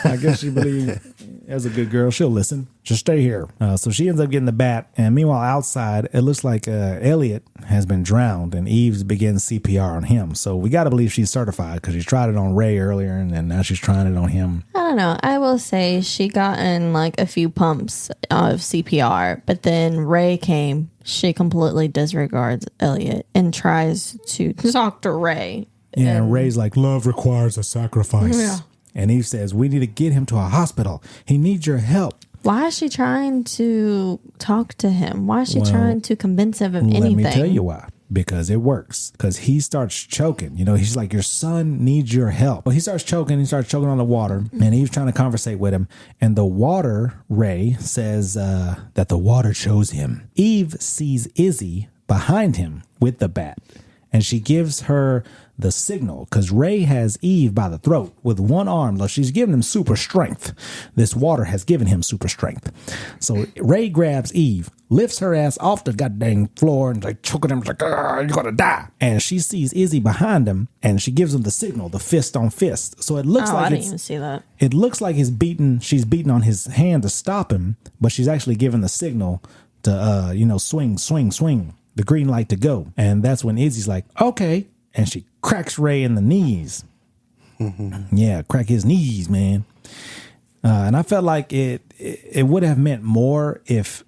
S2: I guess she believed, as a good girl, she'll listen. Just stay here. So she ends up getting the bat. And meanwhile, outside, it looks like Elliot has been drowned, and Eve begins CPR on him. So we got to believe she's certified, because she tried it on Ray earlier, and then now she's trying it on him.
S3: I don't know. I will say she got in like a few pumps of CPR, but then Ray came. She completely disregards Elliot and tries to talk to Ray.
S2: Yeah, and Ray's like, "Love requires a sacrifice."
S3: Yeah.
S2: And Eve says, "We need to get him to a hospital. He needs your help."
S3: Why is she trying to talk to him? Why is she trying to convince him of anything?
S2: Let me tell you why. Because it works. Because he starts choking. He's like, "Your son needs your help." Well, he starts choking. He starts choking on the water. And Eve's trying to conversate with him. And the water, Ray, says that the water chose him. Eve sees Izzy behind him with the bat. And she gives her the signal, because Ray has Eve by the throat with one arm. Like, she's giving him super strength. This water has given him super strength. So Ray grabs Eve, lifts her ass off the goddamn floor, and like choking him, like, "You're gonna die." And she sees Izzy behind him, and she gives him the signal, the fist on fist. So it looks like
S3: I didn't even see that.
S2: It looks like she's beating on his hand to stop him, but she's actually giving the signal to swing, swing, swing, the green light to go. And that's when Izzy's like, "Okay." And she cracks Ray in the knees. Yeah, crack his knees, man. And I felt like it would have meant more if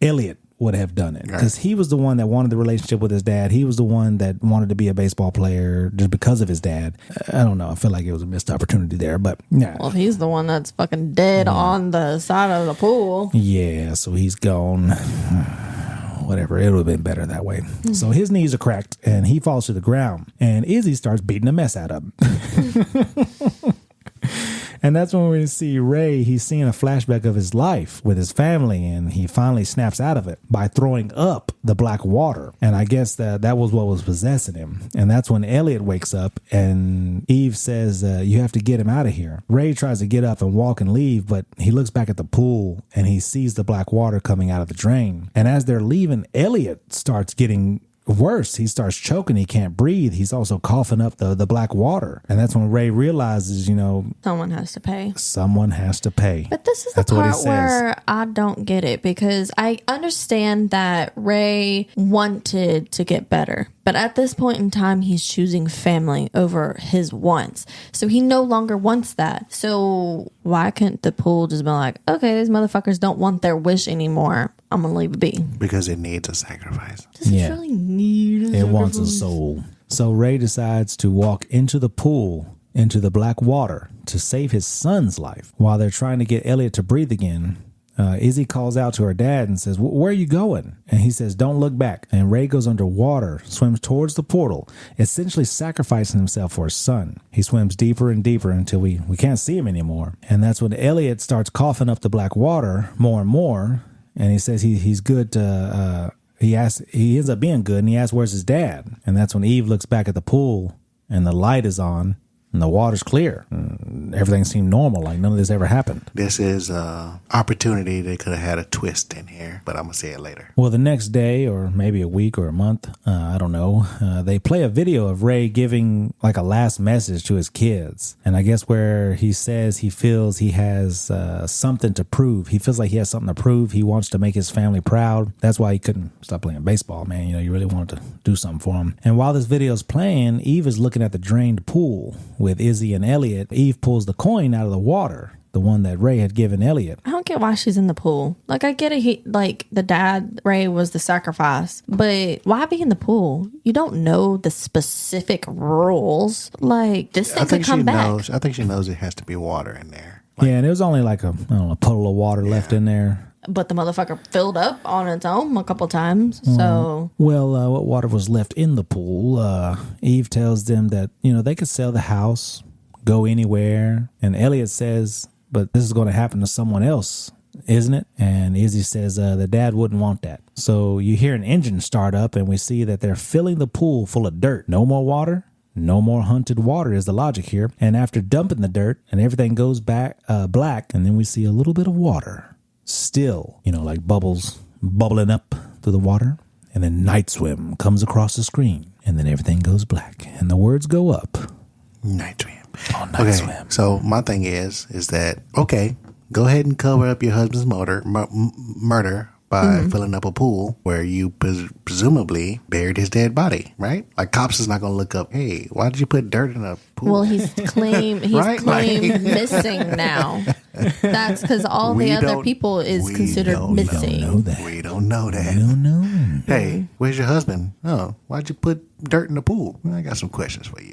S2: Elliot would have done it, because he was the one that wanted the relationship with his dad. He was the one that wanted to be a baseball player just because of his dad. I don't know. I feel like it was a missed opportunity there, but yeah.
S3: Well, he's the one that's fucking dead on the side of the pool.
S2: Yeah, so he's gone. Whatever, it would have been better that way. So his knees are cracked, and he falls to the ground, and Izzy starts beating the mess out of him. And that's when we see Ray. He's seeing a flashback of his life with his family, and he finally snaps out of it by throwing up the black water. And I guess that was what was possessing him. And that's when Elliot wakes up, and Eve says, "You have to get him out of here." Ray tries to get up and walk and leave, but he looks back at the pool, and he sees the black water coming out of the drain. And as they're leaving, Elliot starts getting worse, he starts choking. He can't breathe. He's also coughing up the black water. And that's when Ray realizes,
S3: someone has to pay.
S2: Someone has to pay.
S3: But this is the part where I don't get it, because I understand that Ray wanted to get better. But at this point in time, he's choosing family over his wants. So he no longer wants that. So why couldn't the pool just be like, okay, these motherfuckers don't want their wish anymore. I'm going to leave it be.
S1: Because it needs a sacrifice.
S3: Does it really need a sacrifice?
S2: It wants a soul. So Ray decides to walk into the pool, into the black water, to save his son's life. While they're trying to get Elliot to breathe again, Izzy calls out to her dad and says, where are you going? And he says, don't look back. And Ray goes underwater, swims towards the portal, essentially sacrificing himself for his son. He swims deeper and deeper until we can't see him anymore. And that's when Elliot starts coughing up the black water more and more. And he says he's good to, he ends up being good, and he asks, where's his dad? And that's when Eve looks back at the pool and the light is on. And the water's clear. Everything seemed normal, like none of this ever happened.
S1: This is an opportunity. They could have had a twist in here, but I'm going to say it later.
S2: Well, the next day, or maybe a week or a month, I don't know, they play a video of Ray giving like a last message to his kids. And I guess where he says he feels he has something to prove. He feels like he has something to prove. He wants to make his family proud. That's why he couldn't stop playing baseball, man. You really wanted to do something for him. And while this video's playing, Eve is looking at the drained pool with Izzy and Elliot. Eve pulls the coin out of the water, the one that Ray had given Elliot.
S3: I don't get why she's in the pool. Like, I get it, like the dad, Ray, was the sacrifice, but why be in the pool? You don't know the specific rules. Like, this thing could come back.
S1: I think she knows it has to be water in there.
S2: Yeah, and there was only like a puddle of water left in there.
S3: But the motherfucker filled up on its own a couple times. So,
S2: what water was left in the pool? Eve tells them that they could sell the house, go anywhere, and Elliot says, "But this is going to happen to someone else, isn't it?" And Izzy says, "The dad wouldn't want that." So you hear an engine start up, and we see that they're filling the pool full of dirt. No more water. No more hunted water is the logic here. And after dumping the dirt, and everything goes back black, and then we see a little bit of water. Still, like bubbles bubbling up through the water. And then Night Swim comes across the screen. And then everything goes black. And the words go up.
S1: Night Swim.
S2: Oh, Night Swim.
S1: So my thing is that, okay, go ahead and cover up your husband's murder by filling up a pool where you presumably buried his dead body, right? Like, cops is not going to look up, hey, why did you put dirt in a pool?
S3: Well, he's claimed
S1: Right?
S3: missing now. That's because all the other people is considered missing.
S1: We don't know that.
S2: We don't know.
S1: Hey, where's your husband? Oh, why'd you put dirt in the pool? I got some questions for you.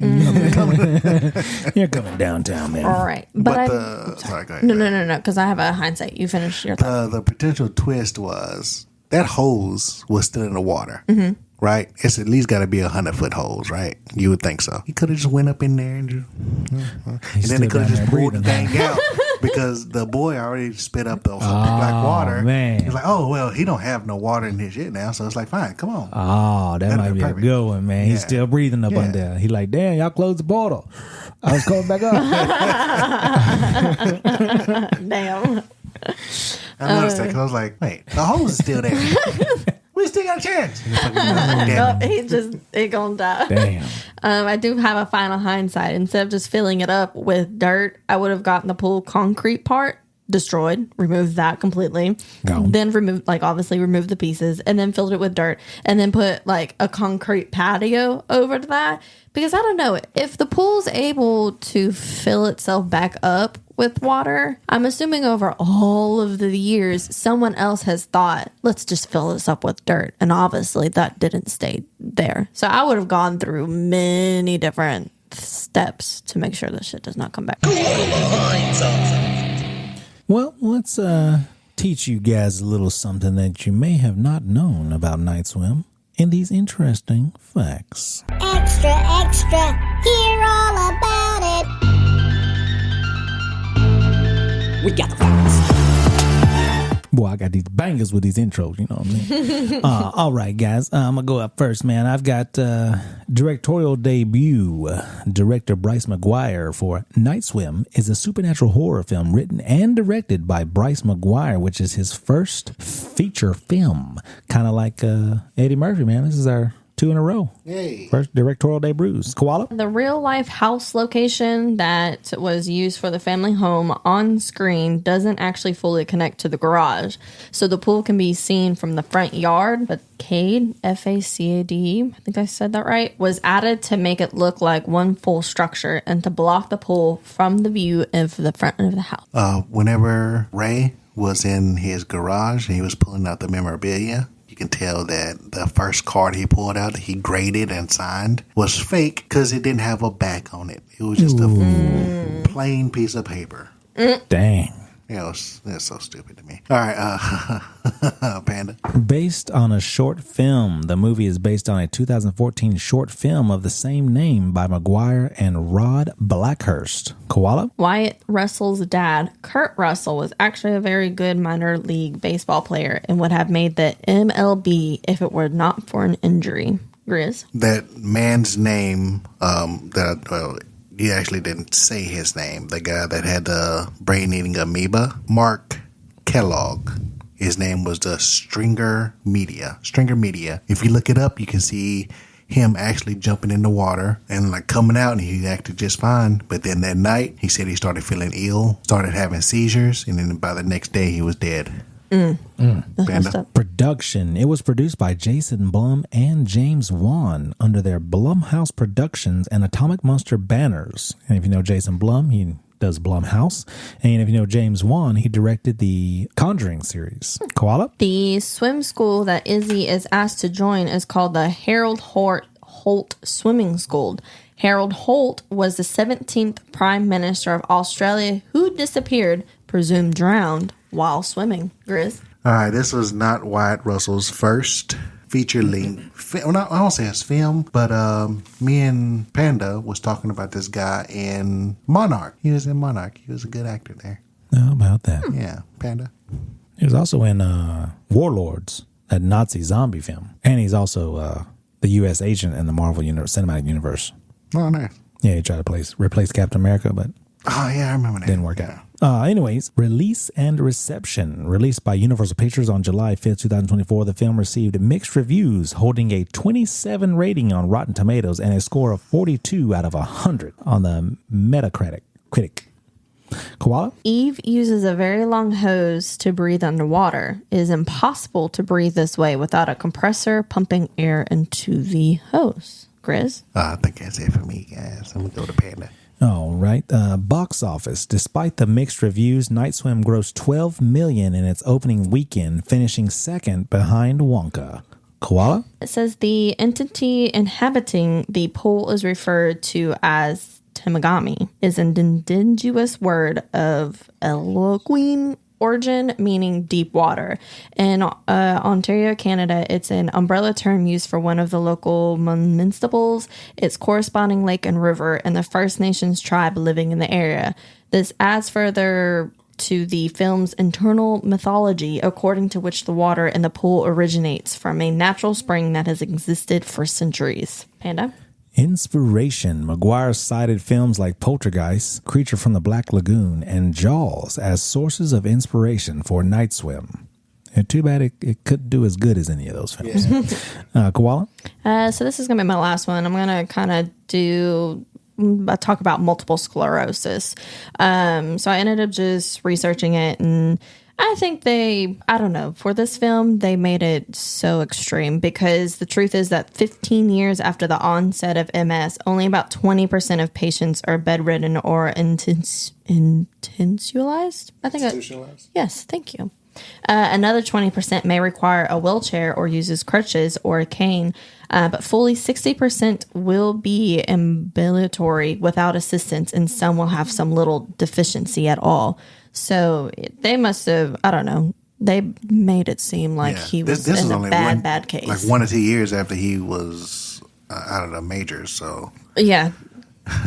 S2: You're coming downtown, man.
S3: All right.
S1: Sorry, go ahead.
S3: No, because I have a hindsight. You finish your thought.
S1: The potential twist was that hose was still in the water, right? It's at least got to be 100-foot hose, right? You would think so. He could have just went up in there and then they could have just pulled the thing out because the boy already spit up the black water.
S2: Man.
S1: He's like, oh, well, he don't have no water in his shit now, so it's like, fine, come on.
S2: Oh, that might be perfect. A good one, man. He's still breathing up on there. He like, damn, y'all closed the portal. I was coming back up.
S3: Damn.
S1: I noticed that because I was like, wait, the hose is still there. We still got a chance.
S3: He gonna die.
S2: Damn.
S3: I do have a final hindsight. Instead of just filling it up with dirt, I would have gotten the pool concrete part destroyed, removed that completely, then remove the pieces, and then filled it with dirt, and then put like a concrete patio over to that. Because I don't know, if the pool's able to fill itself back up with water, I'm assuming over all of the years, someone else has thought, let's just fill this up with dirt. And obviously that didn't stay there. So I would have gone through many different steps to make sure this shit does not come back.
S2: Well, let's teach you guys a little something that you may have not known about Night Swim in these interesting facts.
S9: Extra, extra, hear all about it.
S10: We got the facts.
S2: Boy, I got these bangers with these intros, you know what I mean? All right, guys, I'm going to go up first, man. I've got directorial debut. Director Bryce McGuire for Night Swim is a supernatural horror film written and directed by Bryce McGuire, which is his first feature film. Kind of like Eddie Murphy, man. This is our 2 in a row.
S1: Yay.
S2: First directorial debuts. Koala?
S3: The real life house location that was used for the family home on screen doesn't actually fully connect to the garage. So the pool can be seen from the front yard, but Facade, F-A-C-A-D-E, I think I said that right, was added to make it look like one full structure and to block the pool from the view of the front of the house.
S1: Whenever Ray was in his garage and he was pulling out the memorabilia, you can tell that the first card he pulled out, he graded and signed, was fake because it didn't have a back on it. It was just a plain piece of paper.
S2: Dang.
S1: That's so stupid to me. All right, Panda.
S2: Based on a short film. The movie is based on a 2014 short film of the same name by McGuire and Rod Blackhurst. Koala?
S3: Wyatt Russell's dad, Kurt Russell, was actually a very good minor league baseball player and would have made the MLB if it were not for an injury. Grizz?
S1: That man's name, he actually didn't say his name. The guy that had the brain-eating amoeba, Mark Kellogg. His name was the Stringer Media. If you look it up, you can see him actually jumping in the water and like coming out, and he acted just fine. But then that night, he said he started feeling ill, started having seizures, and then by the next day, he was dead.
S2: Production. It was produced by Jason Blum and James Wan under their Blumhouse Productions and Atomic Monster banners. And if you know Jason Blum, he does Blumhouse. And if you know James Wan, he directed the Conjuring series. Koala?
S3: The swim school that Izzy is asked to join is called the Harold Holt Swimming School. Harold Holt was the 17th Prime Minister of Australia who disappeared, presumed drowned, while swimming. Grizz?
S1: All right, this was not Wyatt Russell's first feature-length film. I don't say it's film, but me and Panda was talking about this guy in Monarch. He was in Monarch. He was a good actor there.
S2: How about that?
S1: Yeah, Panda.
S2: He was also in Warlords, that Nazi zombie film. And he's also the U.S. agent in the Marvel Cinematic Universe.
S1: Oh, nice.
S2: Yeah, he tried to replace Captain America, but
S1: oh, yeah, I remember that.
S2: Didn't work out. Anyways, release and reception. Released by Universal Pictures on July 5th, 2024, the film received mixed reviews, holding a 27 rating on Rotten Tomatoes and a score of 42 out of 100 on the Metacritic. Koala?
S3: Eve uses a very long hose to breathe underwater. It is impossible to breathe this way without a compressor pumping air into the hose. Grizz?
S1: I think that's it for me, guys. I'm going to go to Panda.
S2: All right. Box office. Despite the mixed reviews, Night Swim grossed $12 million in its opening weekend, finishing second behind Wonka. Koala?
S3: It says the entity inhabiting the pool is referred to as Temagami, is an indigenous word of Algonquin origin, meaning deep water. In Ontario, Canada, it's an umbrella term used for one of the local municipals, its corresponding lake and river, and the First Nations tribe living in the area. This adds further to the film's internal mythology, according to which the water in the pool originates from a natural spring that has existed for centuries. Panda?
S2: Inspiration. McGuire cited films like Poltergeist, Creature from the Black Lagoon, and Jaws as sources of inspiration for Night Swim. And too bad it couldn't do as good as any of those films. Yeah. Koala?
S3: So this is going to be my last one. I'm going to kind of talk about multiple sclerosis. So I ended up just researching it, and I think for this film, they made it so extreme because the truth is that 15 years after the onset of MS, only about 20% of patients are bedridden or institutionalized. Yes, thank you. Another 20% may require a wheelchair or uses crutches or a cane, but fully 60% will be ambulatory without assistance, and some will have some little deficiency at all. So they must have, they made it seem like he was in a bad case.
S1: Like 1 or 2 years after he was out of the majors, so.
S3: Yeah.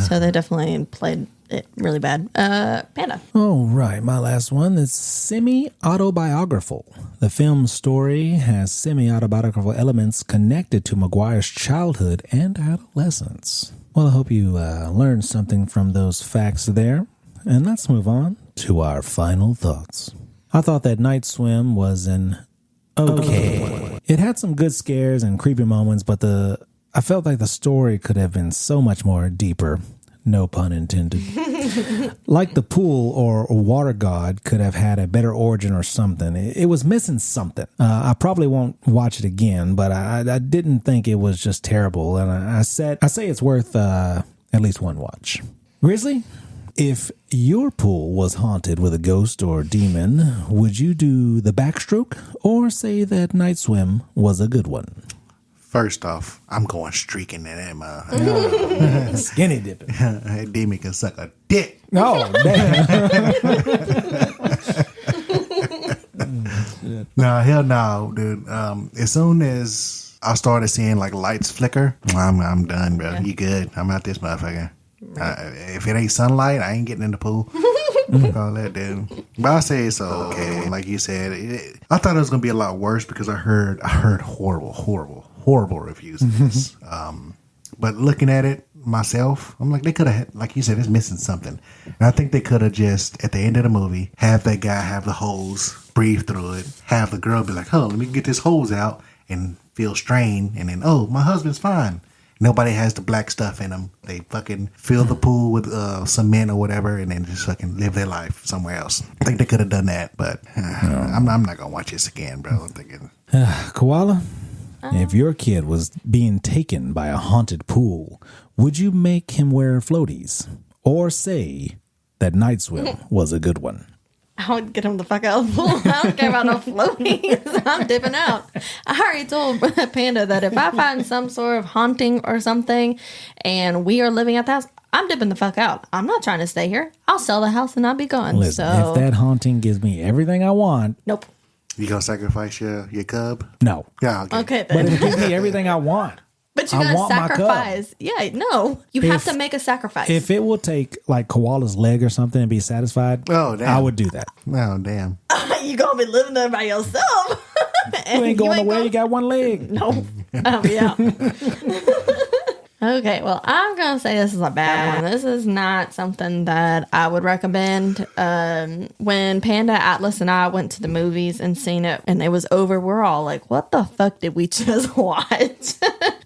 S3: So they definitely played it really bad. Panda.
S2: All right, my last one is semi-autobiographical. The film's story has semi-autobiographical elements connected to McGuire's childhood and adolescence. Well, I hope you learned something from those facts there. And let's move on to our final thoughts. I thought that Night Swim was an okay. It had some good scares and creepy moments, but I felt like the story could have been so much more deeper. No pun intended. Like the pool or water god could have had a better origin or something. It was missing something. I probably won't watch it again, but I didn't think it was just terrible. And I say it's worth at least one watch. Grizzly, if your pool was haunted with a ghost or demon, would you do the backstroke or say that night swim was a good one?
S1: First off, I'm going streaking in that mother.
S2: Skinny dipping.
S1: That demon can suck a dick.
S2: Oh, damn.
S1: No, hell no, dude. As soon as I started seeing like lights flicker, I'm done, bro. You good? I'm out this motherfucker. If it ain't sunlight, I ain't getting in the pool. All that, dude. But I say it's okay. Like you said, I thought it was gonna be a lot worse because I heard horrible reviews of this. But looking at it myself, I'm like, they could have, like you said, it's missing something. And I think they could have just, at the end of the movie, have that guy have the hose, breathe through it, have the girl be like, oh, let me get this hose out and feel strain. And then, oh, my husband's fine. Nobody has the black stuff in them. They fucking fill the pool with cement or whatever and then just fucking live their life somewhere else. I think they could have done that, but I'm not going to watch this again, bro. I'm thinking.
S2: Koala? If your kid was being taken by a haunted pool, would you make him wear floaties? Or say that night swim was a good one?
S3: I would get him the fuck out of the pool. I don't care about no floaties. I'm dipping out. I already told Panda that if I find some sort of haunting or something and we are living at the house, I'm dipping the fuck out. I'm not trying to stay here. I'll sell the house and I'll be gone.
S2: Listen, if that haunting gives me everything I want.
S3: Nope.
S1: You gonna sacrifice your cub?
S2: No.
S1: Yeah,
S3: okay
S2: then. But if it gives me everything I want.
S3: But you gotta sacrifice. Yeah, no. You have to make a sacrifice.
S2: If it will take like Koala's leg or something and be satisfied, I would do that.
S1: Oh, damn.
S3: You gonna be living there by yourself.
S2: You ain't going nowhere. You got one leg.
S3: No. I'll be out. Okay, well, I'm going to say this is a bad one. This is not something that I would recommend. When Panda, Atlas, and I went to the movies and seen it and it was over, we're all like, what the fuck did we just watch?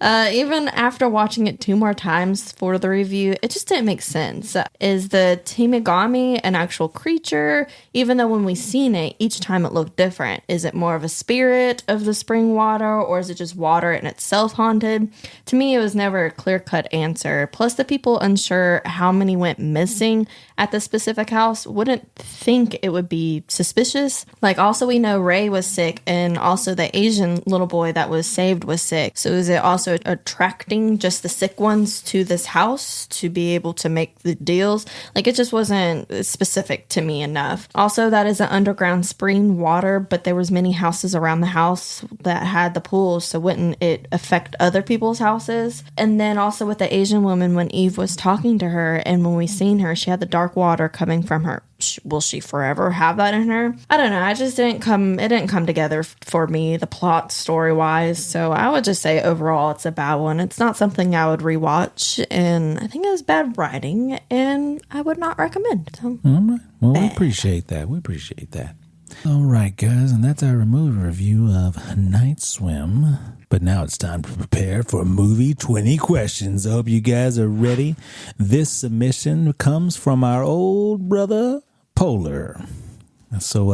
S3: Even after watching it 2 more times for the review, it just didn't make sense. Is the Timigami an actual creature? Even though when we seen it, each time it looked different. Is it more of a spirit of the spring water or is it just water in itself haunted? To me, it was never a clear-cut answer. Plus, the people unsure how many went missing at the specific house wouldn't think it would be suspicious. Like, also, we know Ray was sick, and also the Asian little boy that was saved was sick. So is it also attracting just the sick ones to this house to be able to make the deals? Like, it just wasn't specific to me enough. Also, that is an underground spring water, but there was many houses around the house that had the pools, so wouldn't it affect other people's houses? And then also with the Asian woman, when Eve was talking to her and when we seen her, she had the dark water coming from her. Will she forever have that in her? I don't know. It didn't come together for me, the plot story-wise. So I would just say overall it's a bad one. It's not something I would rewatch, and I think it was bad writing, and I would not recommend. So,
S2: all right. Well, we appreciate that. All right, guys, and that's our movie review of Night Swim. But now it's time to prepare for movie 20 questions. I hope you guys are ready. This submission comes from our old brother, Polar. So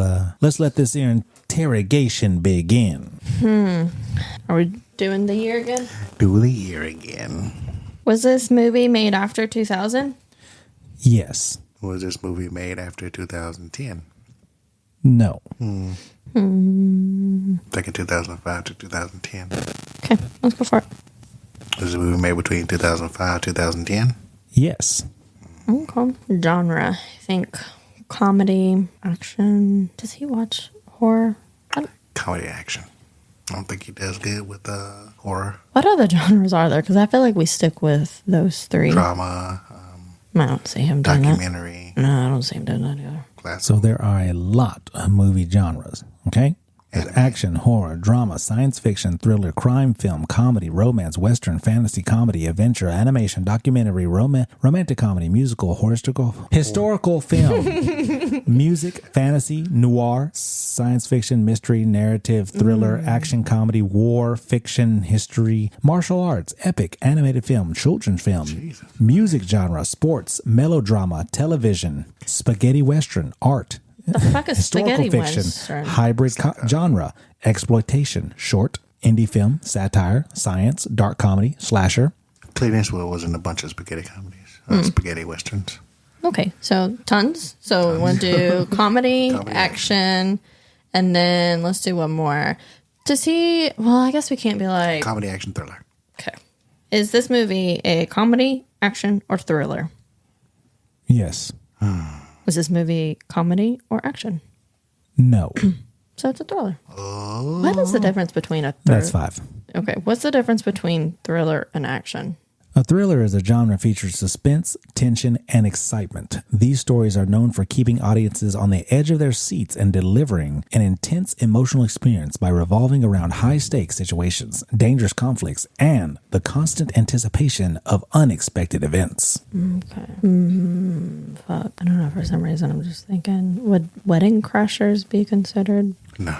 S2: let's let this interrogation begin.
S3: Are we doing the year again?
S1: Do the year again.
S3: Was this movie made after 2000?
S2: Yes.
S1: Was this movie made after 2010?
S2: No.
S1: Thinking 2005 to 2010.
S3: Okay, let's go for it.
S1: Was the movie made between 2005 2010?
S2: Yes.
S3: Okay. Genre, I think comedy, action. Does he watch horror?
S1: Comedy action. I don't think he does good with horror.
S3: What other genres are there? Because I feel like we stick with those 3.
S1: Drama.
S3: I don't see him doing that.
S1: Documentary.
S3: No, I don't see him doing that either.
S1: Classical.
S2: So there are a lot of movie genres, okay? There's action, horror, drama, science fiction, thriller, crime film, comedy, romance, western, fantasy, comedy, adventure, animation, documentary, romantic comedy, musical, historical film, music, fantasy, noir, science fiction, mystery, narrative, thriller, action, comedy, war, fiction, history, martial arts, epic, animated film, children's film, music genre, sports, melodrama, television, spaghetti western, art,
S3: The fuck is
S2: historical
S3: spaghetti
S2: fiction,
S3: western?
S2: hybrid genre, exploitation, short, indie film, satire, science, dark comedy, slasher.
S1: Clint Eastwood was in a bunch of spaghetti comedies, spaghetti westerns.
S3: Okay, so tons. So we want to do comedy, action, and then let's do one more. To see, well, I guess we can't be like...
S1: Comedy, action, thriller.
S3: Okay. Is this movie a comedy, action, or thriller?
S2: Yes.
S3: Was this movie comedy or action?
S2: No.
S3: So it's a thriller. What is the difference between a thriller?
S2: That's 5.
S3: Okay, what's the difference between thriller and action?
S2: A thriller is a genre featuring suspense, tension, and excitement. These stories are known for keeping audiences on the edge of their seats and delivering an intense emotional experience by revolving around high-stakes situations, dangerous conflicts, and the constant anticipation of unexpected events.
S3: Okay. Fuck. I don't know. For some reason, I'm just thinking, would Wedding Crashers be considered?
S1: No.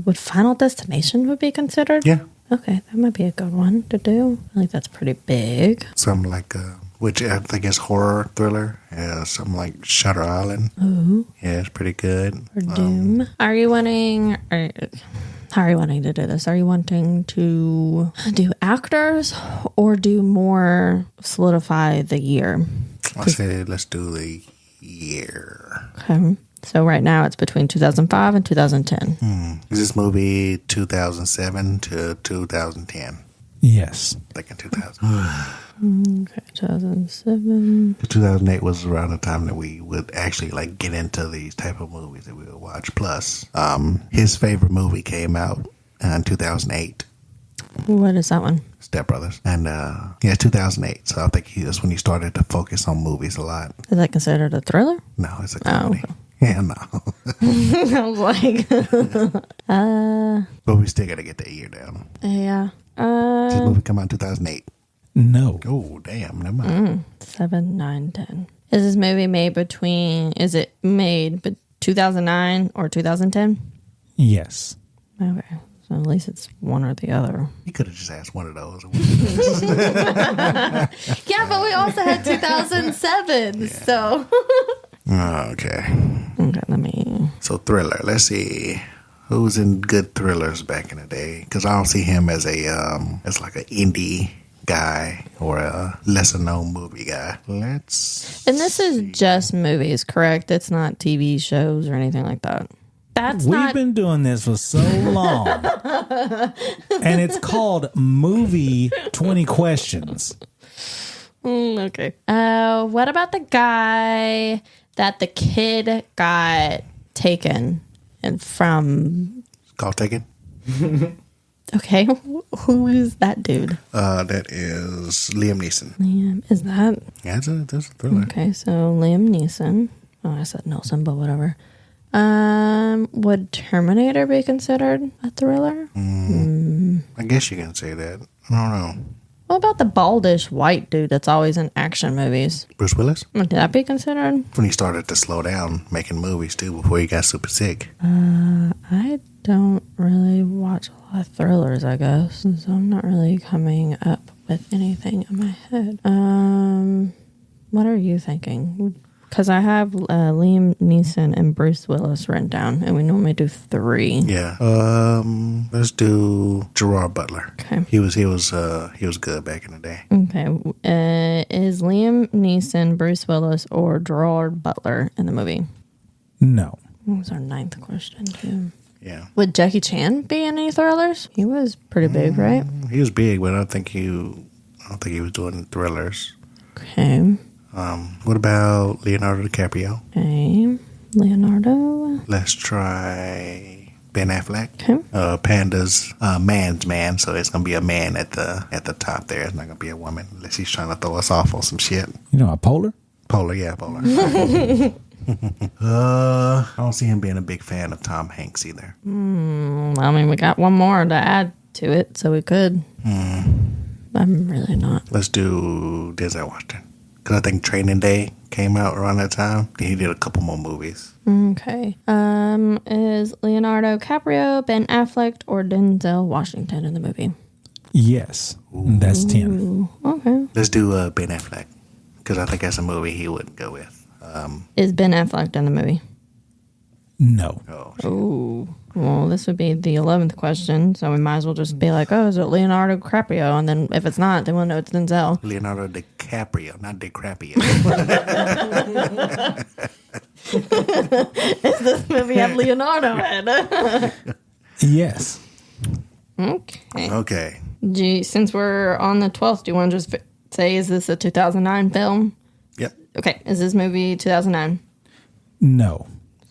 S3: Would Final Destination would be considered?
S1: Yeah.
S3: Okay, that might be a good one to do. I think that's pretty big.
S1: Something like, which I think is horror thriller. Something like Shutter Island.
S3: Ooh.
S1: Yeah, it's pretty good.
S3: Or Doom. How are you wanting to do this? Are you wanting to do actors or do more solidify the year?
S1: I say let's do the year.
S3: Okay. So right now it's between 2005 and 2010.
S1: Is this movie 2007 to 2010?
S2: Yes.
S1: Like in 2000.
S3: Okay, 2007.
S1: 2008 was around the time that we would actually like get into these type of movies that we would watch. Plus, his favorite movie came out in 2008.
S3: What is that one?
S1: Step Brothers. And 2008. So I think that's when he started to focus on movies a lot.
S3: Is that considered a thriller?
S1: No, it's a comedy.
S3: Okay.
S1: Yeah, no.
S3: I was like,
S1: But we still got to get the year down.
S3: yeah.
S1: This movie come out in 2008.
S2: No.
S1: Oh, damn. Never mind.
S3: 7, 9, 10. Is this movie made is it made 2009 or 2010?
S2: Yes.
S3: Okay. So at least it's one or the other.
S1: You could have just asked one of those.
S3: Yeah, but we also had 2007. So.
S1: Okay,
S3: let me.
S1: So thriller. Let's see who's in good thrillers back in the day. Because I don't see him as as like an indie guy or a lesser known movie guy.
S3: And this is just movies, correct? It's not TV shows or anything like that.
S2: We've been doing this for so long. And it's called Movie 20 Questions.
S3: Okay. What about the guy that the kid got taken and from?
S1: Call Taken?
S3: Okay. Who is that dude?
S1: That is Liam Neeson.
S3: Liam, is that?
S1: Yeah, that's a thriller.
S3: Okay, so Liam Neeson. Oh, I said Nelson, but whatever. Would Terminator be considered a thriller?
S1: I guess you can say that. I don't know.
S3: What about the baldish white dude that's always in action movies?
S1: Bruce Willis?
S3: Would that be considered?
S1: When he started to slow down making movies too before he got super sick.
S3: I don't really watch a lot of thrillers, I guess. So I'm not really coming up with anything in my head. What are you thinking? Because I have Liam Neeson and Bruce Willis written down, and we normally do 3.
S1: Yeah. Let's do Gerard Butler.
S3: Okay.
S1: He was good back in the day.
S3: Okay. Is Liam Neeson, Bruce Willis, or Gerard Butler in the movie?
S2: No.
S3: What was our 9th question, too?
S1: Yeah.
S3: Would Jackie Chan be in any thrillers? He was pretty big, right?
S1: He was big, but I don't think he was doing thrillers.
S3: Okay.
S1: What about Leonardo DiCaprio?
S3: Okay. Leonardo.
S1: Let's try Ben Affleck.
S3: Okay.
S1: Panda's man's man, so it's gonna be a man at the top there. It's not gonna be a woman unless he's trying to throw us off on some shit.
S2: You know, a Polar?
S1: Polar, yeah, Polar. I don't see him being a big fan of Tom Hanks either.
S3: I mean, we got one more to add to it, so we could. I'm really not.
S1: Let's do Denzel Washington. Because I think Training Day came out around that time. He did a couple more movies.
S3: Okay. Is Leonardo DiCaprio, Ben Affleck, or Denzel Washington in the movie?
S2: Yes. That's 10.
S3: Okay.
S1: Let's do Ben Affleck. Because I think that's a movie he wouldn't go with.
S3: Is Ben Affleck in the movie?
S2: No.
S3: Oh. Well, this would be the 11th question, so we might as well just be like, oh, is it Leonardo DiCaprio? And then if it's not, then we'll know it's Denzel.
S1: Leonardo DiCaprio, not DiCaprio.
S3: Does this movie have Leonardo in it?
S2: Yes.
S1: Okay.
S3: Since we're on the 12th, do you want to just say, is this a 2009 film?
S1: Yep.
S3: Okay. Is this movie 2009?
S2: No.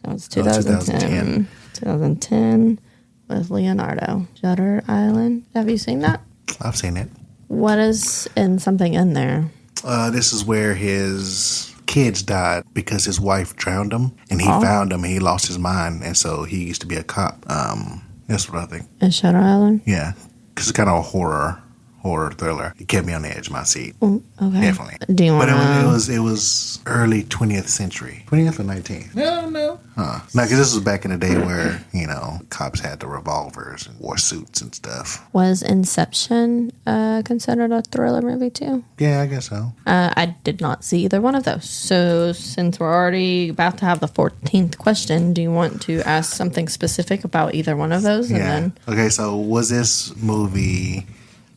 S3: So it's 2010. 2010 with Leonardo. Shutter Island. Have you seen that?
S1: I've seen it.
S3: What is something in there?
S1: This is where his kids died because his wife drowned him, and he found him, and he lost his mind, and so he used to be a cop. That's what I think.
S3: In Shutter Island?
S1: Yeah, because it's kind of a horror thriller. It kept me on the edge of my seat.
S3: Okay.
S1: Definitely.
S3: Do you want
S1: But it was early 20th century. 20th or 19th?
S2: No.
S1: No, because this was back in the day where, cops had the revolvers and wore suits and stuff.
S3: Was Inception considered a thriller movie too?
S1: Yeah, I guess so.
S3: I did not see either one of those. So since we're already about to have the 14th question, do you want to ask something specific about either one of those?
S1: Yeah. Okay, so was this movie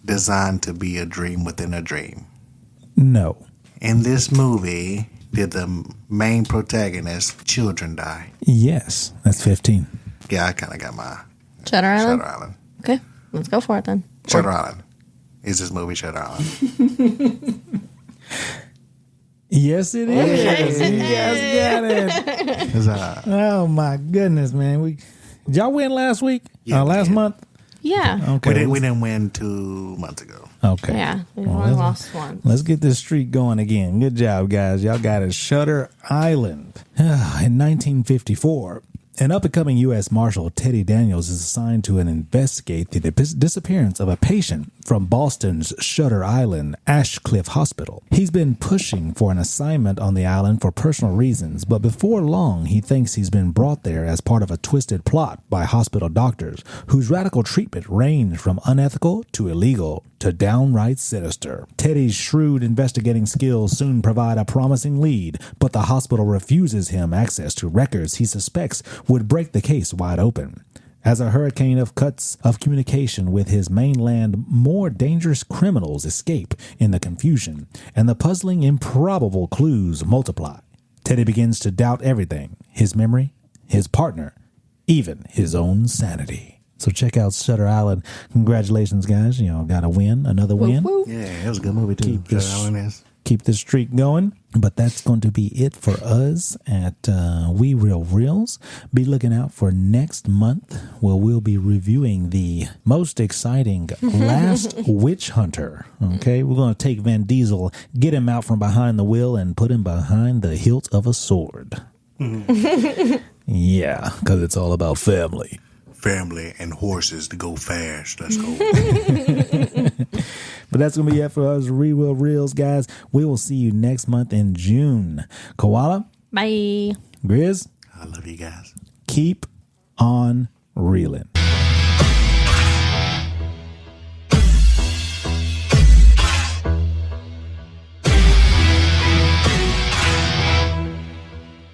S1: designed to be a dream within a dream?
S2: No.
S1: In this movie, did the main protagonist's children die?
S2: Yes. That's 15.
S1: Yeah, I kind of got my
S3: Shutter Island?
S1: Shutter Island.
S3: Okay, let's go for it then.
S1: Shutter Island. Is this movie Shutter Island?
S2: Yes, it is. You guys got it. Oh, my goodness, man. Did y'all win last week?
S1: Yeah,
S2: last month?
S3: Yeah.
S2: Okay.
S1: We didn't win 2 months ago.
S2: Okay.
S3: Yeah, we only lost one.
S2: Let's get this streak going again. Good job, guys. Y'all got it. Shutter Island. In 1954, an up-and-coming U.S. Marshal, Teddy Daniels, is assigned to investigate the disappearance of a patient from Boston's Shutter Island Ashcliff Hospital. He's been pushing for an assignment on the island for personal reasons, but before long, he thinks he's been brought there as part of a twisted plot by hospital doctors, whose radical treatment range from unethical to illegal to downright sinister. Teddy's shrewd investigating skills soon provide a promising lead, but the hospital refuses him access to records he suspects would break the case wide open. As a hurricane of cuts of communication with his mainland, more dangerous criminals escape in the confusion, and the puzzling, improbable clues multiply. Teddy begins to doubt everything: his memory, his partner, even his own sanity. So check out Shutter Island. Congratulations, guys. Y'all got a win, another win.
S3: Woo.
S1: Yeah, it was a good movie, too. Shutter Island is.
S2: Keep this streak going. But that's going to be it for us at We Real Reels. Be looking out for next month, where we'll be reviewing the most exciting Last Witch Hunter. Okay, we're going to take Vin Diesel, get him out from behind the wheel, and put him behind the hilt of a sword. Yeah, because it's all about family.
S1: Family and horses to go fast. Let's go.
S2: But that's going to be it for us We Real Reels, guys. We will see you next month in June. Koala.
S3: Bye.
S2: Grizz.
S1: I love you guys.
S2: Keep on reeling.